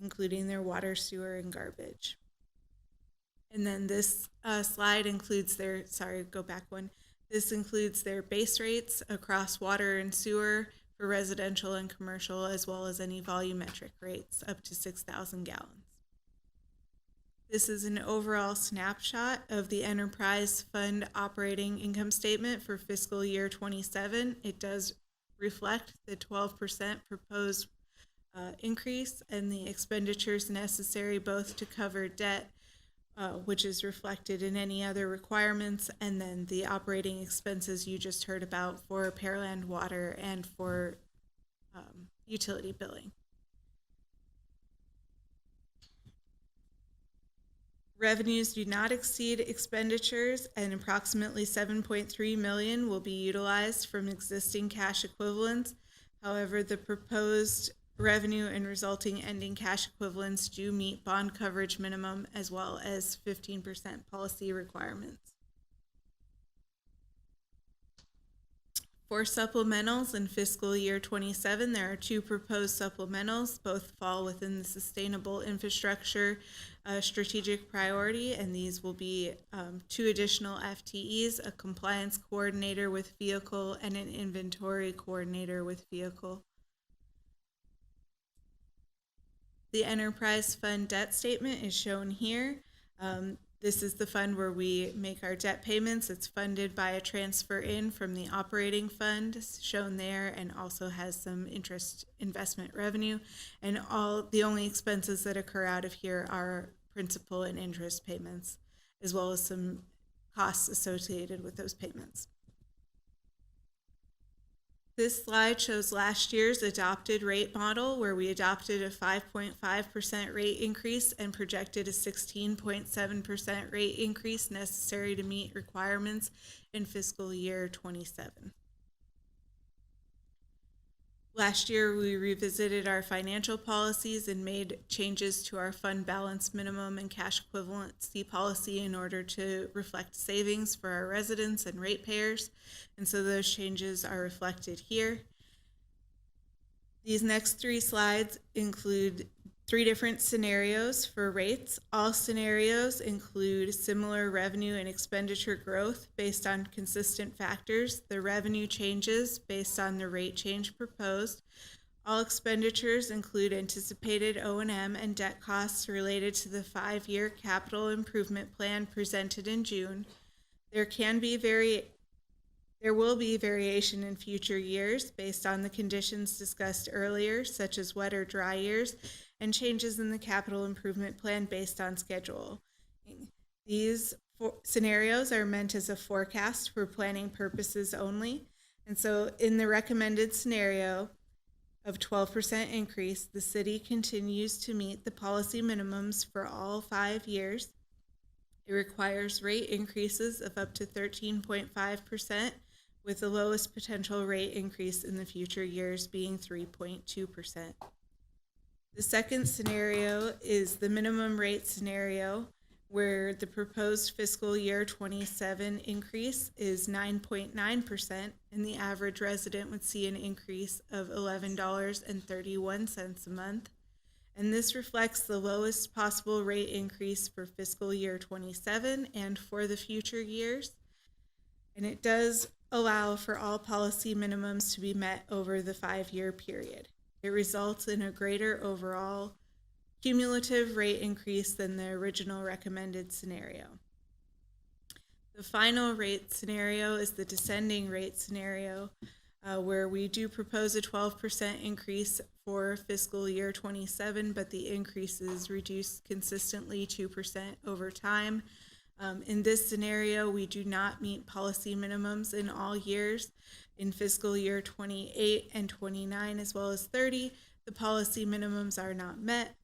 S: including their water, sewer, and garbage. And then this slide includes their, this includes their base rates across water and sewer for residential and commercial, as well as any volumetric rates up to 6,000 gallons. This is an overall snapshot of the enterprise fund operating income statement for fiscal year 27. It does reflect the 12% proposed increase and the expenditures necessary both to cover debt, which is reflected in any other requirements, and then the operating expenses you just heard about for Pearland Water and for utility billing. Revenues do not exceed expenditures, and approximately $7.3 million will be utilized from existing cash equivalents. However, the proposed revenue and resulting ending cash equivalents do meet bond coverage minimum as well as 15% policy requirements. For supplementals in fiscal year 27, there are two proposed supplementals. Both fall within the sustainable infrastructure strategic priority, and these will be 2 additional FTEs, a compliance coordinator with vehicle and an inventory coordinator with vehicle. The enterprise fund debt statement is shown here. This is the fund where we make our debt payments. It's funded by a transfer in from the operating fund shown there, and also has some interest investment revenue. And the only expenses that occur out of here are principal and interest payments, as well as some costs associated with those payments. This slide shows last year's adopted rate model, where we adopted a 5.5% rate increase and projected a 16.7% rate increase necessary to meet requirements in fiscal year 27. Last year, we revisited our financial policies and made changes to our fund balance minimum and cash equivalency policy in order to reflect savings for our residents and ratepayers. And so those changes are reflected here. These next 3 slides include 3 different scenarios for rates. All scenarios include similar revenue and expenditure growth based on consistent factors. The revenue changes based on the rate change proposed. All expenditures include anticipated O&M and debt costs related to the 5-year capital improvement plan presented in June. There will be variation in future years based on the conditions discussed earlier, such as wet or dry years, and changes in the capital improvement plan based on schedule. These scenarios are meant as a forecast for planning purposes only. And so in the recommended scenario of 12% increase, the city continues to meet the policy minimums for all 5 years. It requires rate increases of up to 13.5%, with the lowest potential rate increase in the future years being 3.2%. The second scenario is the minimum rate scenario, where the proposed fiscal year 27 increase is 9.9%, and the average resident would see an increase of $11.31 a month. And this reflects the lowest possible rate increase for fiscal year 27 and for the future years. And it does allow for all policy minimums to be met over the 5-year period. It results in a greater overall cumulative rate increase than the original recommended scenario. The final rate scenario is the descending rate scenario, where we do propose a 12% increase for fiscal year 27, but the increase is reduced consistently 2% over time. In this scenario, we do not meet policy minimums in all years. In fiscal year 28 and 29, as well as 30, the policy minimums are not met.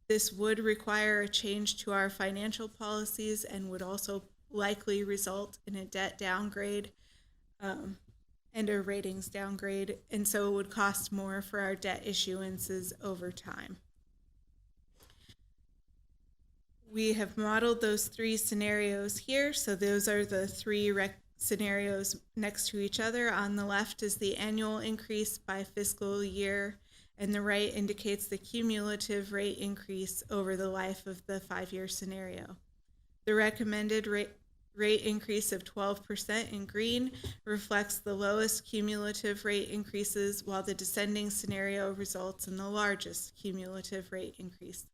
S: This would require a change to our financial policies and would also likely result in a debt downgrade and a ratings downgrade, and so it would cost more for our debt issuances over time. We have modeled those 3 scenarios here, so those are the 3 scenarios next to each other. On the left is the annual increase by fiscal year, and the right indicates the cumulative rate increase over the life of the 5-year scenario. The recommended rate increase of 12% in green reflects the lowest cumulative rate increases, while the descending scenario results in the largest cumulative rate increase.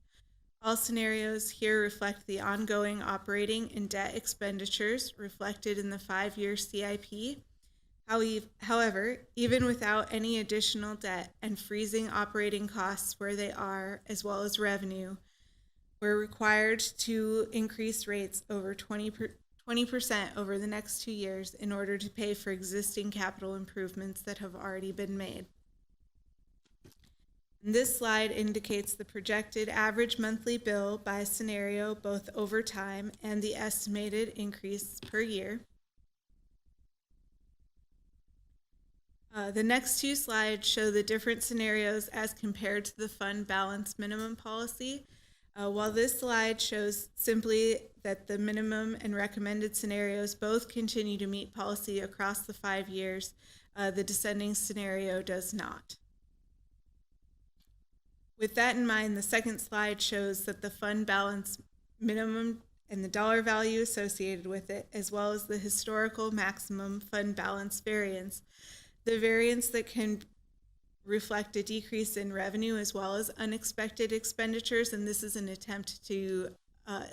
S: All scenarios here reflect the ongoing operating and debt expenditures reflected in the 5-year CIP. However, even without any additional debt and freezing operating costs where they are, as well as revenue, we're required to increase rates over 20% over the next 2 years in order to pay for existing capital improvements that have already been made. This slide indicates the projected average monthly bill by scenario, both over time and the estimated increase per year. The next 2 slides show the different scenarios as compared to the fund balance minimum policy. While this slide shows simply that the minimum and recommended scenarios both continue to meet policy across the 5 years, the descending scenario does not. With that in mind, the second slide shows that the fund balance minimum and the dollar value associated with it, as well as the historical maximum fund balance variance, the variance that can reflect a decrease in revenue as well as unexpected expenditures, and this is an attempt to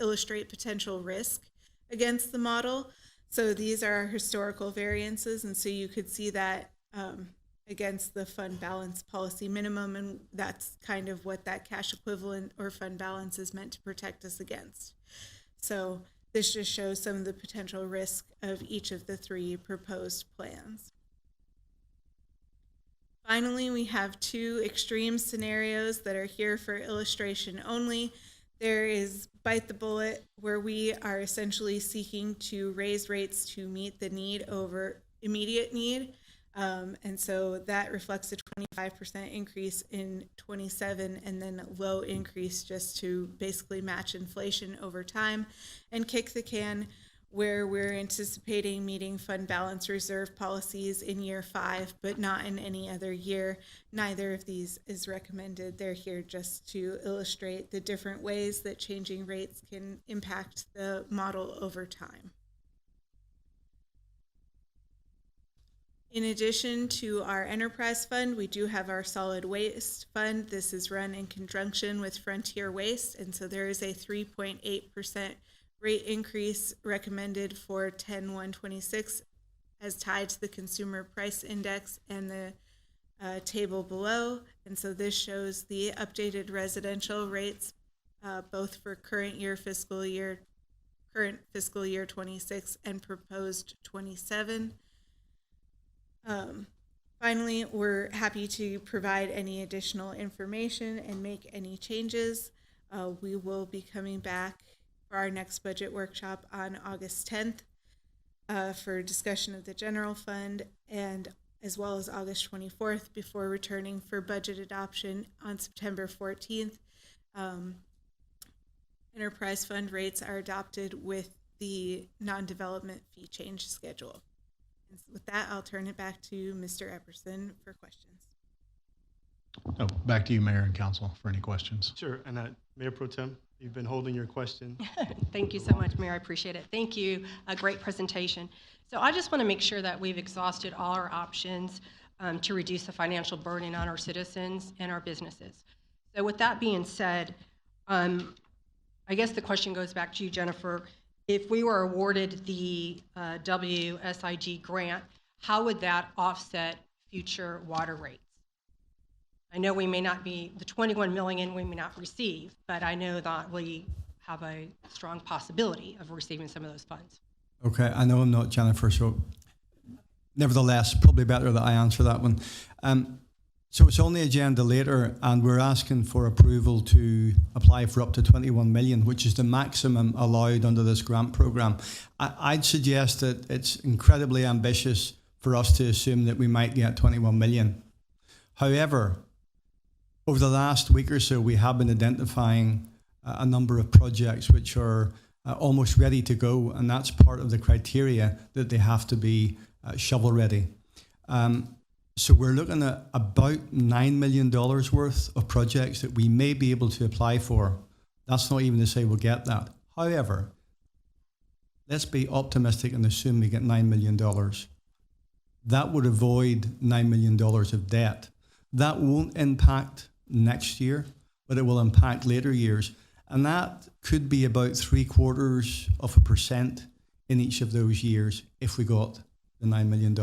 S: illustrate potential risk against the model. So these are our historical variances, and so you could see that against the fund balance policy minimum, and that's kind of what that cash equivalent or fund balance is meant to protect us against. So this just shows some of the potential risk of each of the 3 proposed plans. Finally, we have 2 extreme scenarios that are here for illustration only. There is bite the bullet, where we are essentially seeking to raise rates to meet the need over immediate need. And so that reflects a 25% increase in 27 and then a low increase just to basically match inflation over time, and kick the can, where we're anticipating meeting fund balance reserve policies in year 5, but not in any other year. Neither of these is recommended. They're here just to illustrate the different ways that changing rates can impact the model over time. In addition to our enterprise fund, we do have our solid waste fund. This is run in conjunction with Frontier Waste, and so there is a 3.8% rate increase recommended for 10/1/26 as tied to the Consumer Price Index and the table below. And so this shows the updated residential rates, both for current fiscal year 26 and proposed 27. Finally, we're happy to provide any additional information and make any changes. We will be coming back for our next budget workshop on August 10th for discussion of the general fund, and as well as August 24th before returning for budget adoption on September 14th. Enterprise fund rates are adopted with the non-development fee change schedule. And with that, I'll turn it back to Mr. Epperson for questions.
F: Oh, back to you, Mayor and Council, for any questions.
B: Sure, and Mayor Pro Tem, you've been holding your question.
C: Thank you so much, Mayor. I appreciate it. Thank you. A great presentation. So I just want to make sure that we've exhausted all our options to reduce the financial burden on our citizens and our businesses. So with that being said, I guess the question goes back to you, Jennifer. If we were awarded the WSIG grant, how would that offset future water rates? I know we may not be, the 21 million we may not receive, but I know that we have a strong possibility of receiving some of those funds.
T: Okay, I know I'm not Jennifer, so nevertheless, probably better that I answer that one. So it's on the agenda later, and we're asking for approval to apply for up to 21 million, which is the maximum allowed under this grant program. I'd suggest that it's incredibly ambitious for us to assume that we might get 21 million. However, over the last week or so, we have been identifying a number of projects which are almost ready to go, and that's part of the criteria that they have to be shovel ready. So we're looking at about $9 million worth of projects that we may be able to apply for. That's not even to say we'll get that. However, let's be optimistic and assume we get $9 million. That would avoid $9 million of debt. That won't impact next year, but it will impact later years. And that could be about 0.75% in each of those years if we got the $9 million.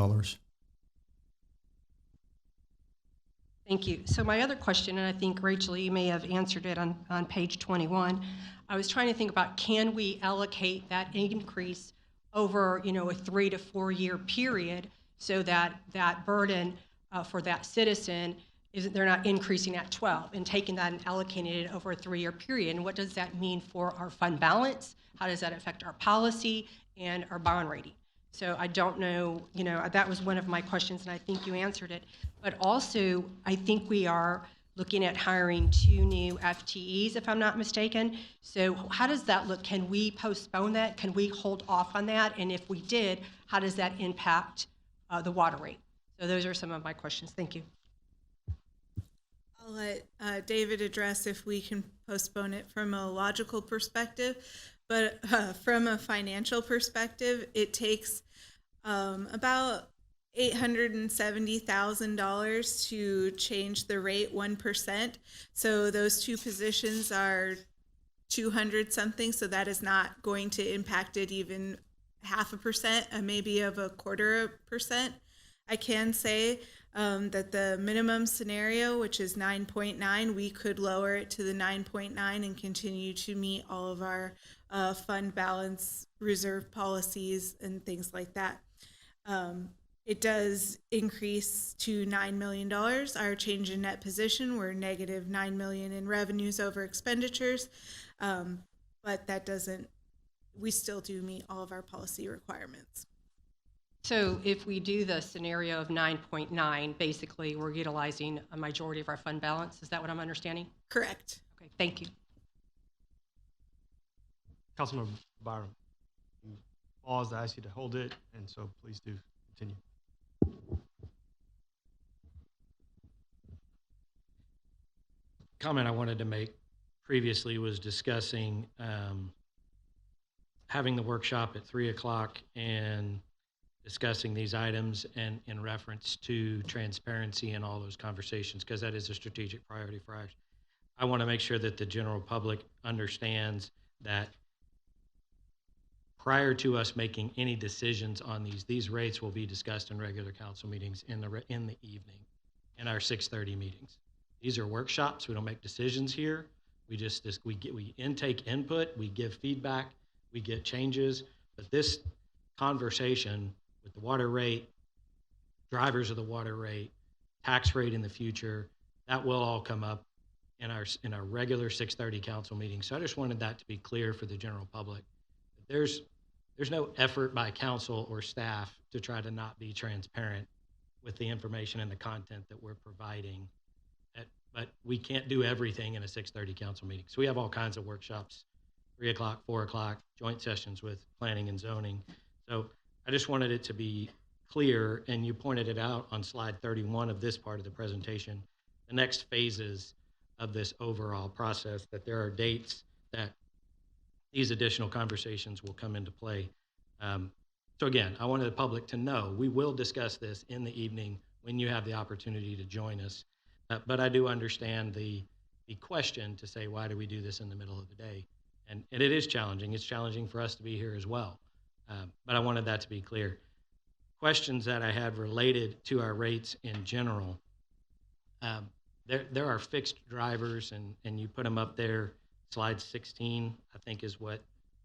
C: Thank you. So my other question, and I think, Rachel, you may have answered it on page 21, I was trying to think about, can we allocate that increase over, a 3 to 4 year period so that that burden for that citizen they're not increasing at 12 and taking that and allocating it over a 3 year period? And what does that mean for our fund balance? How does that affect our policy and our bond rating? So I don't know, that was one of my questions, and I think you answered it. But also, I think we are looking at hiring 2 new FTEs, if I'm not mistaken. So how does that look? Can we postpone that? Can we hold off on that? And if we did, how does that impact the water rate? So those are some of my questions. Thank you.
S: I'll let David address if we can postpone it from a logical perspective. But from a financial perspective, it takes about $870,000 to change the rate 1%. So those 2 positions are 200 something. So that is not going to impact it even 0.5%, maybe of 0.25%. I can say that the minimum scenario, which is 9.9, we could lower it to the 9.9 and continue to meet all of our fund balance reserve policies and things like that. It does increase to $9 million. Our change in net position, we're negative $9 million in revenues over expenditures, but that doesn't, we still do meet all of our policy requirements.
C: So if we do the scenario of 9.9, basically we're utilizing a majority of our fund balance. Is that what I'm understanding?
S: Correct.
C: Okay, thank you.
B: Councilmember Byram, you paused. I asked you to hold it, and so please do continue.
N: Comment I wanted to make previously was discussing having the workshop at 3 o'clock and discussing these items and in reference to transparency and all those conversations, because that is a strategic priority for us. I want to make sure that the general public understands that prior to us making any decisions on these rates will be discussed in regular council meetings in the evening, in our 6:30 meetings. These are workshops. We don't make decisions here. We intake input, we give feedback, we get changes. But this conversation with the water rate, drivers of the water rate, tax rate in the future. That will all come up in our regular 6:30 council meeting. So I just wanted that to be clear for the general public. There's no effort by council or staff to try to not be transparent with the information and the content that we're providing. But we can't do everything in a 6:30 council meeting. So we have all kinds of workshops, 3 o'clock, 4 o'clock, joint sessions with planning and zoning. So I just wanted it to be clear, and you pointed it out on slide 31 of this part of the presentation, the next phases of this overall process, that there are dates that these additional conversations will come into play. So again, I wanted the public to know we will discuss this in the evening when you have the opportunity to join us. But I do understand the question to say, why do we do this in the middle of the day? And it is challenging. It's challenging for us to be here as well. But I wanted that to be clear. Questions that I had related to our rates in general. There are fixed drivers, and you put them up there. Slide 16, I think, is what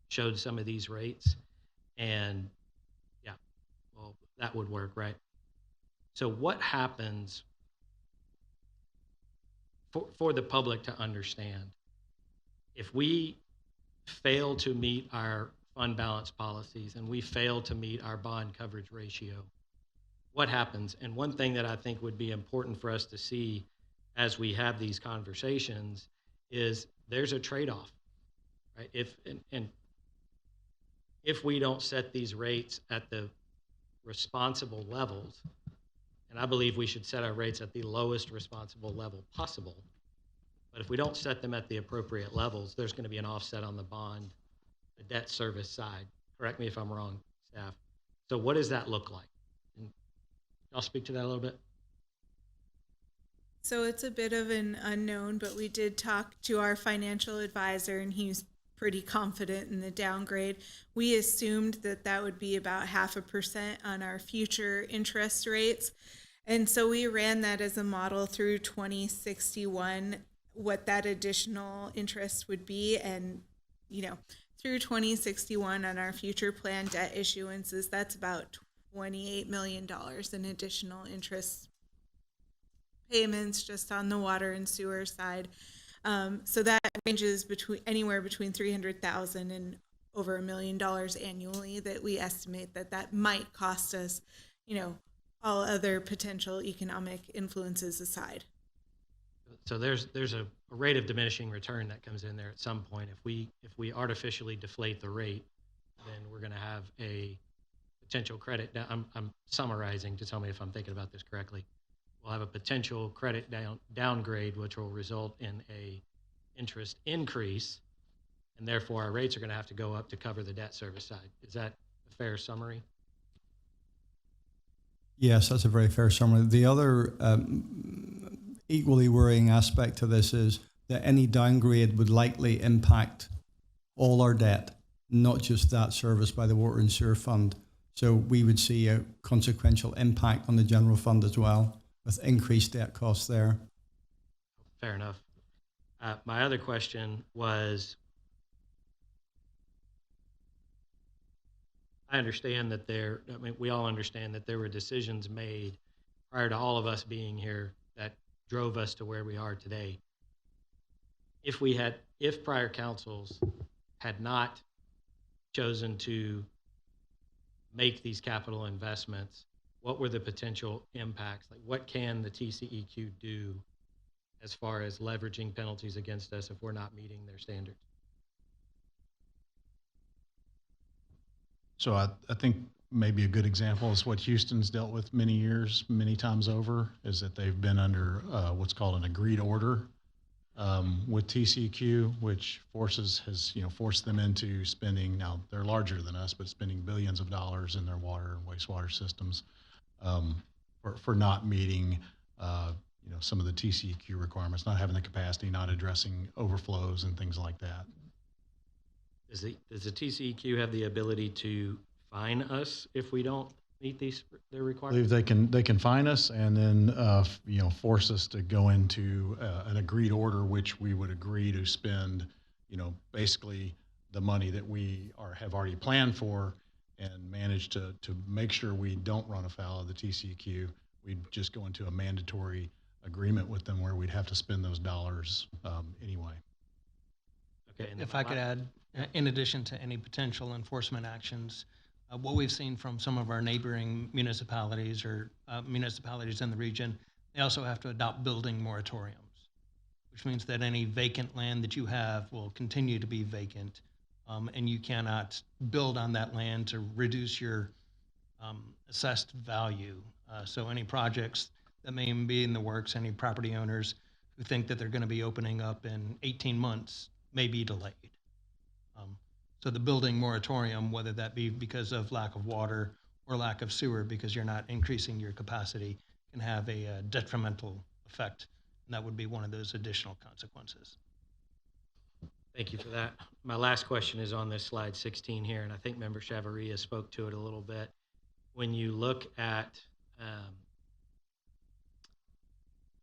N: showed some of these rates. And yeah, well, that would work, right? So what happens for the public to understand if we fail to meet our fund balance policies and we fail to meet our bond coverage ratio? What happens? And one thing that I think would be important for us to see as we have these conversations is there's a trade-off, right? If we don't set these rates at the responsible levels, and I believe we should set our rates at the lowest responsible level possible, but if we don't set them at the appropriate levels, there's going to be an offset on the bond, the debt service side. Correct me if I'm wrong, staff. So what does that look like? And I'll speak to that a little bit.
S: So it's a bit of an unknown, but we did talk to our financial advisor, and he's pretty confident in the downgrade. We assumed that that would be about 0.5% on our future interest rates. And so we ran that as a model through 2061, what that additional interest would be. And, through 2061 on our future planned debt issuances, that's about $28 million in additional interest payments just on the water and sewer side. So that ranges anywhere between $300,000 and over $1 million annually that we estimate that might cost us, all other potential economic influences aside.
N: So there's a rate of diminishing return that comes in there at some point. If we artificially deflate the rate, then we're going to have a potential credit. I'm summarizing to tell me if I'm thinking about this correctly. We'll have a potential credit downgrade, which will result in a interest increase, and therefore our rates are going to have to go up to cover the debt service side. Is that a fair summary?
T: Yes, that's a very fair summary. The other equally worrying aspect to this is that any downgrade would likely impact all our debt, not just that serviced by the Water and Sewer Fund. So we would see a consequential impact on the general fund as well, with increased debt costs there.
N: Fair enough. My other question was, I understand that we all understand that there were decisions made prior to all of us being here that drove us to where we are today. If prior councils had not chosen to make these capital investments, what were the potential impacts? Like, what can the TCEQ do as far as leveraging penalties against us if we're not meeting their standards?
F: So I think maybe a good example is what Houston's dealt with many times over, is that they've been under what's called an agreed order with TCEQ, which has forced them into spending, now they're larger than us, but spending billions of dollars in their water and wastewater systems for not meeting some of the TCEQ requirements, not having the capacity, not addressing overflows and things like that.
N: Does the TCEQ have the ability to fine us if we don't meet their
F: I
N: requirements?
F: believe they can fine us and then force us to go into an agreed order, which we would agree to spend basically the money that we have already planned for and manage to make sure we don't run afoul of the TCEQ. We'd just go into a mandatory agreement with them where we'd have to spend those dollars anyway.
N: Okay. And
U: If I could add, in addition to any potential enforcement actions, what we've seen from some of our neighboring municipalities or municipalities in the region, they also have to adopt building moratoriums, which means that any vacant land that you have will continue to be vacant, and you cannot build on that land to reduce your assessed value. So any projects that may be in the works, any property owners who think that they're going to be opening up in 18 months may be delayed. So the building moratorium, whether that be because of lack of water or lack of sewer because you're not increasing your capacity, can have a detrimental effect, and that would be one of those additional consequences.
N: Thank you for that. My last question is on this slide 16 here, and I think Member Chavarria spoke to it a little bit. When you look at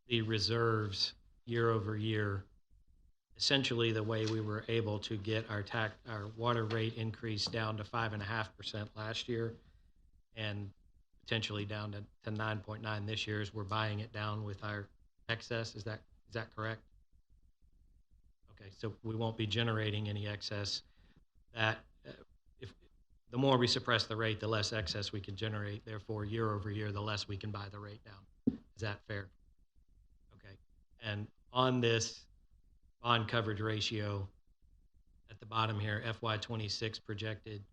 N: the reserves year over year, essentially the way we were able to get our water rate increase down to 5.5% last year and potentially down to 9.9 this year is we're buying it down with our excess. Is that correct? Okay, so we won't be generating any excess. That if the more we suppress the rate, the less excess we can generate. Therefore, year over year, the less we can buy the rate down. Is that fair? Okay, and on this bond coverage ratio at the bottom here, FY26 projected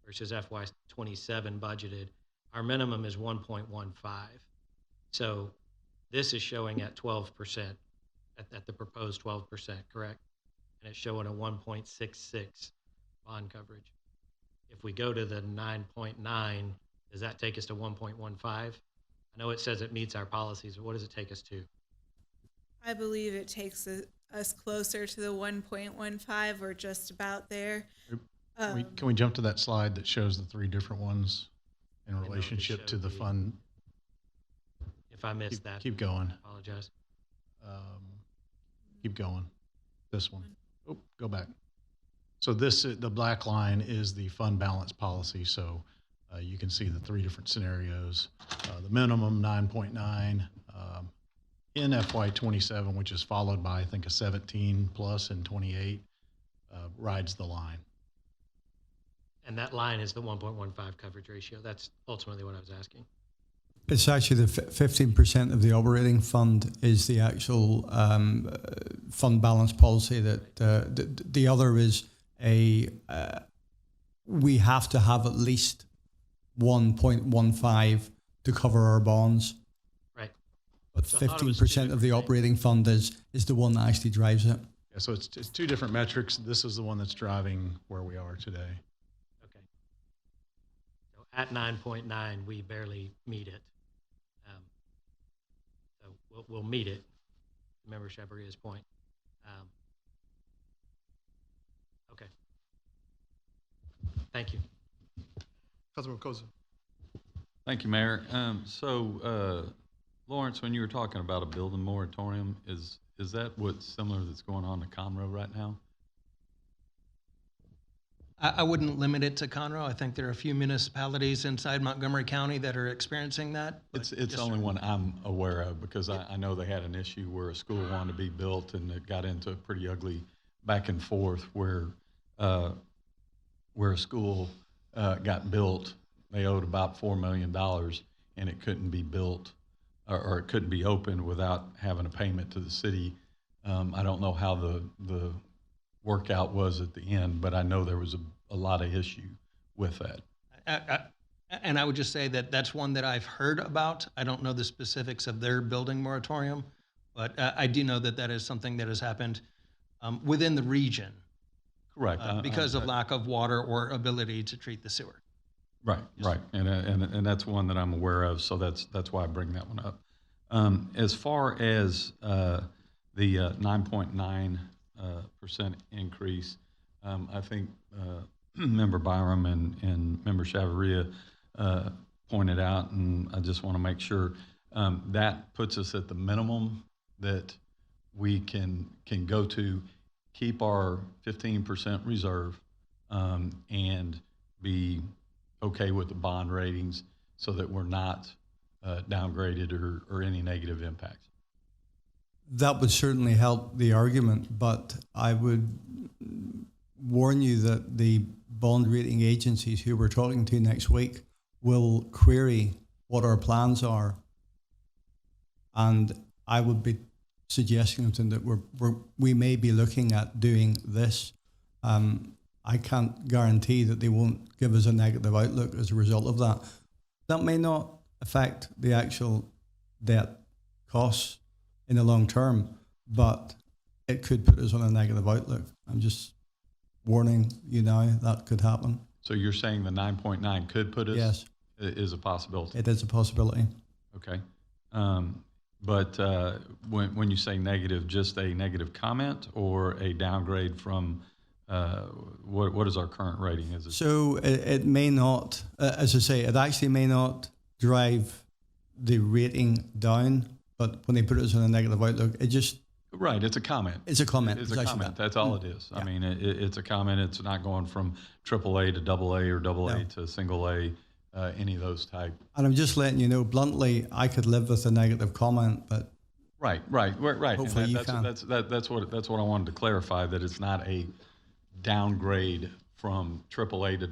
N: versus FY27 budgeted, our minimum is 1.15. So this is showing at 12%, at the proposed 12%, correct? And it's showing a 1.66 bond coverage. If we go to the 9.9, does that take us to 1.15? I know it says it meets our policies, but what does it take us to?
S: I believe it takes us closer to the 1.15 or just about there.
F: Can we jump to that slide that shows the three different ones in relationship to the fund?
N: If I missed that.
F: Keep going.
N: I apologize.
F: Keep going. This one. Oh, go back. So the black line is the fund balance policy. So you can see the three different scenarios. The minimum 9.9 in FY27, which is followed by, I think, a 17 plus and 28 rides the line.
N: And that line is the 1.15 coverage ratio. That's ultimately what I was asking.
T: It's actually the 15% of the operating fund is the actual fund balance policy. That the other is we have to have at least 1.15 to cover our bonds.
N: Right.
T: But
N: So
T: 15% of the operating fund is the one that actually drives it.
F: Yeah, so it's two different metrics. This is the one that's driving where we are today.
N: Okay. So at 9.9, we barely meet it. So we'll meet it, to Member Chavarria's point. Okay. Thank you.
A: Councilman Koza.
P: Thank you, Mayor. Lawrence, when you were talking about a building moratorium, is that what's similar that's going on to Conroe right now?
U: I wouldn't limit it to Conroe. I think there are a few municipalities inside Montgomery County that are experiencing that.
P: It's the only one I'm aware of because I know they had an issue where a school wanted to be built and it got into a pretty ugly back and forth where a school got built. They owed about $4 million and it couldn't be built or it couldn't be opened without having a payment to the city. I don't know how the workout was at the end, but I know there was a lot of issue with that.
U: And I would just say that that's one that I've heard about. I don't know the specifics of their building moratorium, but I do know that that is something that has happened within the region.
P: Correct.
U: Because of lack of water or ability to treat the sewer.
P: Right, right, and that's one that I'm aware of, so that's why I bring that one up. As far as the 9.9% increase, I think Member Byram and Member Chavarria pointed out, and I just want to make sure that puts us at the minimum that we can go to, keep our 15% reserve, and be okay with the bond ratings so that we're not downgraded or any negative impacts?
T: That would certainly help the argument, but I would warn you that the bond rating agencies who we're talking to next week will query what our plans are. And I would be suggesting to them that we may be looking at doing this. I can't guarantee that they won't give us a negative outlook as a result of that. That may not affect the actual debt costs in the long term, but it could put us on a negative outlook. I'm just warning you now that could happen.
P: So you're saying the 9.9 could put us?
T: Yes.
P: Is a possibility?
T: It is a possibility.
P: Okay. But when you say negative, just a negative comment or a downgrade from what is our current rating? Is it?
T: So it may not, as I say, it actually may not drive the rating down, but when they put us on a negative outlook, it just...
P: Right, it's a comment.
T: It's a comment.
P: It's a comment. That's all it is.
T: Yeah.
P: I mean, it's a comment. It's not going from AAA to AA or AA
T: No.
P: to single A, any of those type.
T: And I'm just letting you know bluntly, I could live with a negative comment, but
P: Right.
T: Hopefully
P: And
T: you
P: that's,
T: can.
P: That's what I wanted to clarify, that it's not a downgrade from AAA to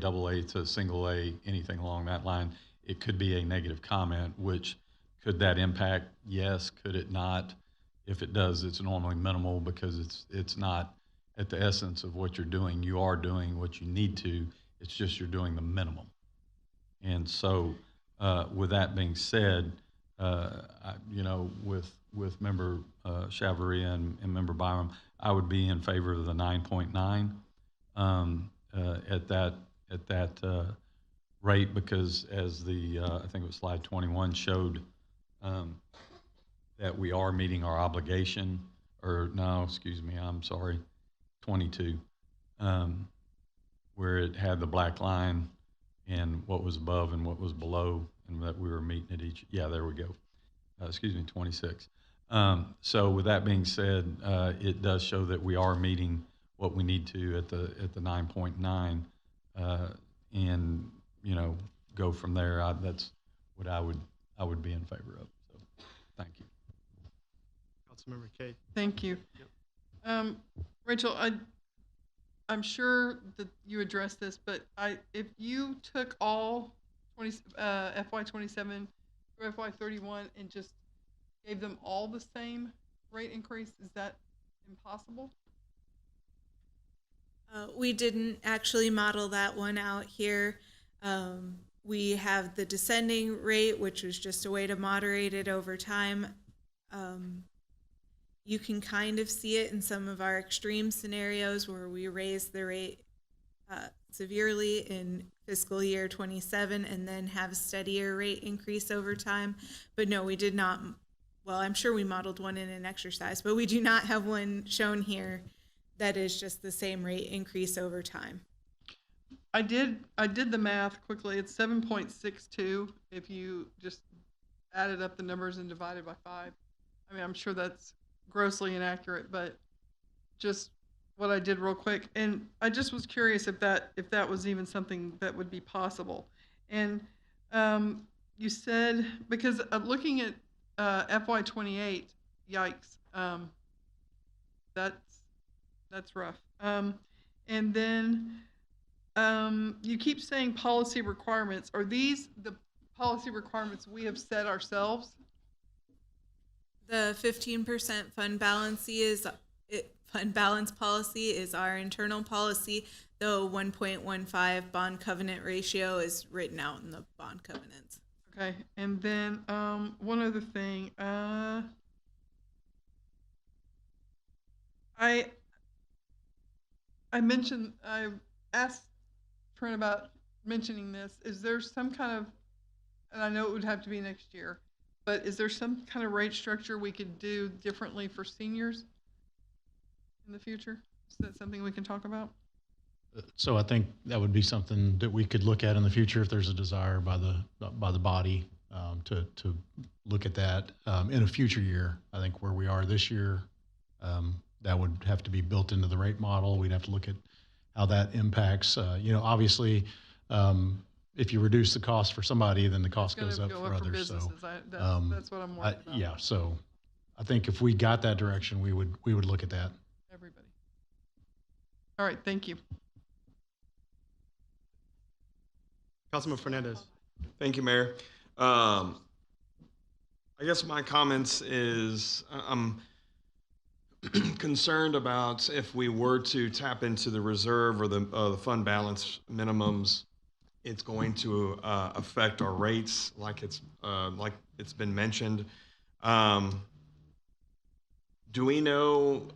P: AA to single A, anything along that line. It could be a negative comment, which could that impact? Yes. Could it not? If it does, it's normally minimal because it's not at the essence of what you're doing. You are doing what you need to. It's just you're doing the minimum. And so, with that being said, with Member Chavarria and Member Byram, I would be in favor of the 9.9 at that rate, because as the I think it was slide 21 showed, that we are meeting our obligation, or no, excuse me, I'm sorry, 22, where it had the black line and what was above and what was below, and that we were meeting at each, yeah, there we go. 26. So with that being said, it does show that we are meeting what we need to at the 9.9, and go from there. That's what I would be in favor of. So, thank you.
B: Councilmember Kay.
L: Thank you. Rachel, I'm sure that you addressed this, but if you took all FY27 through FY31 and just gave them all the same rate increase, is that impossible?
S: We didn't actually model that one out here. We have the descending rate, which was just a way to moderate it over time. You can kind of see it in some of our extreme scenarios where we raise the rate severely in fiscal year 27 and then have a steadier rate increase over time. But no, we did not. Well, I'm sure we modeled one in an exercise, but we do not have one shown here that is just the same rate increase over time.
L: I did the math quickly. It's 7.62 if you just added up the numbers and divided by 5. I mean, I'm sure that's grossly inaccurate, but just what I did real quick. And I just was curious if that was even something that would be possible. And you said, because looking at FY28, yikes, that's rough. And then you keep saying policy requirements. Are these the policy requirements we have set ourselves?
S: The 15% fund balance policy is our internal policy. The 1.15 bond covenant ratio is written out in the bond covenants.
L: Okay, and then one other thing. I asked Trent about mentioning this. Is there some kind of, and I know it would have to be next year, but is there some kind of rate structure we could do differently for seniors in the future? Is that something we can talk about?
F: So I think that would be something that we could look at in the future if there's a desire by the body to look at that in a future year. I think where we are this year, that would have to be built into the rate model. We'd have to look at how that impacts. Obviously, if you reduce the cost for somebody, then the cost
L: It's
F: goes
L: gonna
F: up
L: go
F: for
L: up for
F: others. So
L: businesses. That's what I'm worried about.
F: yeah, so I think if we got that direction, we would look at that.
L: Everybody. All right, thank you.
B: Councilman Fernandez.
O: Thank you, Mayor. I guess my comments is I'm concerned about if we were to tap into the reserve or the fund balance minimums, it's going to affect our rates like it's been mentioned. Do we know,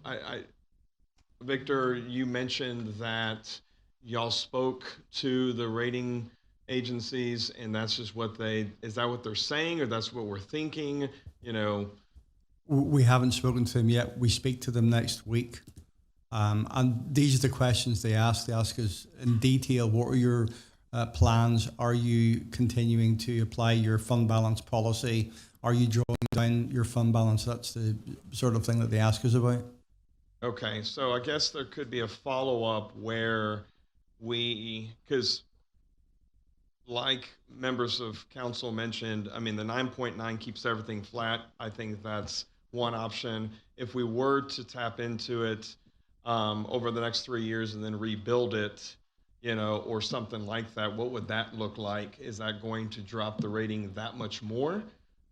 O: Victor, you mentioned that y'all spoke to the rating agencies and that's just is that what they're saying or that's what we're thinking? You know,
T: we haven't spoken to them yet. We speak to them next week. And these are the questions they ask. They ask us in detail, what are your plans? Are you continuing to apply your fund balance policy? Are you drawing down your fund balance? That's the sort of thing that they ask us about.
O: okay, so I guess there could be a follow-up where because like members of council mentioned, I mean, the 9.9 keeps everything flat. I think that's one option. If we were to tap into it over the next 3 years and then rebuild it, you know, or something like that, what would that look like? Is that going to drop the rating that much more?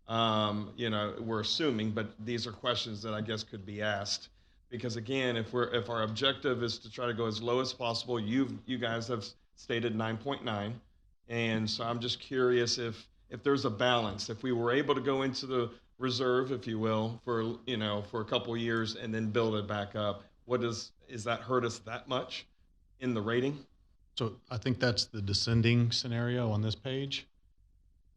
O: You know, we're assuming, but these are questions that I guess could be asked. Because again, if our objective is to try to go as low as possible, you guys have stated 9.9. And so I'm just curious if there's a balance. If we were able to go into the reserve, if you will, for a couple of years and then build it back up, is that hurt us that much in the rating?
F: So I think that's the descending scenario on this page.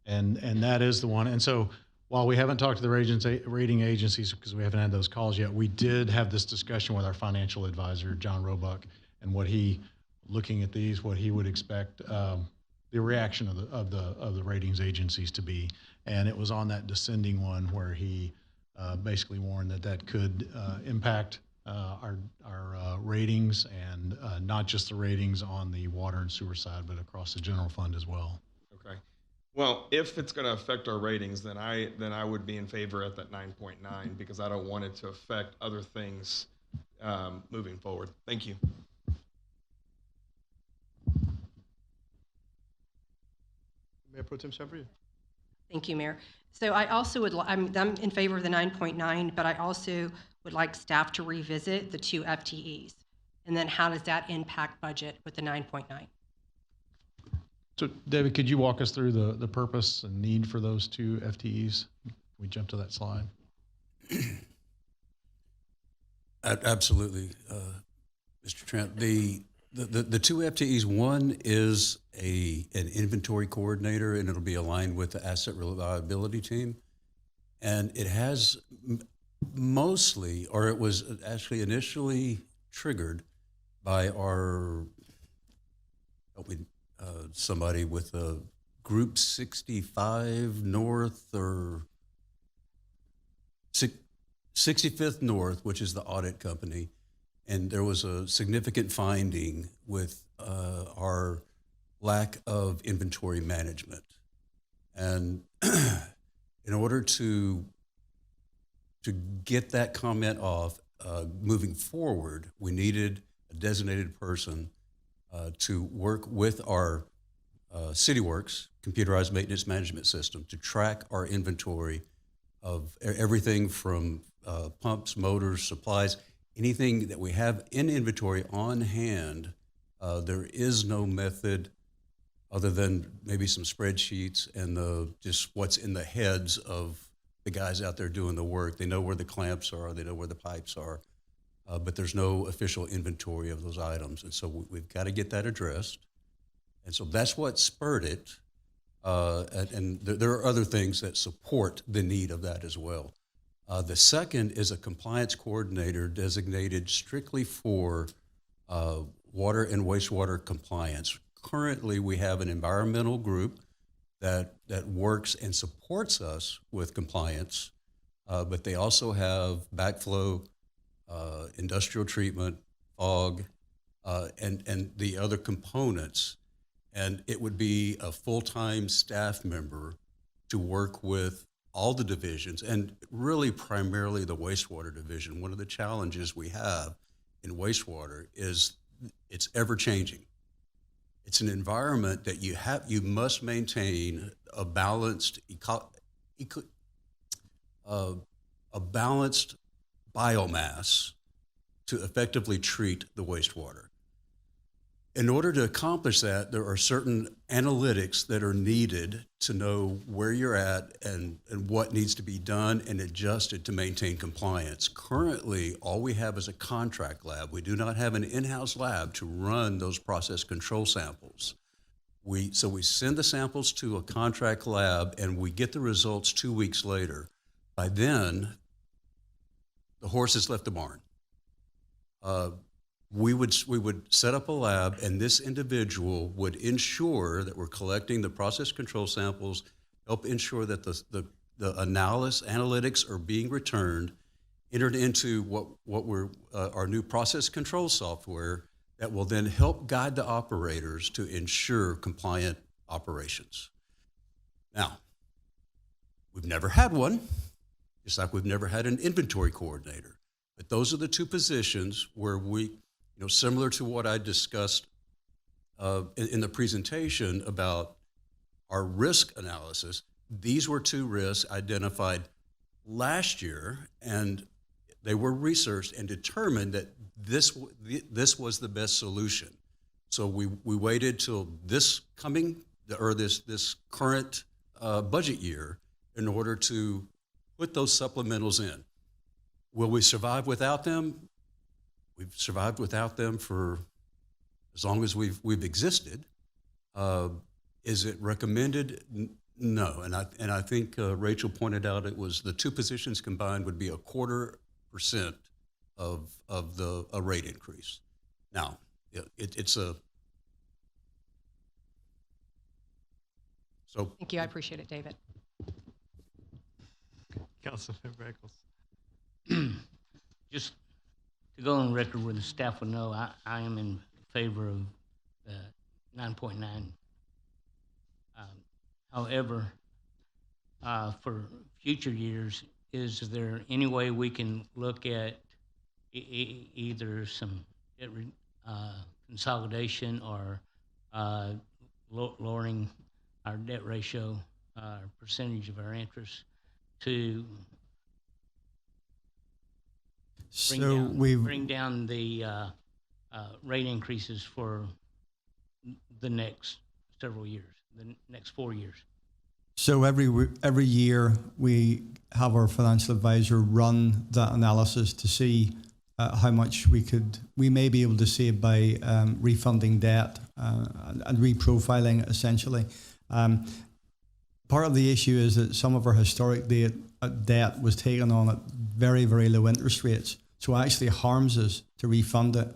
F: And that is the one. And so while we haven't talked to the rating agencies because we haven't had those calls yet, we did have this discussion with our financial advisor, John Roebuck, and looking at these, what he would expect the reaction of the ratings agencies to be. And it was on that descending one where he basically warned that could impact our ratings and not just the ratings on the water and sewer side, but across the general fund as well.
O: Okay. Well, if it's going to affect our ratings, then I would be in favor at that 9.9 because I don't want it to affect other things moving forward. Thank you.
B: Mayor Pro Tem Chavarria.
C: Thank you, Mayor. So I also I'm in favor of the 9.9, but I also would like staff to revisit the 2 FTEs. And then how does that impact budget with the 9.9?
F: So David, could you walk us through the purpose and need for those 2 FTEs? Can we jump to that slide?
H: Absolutely, Mr. Trent. The 2 FTEs, one is an inventory coordinator, and it'll be aligned with the asset reliability team. And it has mostly, or it was actually initially triggered by somebody with a Group 65 North or 65th North, which is the audit company. And there was a significant finding with our lack of inventory management. And in order to get that comment off, moving forward, we needed a designated person to work with our CityWorks computerized maintenance management system to track our inventory of everything from pumps, motors, supplies, anything that we have in inventory on hand. There is no method other than maybe some spreadsheets and just what's in the heads of the guys out there doing the work. They know where the clamps are, they know where the pipes are, but there's no official inventory of those items. And so we've got to get that addressed. And so that's what spurred it. And there are other things that support the need of that as well. The second is a compliance coordinator designated strictly for water and wastewater compliance. Currently, we have an environmental group that works and supports us with compliance, but they also have backflow, industrial treatment, fog, and the other components. And it would be a full-time staff member to work with all the divisions, and really primarily the wastewater division. One of the challenges we have in wastewater is it's ever-changing. It's an environment that you must maintain a balanced a balanced biomass to effectively treat the wastewater. In order to accomplish that, there are certain analytics that are needed to know where you're at and what needs to be done and adjusted to maintain compliance. Currently, all we have is a contract lab. We do not have an in-house lab to run those process control samples. So we send the samples to a contract lab and we get the results 2 weeks later. By then, the horse has left the barn. We would set up a lab, and this individual would ensure that we're collecting the process control samples, help ensure that the analytics are being returned, entered into what we're our new process control software that will then help guide the operators to ensure compliant operations. Now, we've never had one, just like we've never had an inventory coordinator. But those are the two positions where we, similar to what I discussed in the presentation about our risk analysis, these were two risks identified last year, and they were researched and determined that this was the best solution. So we waited till this current budget year in order to put those supplementals in. Will we survive without them? We've survived without them for as long as we've existed. Is it recommended? No, and I think Rachel pointed out it was the two positions combined would be 0.25% of a rate increase. Now, it's a so.
C: Thank you. I appreciate it, David.
B: Councilmember Eccles.
R: Just to go on record where the staff will know, I am in favor of the 9.9. However, for future years, is there any way we can look at either some debt consolidation or lowering our debt ratio, percentage of our interest to bring down the rate increases for the next several years, the next 4 years?
T: So every year we have our financial advisor run that analysis to see how much we may be able to save by refunding debt and reprofiling essentially. Part of the issue is that some of our historic debt was taken on at very, very low interest rates. So it actually harms us to refund it.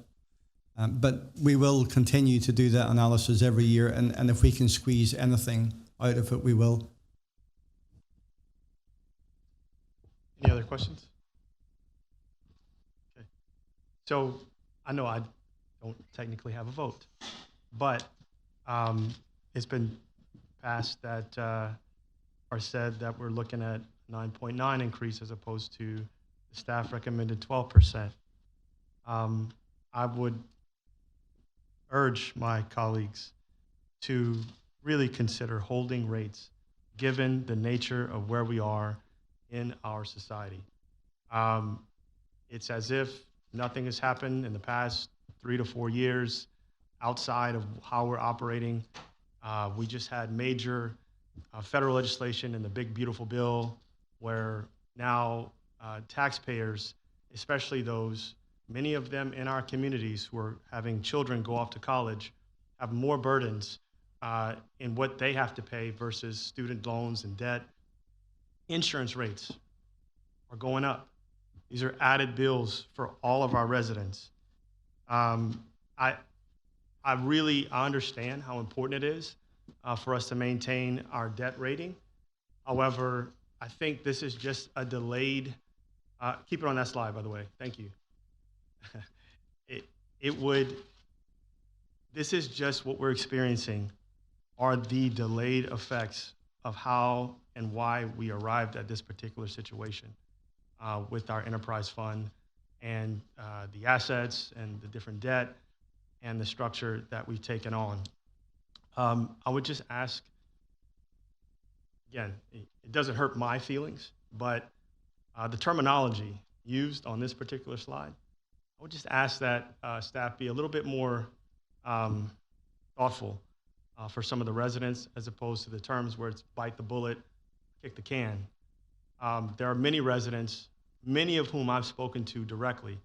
T: But we will continue to do that analysis every year. And if we can squeeze anything out of it, we will.
B: Any other questions? Okay. So I know I don't technically have a vote, but it's been passed that or said that we're looking at 9.9 increase as opposed to the staff recommended 12%. I would urge my colleagues to really consider holding rates given the nature of where we are in our society. It's as if nothing has happened in the past 3 to 4 years outside of how we're operating. We just had major federal legislation in the big, beautiful bill where now taxpayers, especially those, many of them in our communities who are having children go off to college, have more burdens in what they have to pay versus student loans and debt. Insurance rates are going up. These are added bills for all of our residents. I understand how important it is for us to maintain our debt rating. However, I think this is just a delayed, keep it on that slide, by the way, thank you. This is just what we're experiencing are the delayed effects of how and why we arrived at this particular situation with our enterprise fund and the assets and the different debt and the structure that we've taken on. I would just ask, again, it doesn't hurt my feelings, but the terminology used on this particular slide, I would just ask that staff be a little bit more thoughtful for some of the residents as opposed to the terms where it's bite the bullet, kick the can. There are many residents, many of whom I've spoken to directly.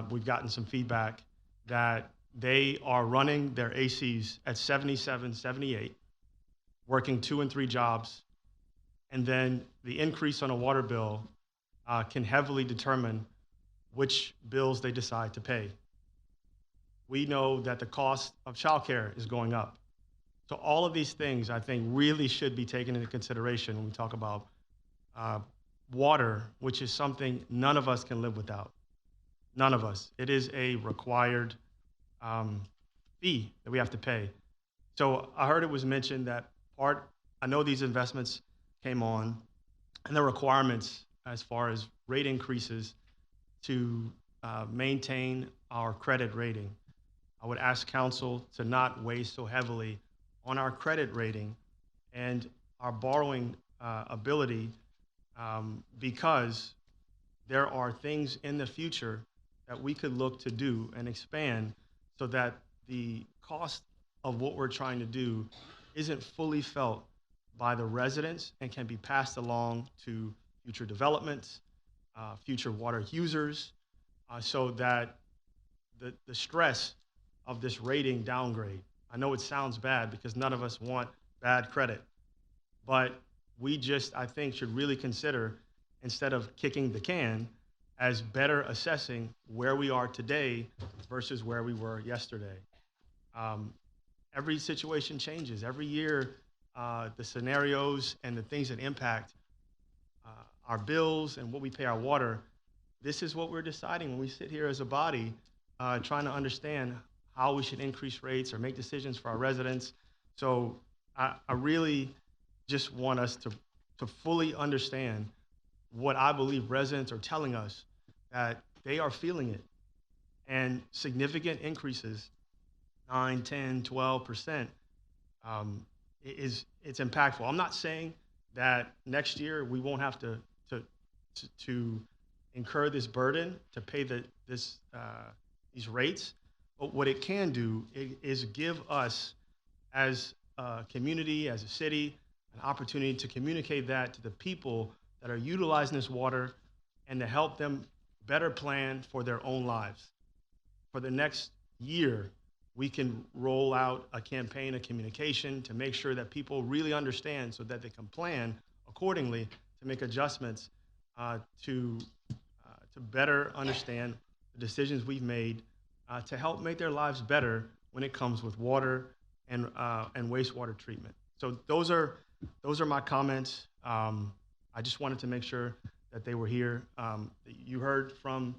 B: We've gotten some feedback that they are running their ACs at 77, 78, working 2 and 3 jobs, and then the increase on a water bill can heavily determine which bills they decide to pay. We know that the cost of childcare is going up. So all of these things, I think, really should be taken into consideration when we talk about water, which is something none of us can live without. None of us. It is a required fee that we have to pay. So I heard it was mentioned that I know these investments came on, and the requirements as far as rate increases to maintain our credit rating. I would ask council to not weigh so heavily on our credit rating and our borrowing ability because there are things in the future that we could look to do and expand so that the cost of what we're trying to do isn't fully felt by the residents and can be passed along to future developments, future water users, so that the stress of this rating downgrade, I know it sounds bad because none of us want bad credit, but we just, I think, should really consider, instead of kicking the can, as better assessing where we are today versus where we were yesterday. Every situation changes. Every year, the scenarios and the things that impact our bills and what we pay our water, this is what we're deciding when we sit here as a body trying to understand how we should increase rates or make decisions for our residents. So I really just want us to fully understand what I believe residents are telling us, that they are feeling it. And significant increases, 9, 10, 12%, it's impactful. I'm not saying that next year we won't have to incur this burden to pay these rates, but what it can do is give us as a community, as a city, an opportunity to communicate that to the people that are utilizing this water and to help them better plan for their own lives. For the next year, we can roll out a campaign of communication to make sure that people really understand so that they can plan accordingly to make adjustments to better understand the decisions we've made to help make their lives better when it comes with water and wastewater treatment. So those are my comments. I just wanted to make sure that they were here. You heard from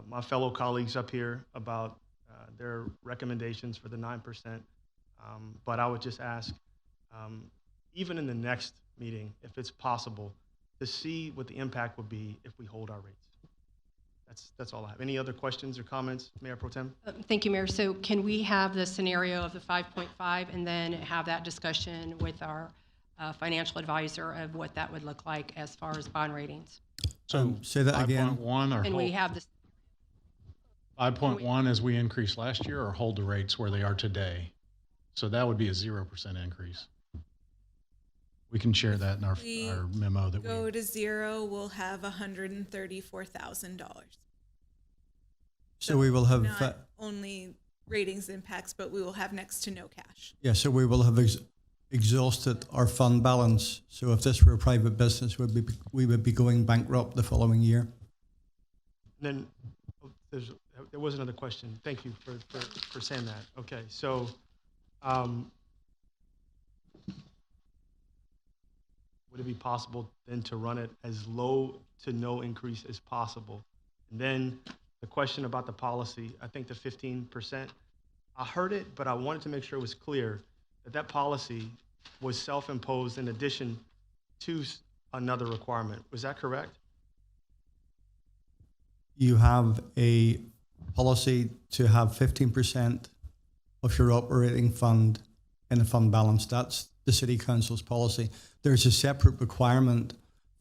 B: my fellow colleagues up here about their recommendations for the 9%, but I would just ask, even in the next meeting, if it's possible, to see what the impact would be if we hold our rates. That's all I have. Any other questions or comments, Mayor Pro Tem?
C: Thank you, Mayor. So can we have the scenario of the 5.5 and then have that discussion with our financial advisor of what that would look like as far as bond ratings?
F: So
T: say that again.
F: 5.1 or
C: Can we have this?
F: 5.1 as we increased last year, or hold the rates where they are today? So that would be a 0% increase. We can share that in our memo that we
S: go to 0, we'll have $134,000.
T: So we will have
S: not only ratings impacts, but we will have next to no cash.
T: yeah. So we will have exhausted our fund balance. So if this were a private business, we would be going bankrupt the following year.
B: And then there was another question. Thank you for saying that. Okay, so would it be possible then to run it as low to no increase as possible? And then the question about the policy, I think the 15%, I heard it, but I wanted to make sure it was clear that policy was self-imposed in addition to another requirement. Was that correct?
T: You have a policy to have 15% of your operating fund in a fund balance. That's the City Council's policy. There's a separate requirement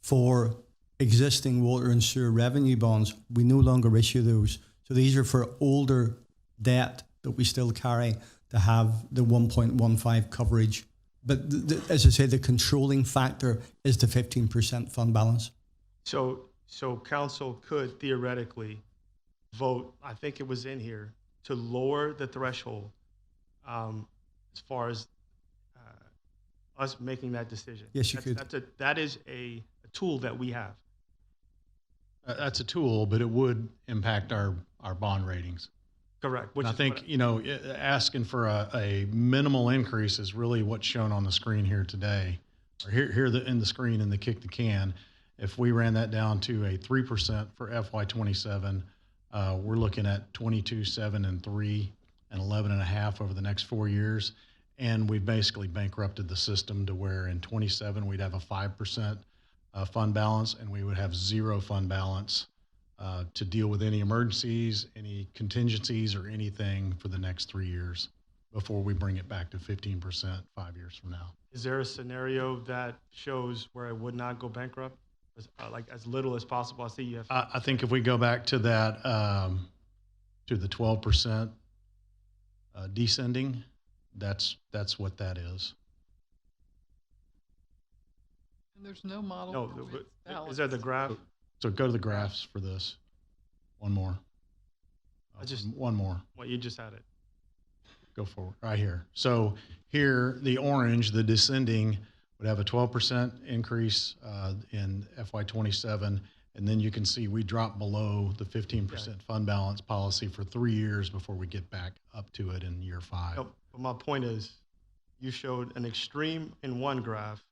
T: for existing water and sewer revenue bonds. We no longer issue those. So these are for older debt that we still carry to have the 1.15 coverage. But as I say, the controlling factor is the 15% fund balance.
B: So council could theoretically vote, I think it was in here, to lower the threshold as far as us making that decision.
T: Yes, you could.
B: That is a tool that we have.
F: That's a tool, but it would impact our bond ratings.
B: Correct.
F: And I think, asking for a minimal increase is really what's shown on the screen here today, or here in the screen in the kick the can. If we ran that down to a 3% for FY27, we're looking at 22, 7, and 3, and 11.5 over the next 4 years. And we basically bankrupted the system to where in 27 we'd have a 5% fund balance, and we would have 0 fund balance to deal with any emergencies, any contingencies, or anything for the next 3 years before we bring it back to 15% 5 years from now.
B: Is there a scenario that shows where it would not go bankrupt? Like as little as possible? I see you have.
F: I think if we go back to that, to the 12% descending, that's what that is.
L: And there's no model.
B: No,
L: for its balance.
B: is there the graph?
F: So go to the graphs for this. One more. One more.
B: Well, you just had it.
F: Go forward, right here. So here, the orange, the descending, would have a 12% increase in FY27, and then you can see we drop below the 15% fund balance policy for 3 years before we get back up to it in year 5.
B: No, but my point is, you showed an extreme in one graph,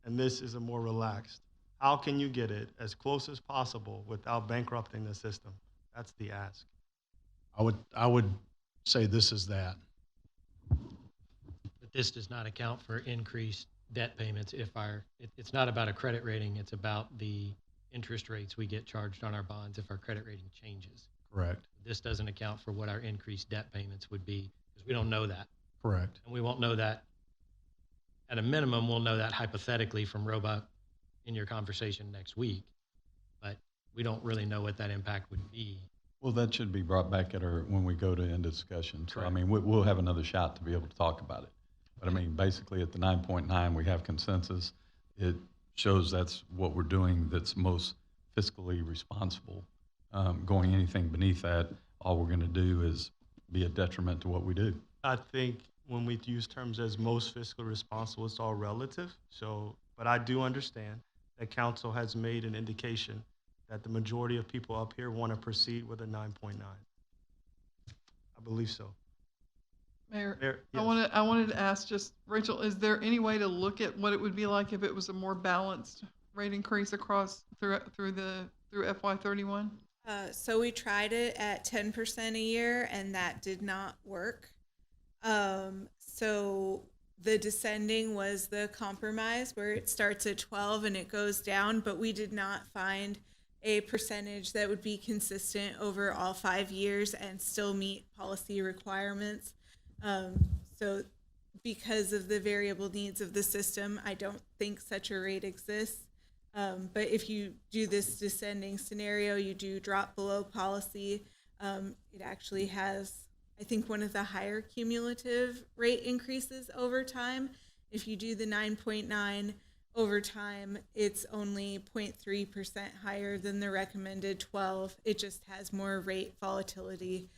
B: and this is a more relaxed. How can you get it as close as possible without bankrupting the system? That's the ask.
F: I would say this is that.
N: But this does not account for increased debt payments it's not about a credit rating, it's about the interest rates we get charged on our bonds if our credit rating changes.
F: Correct.
N: This doesn't account for what our increased debt payments would be, because we don't know that.
F: Correct.
N: And we won't know that. At a minimum, we'll know that hypothetically from Roebuck in your conversation next week, but we don't really know what that impact would be.
P: Well, that should be brought back when we go to end discussion. So, I
N: Correct.
P: mean, we'll have another shot to be able to talk about it. But I mean, basically at the 9.9, we have consensus. It shows that's what we're doing that's most fiscally responsible. Going anything beneath that, all we're going to do is be a detriment to what we do.
B: I think when we use terms as most fiscally responsible, it's all relative. So, but I do understand that council has made an indication that the majority of people up here want to proceed with a 9.9. I believe so.
L: Mayor,
B: Yes.
L: I wanted to ask just, Rachel, is there any way to look at what it would be like if it was a more balanced rate increase across through FY31?
S: So we tried it at 10% a year, and that did not work. So the descending was the compromise, where it starts at 12 and it goes down, but we did not find a percentage that would be consistent over all 5 years and still meet policy requirements. So because of the variable needs of the system, I don't think such a rate exists. But if you do this descending scenario, you do drop below policy. It actually has, I think, one of the higher cumulative rate increases over time. If you do the 9.9 over time, it's only 0.3% higher than the recommended 12. It just has more rate volatility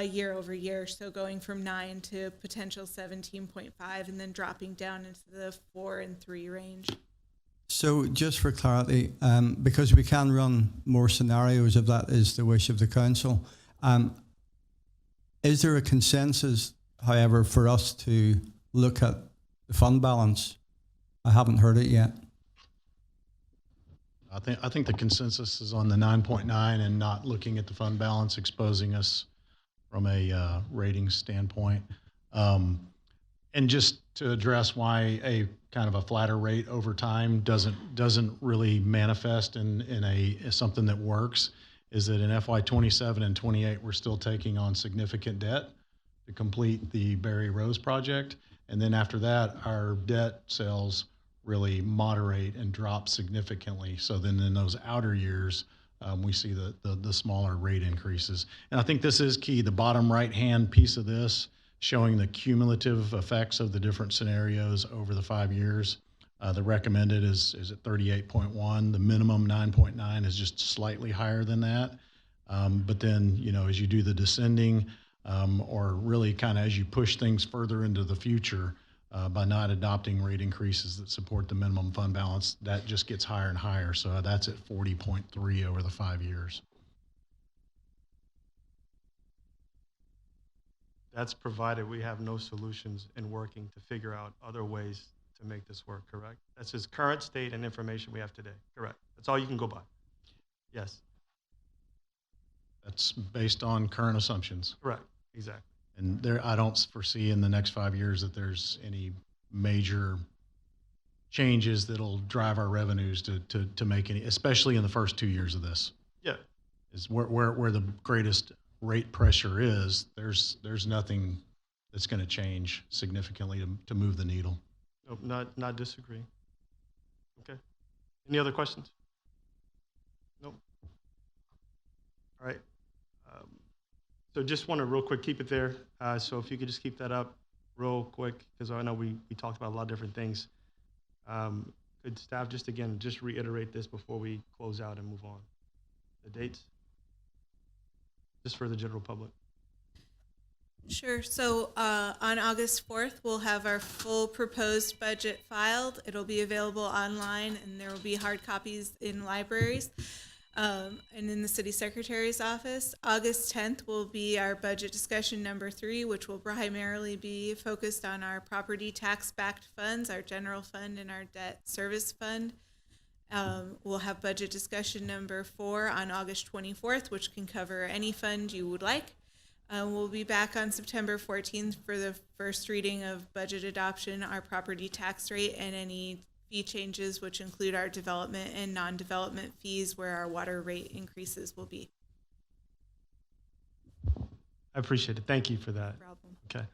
S: year over year. So going from 9 to potential 17.5 and then dropping down into the 4 and 3 range.
T: So just for clarity, because we can run more scenarios if that is the wish of the council, is there a consensus, however, for us to look at the fund balance? I haven't heard it yet.
F: I think the consensus is on the 9.9 and not looking at the fund balance, exposing us from a rating standpoint. And just to address why a kind of a flatter rate over time doesn't really manifest in something that works, is that in FY 27 and 28 we're still taking on significant debt to complete the Barry Rose project, and then after that our debt sales really moderate and drop significantly. So then in those outer years we see the smaller rate increases. And I think this is key. The bottom right hand piece of this, showing the cumulative effects of the different scenarios over the 5 years. The recommended is at 38.1. The minimum 9.9 is just slightly higher than that. But then, you know, as you do the descending, or really kind of as you push things further into the future, by not adopting rate increases that support the minimum fund balance, that just gets higher and higher. So that's at 40.3 over the 5 years.
B: That's provided we have no solutions in working to figure out other ways to make this work, correct? That's his current state and information we have today, correct? That's all you can go by. Yes.
F: That's based on current assumptions.
B: Correct, exactly.
F: And there, I don't foresee in the next 5 years that there's any major changes that'll drive our revenues to make any, especially in the first 2 years of this.
B: Yeah.
F: Is where the greatest rate pressure is, there's nothing that's going to change significantly to move the needle.
B: Nope, not disagree. Okay. Any other questions? Nope. All right. So just want to real quick keep it there. So if you could just keep that up real quick, because I know we talked about a lot of different things. Could staff just reiterate this before we close out and move on? The dates? Just for the general public.
S: Sure. So on August 4th, we'll have our full proposed budget filed. It'll be available online, and there will be hard copies in libraries and in the city secretary's office. August 10th will be our budget discussion number 3, which will primarily be focused on our property tax-backed funds, our general fund and our debt service fund. We'll have budget discussion number 4 on August 24th, which can cover any fund you would like. We'll be back on September 14th for the first reading of budget adoption, our property tax rate, and any fee changes, which include our development and non-development fees, where our water rate increases will be.
B: I appreciate it. Thank you for that.
S: No problem.
B: Okay.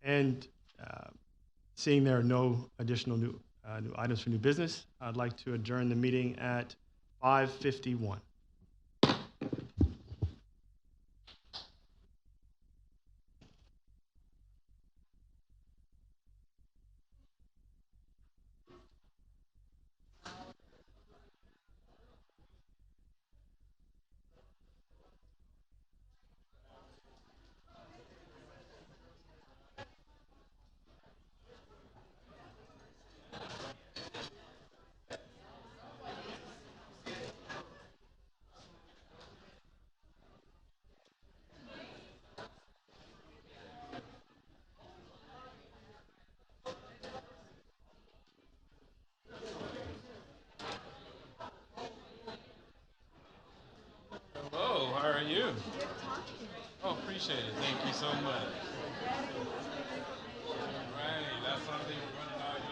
B: And seeing there are no additional new items for new business, I'd like to adjourn the meeting at 5:51.
I: Hello, how are you? Oh, appreciate it. Thank you so much. All right, that's something.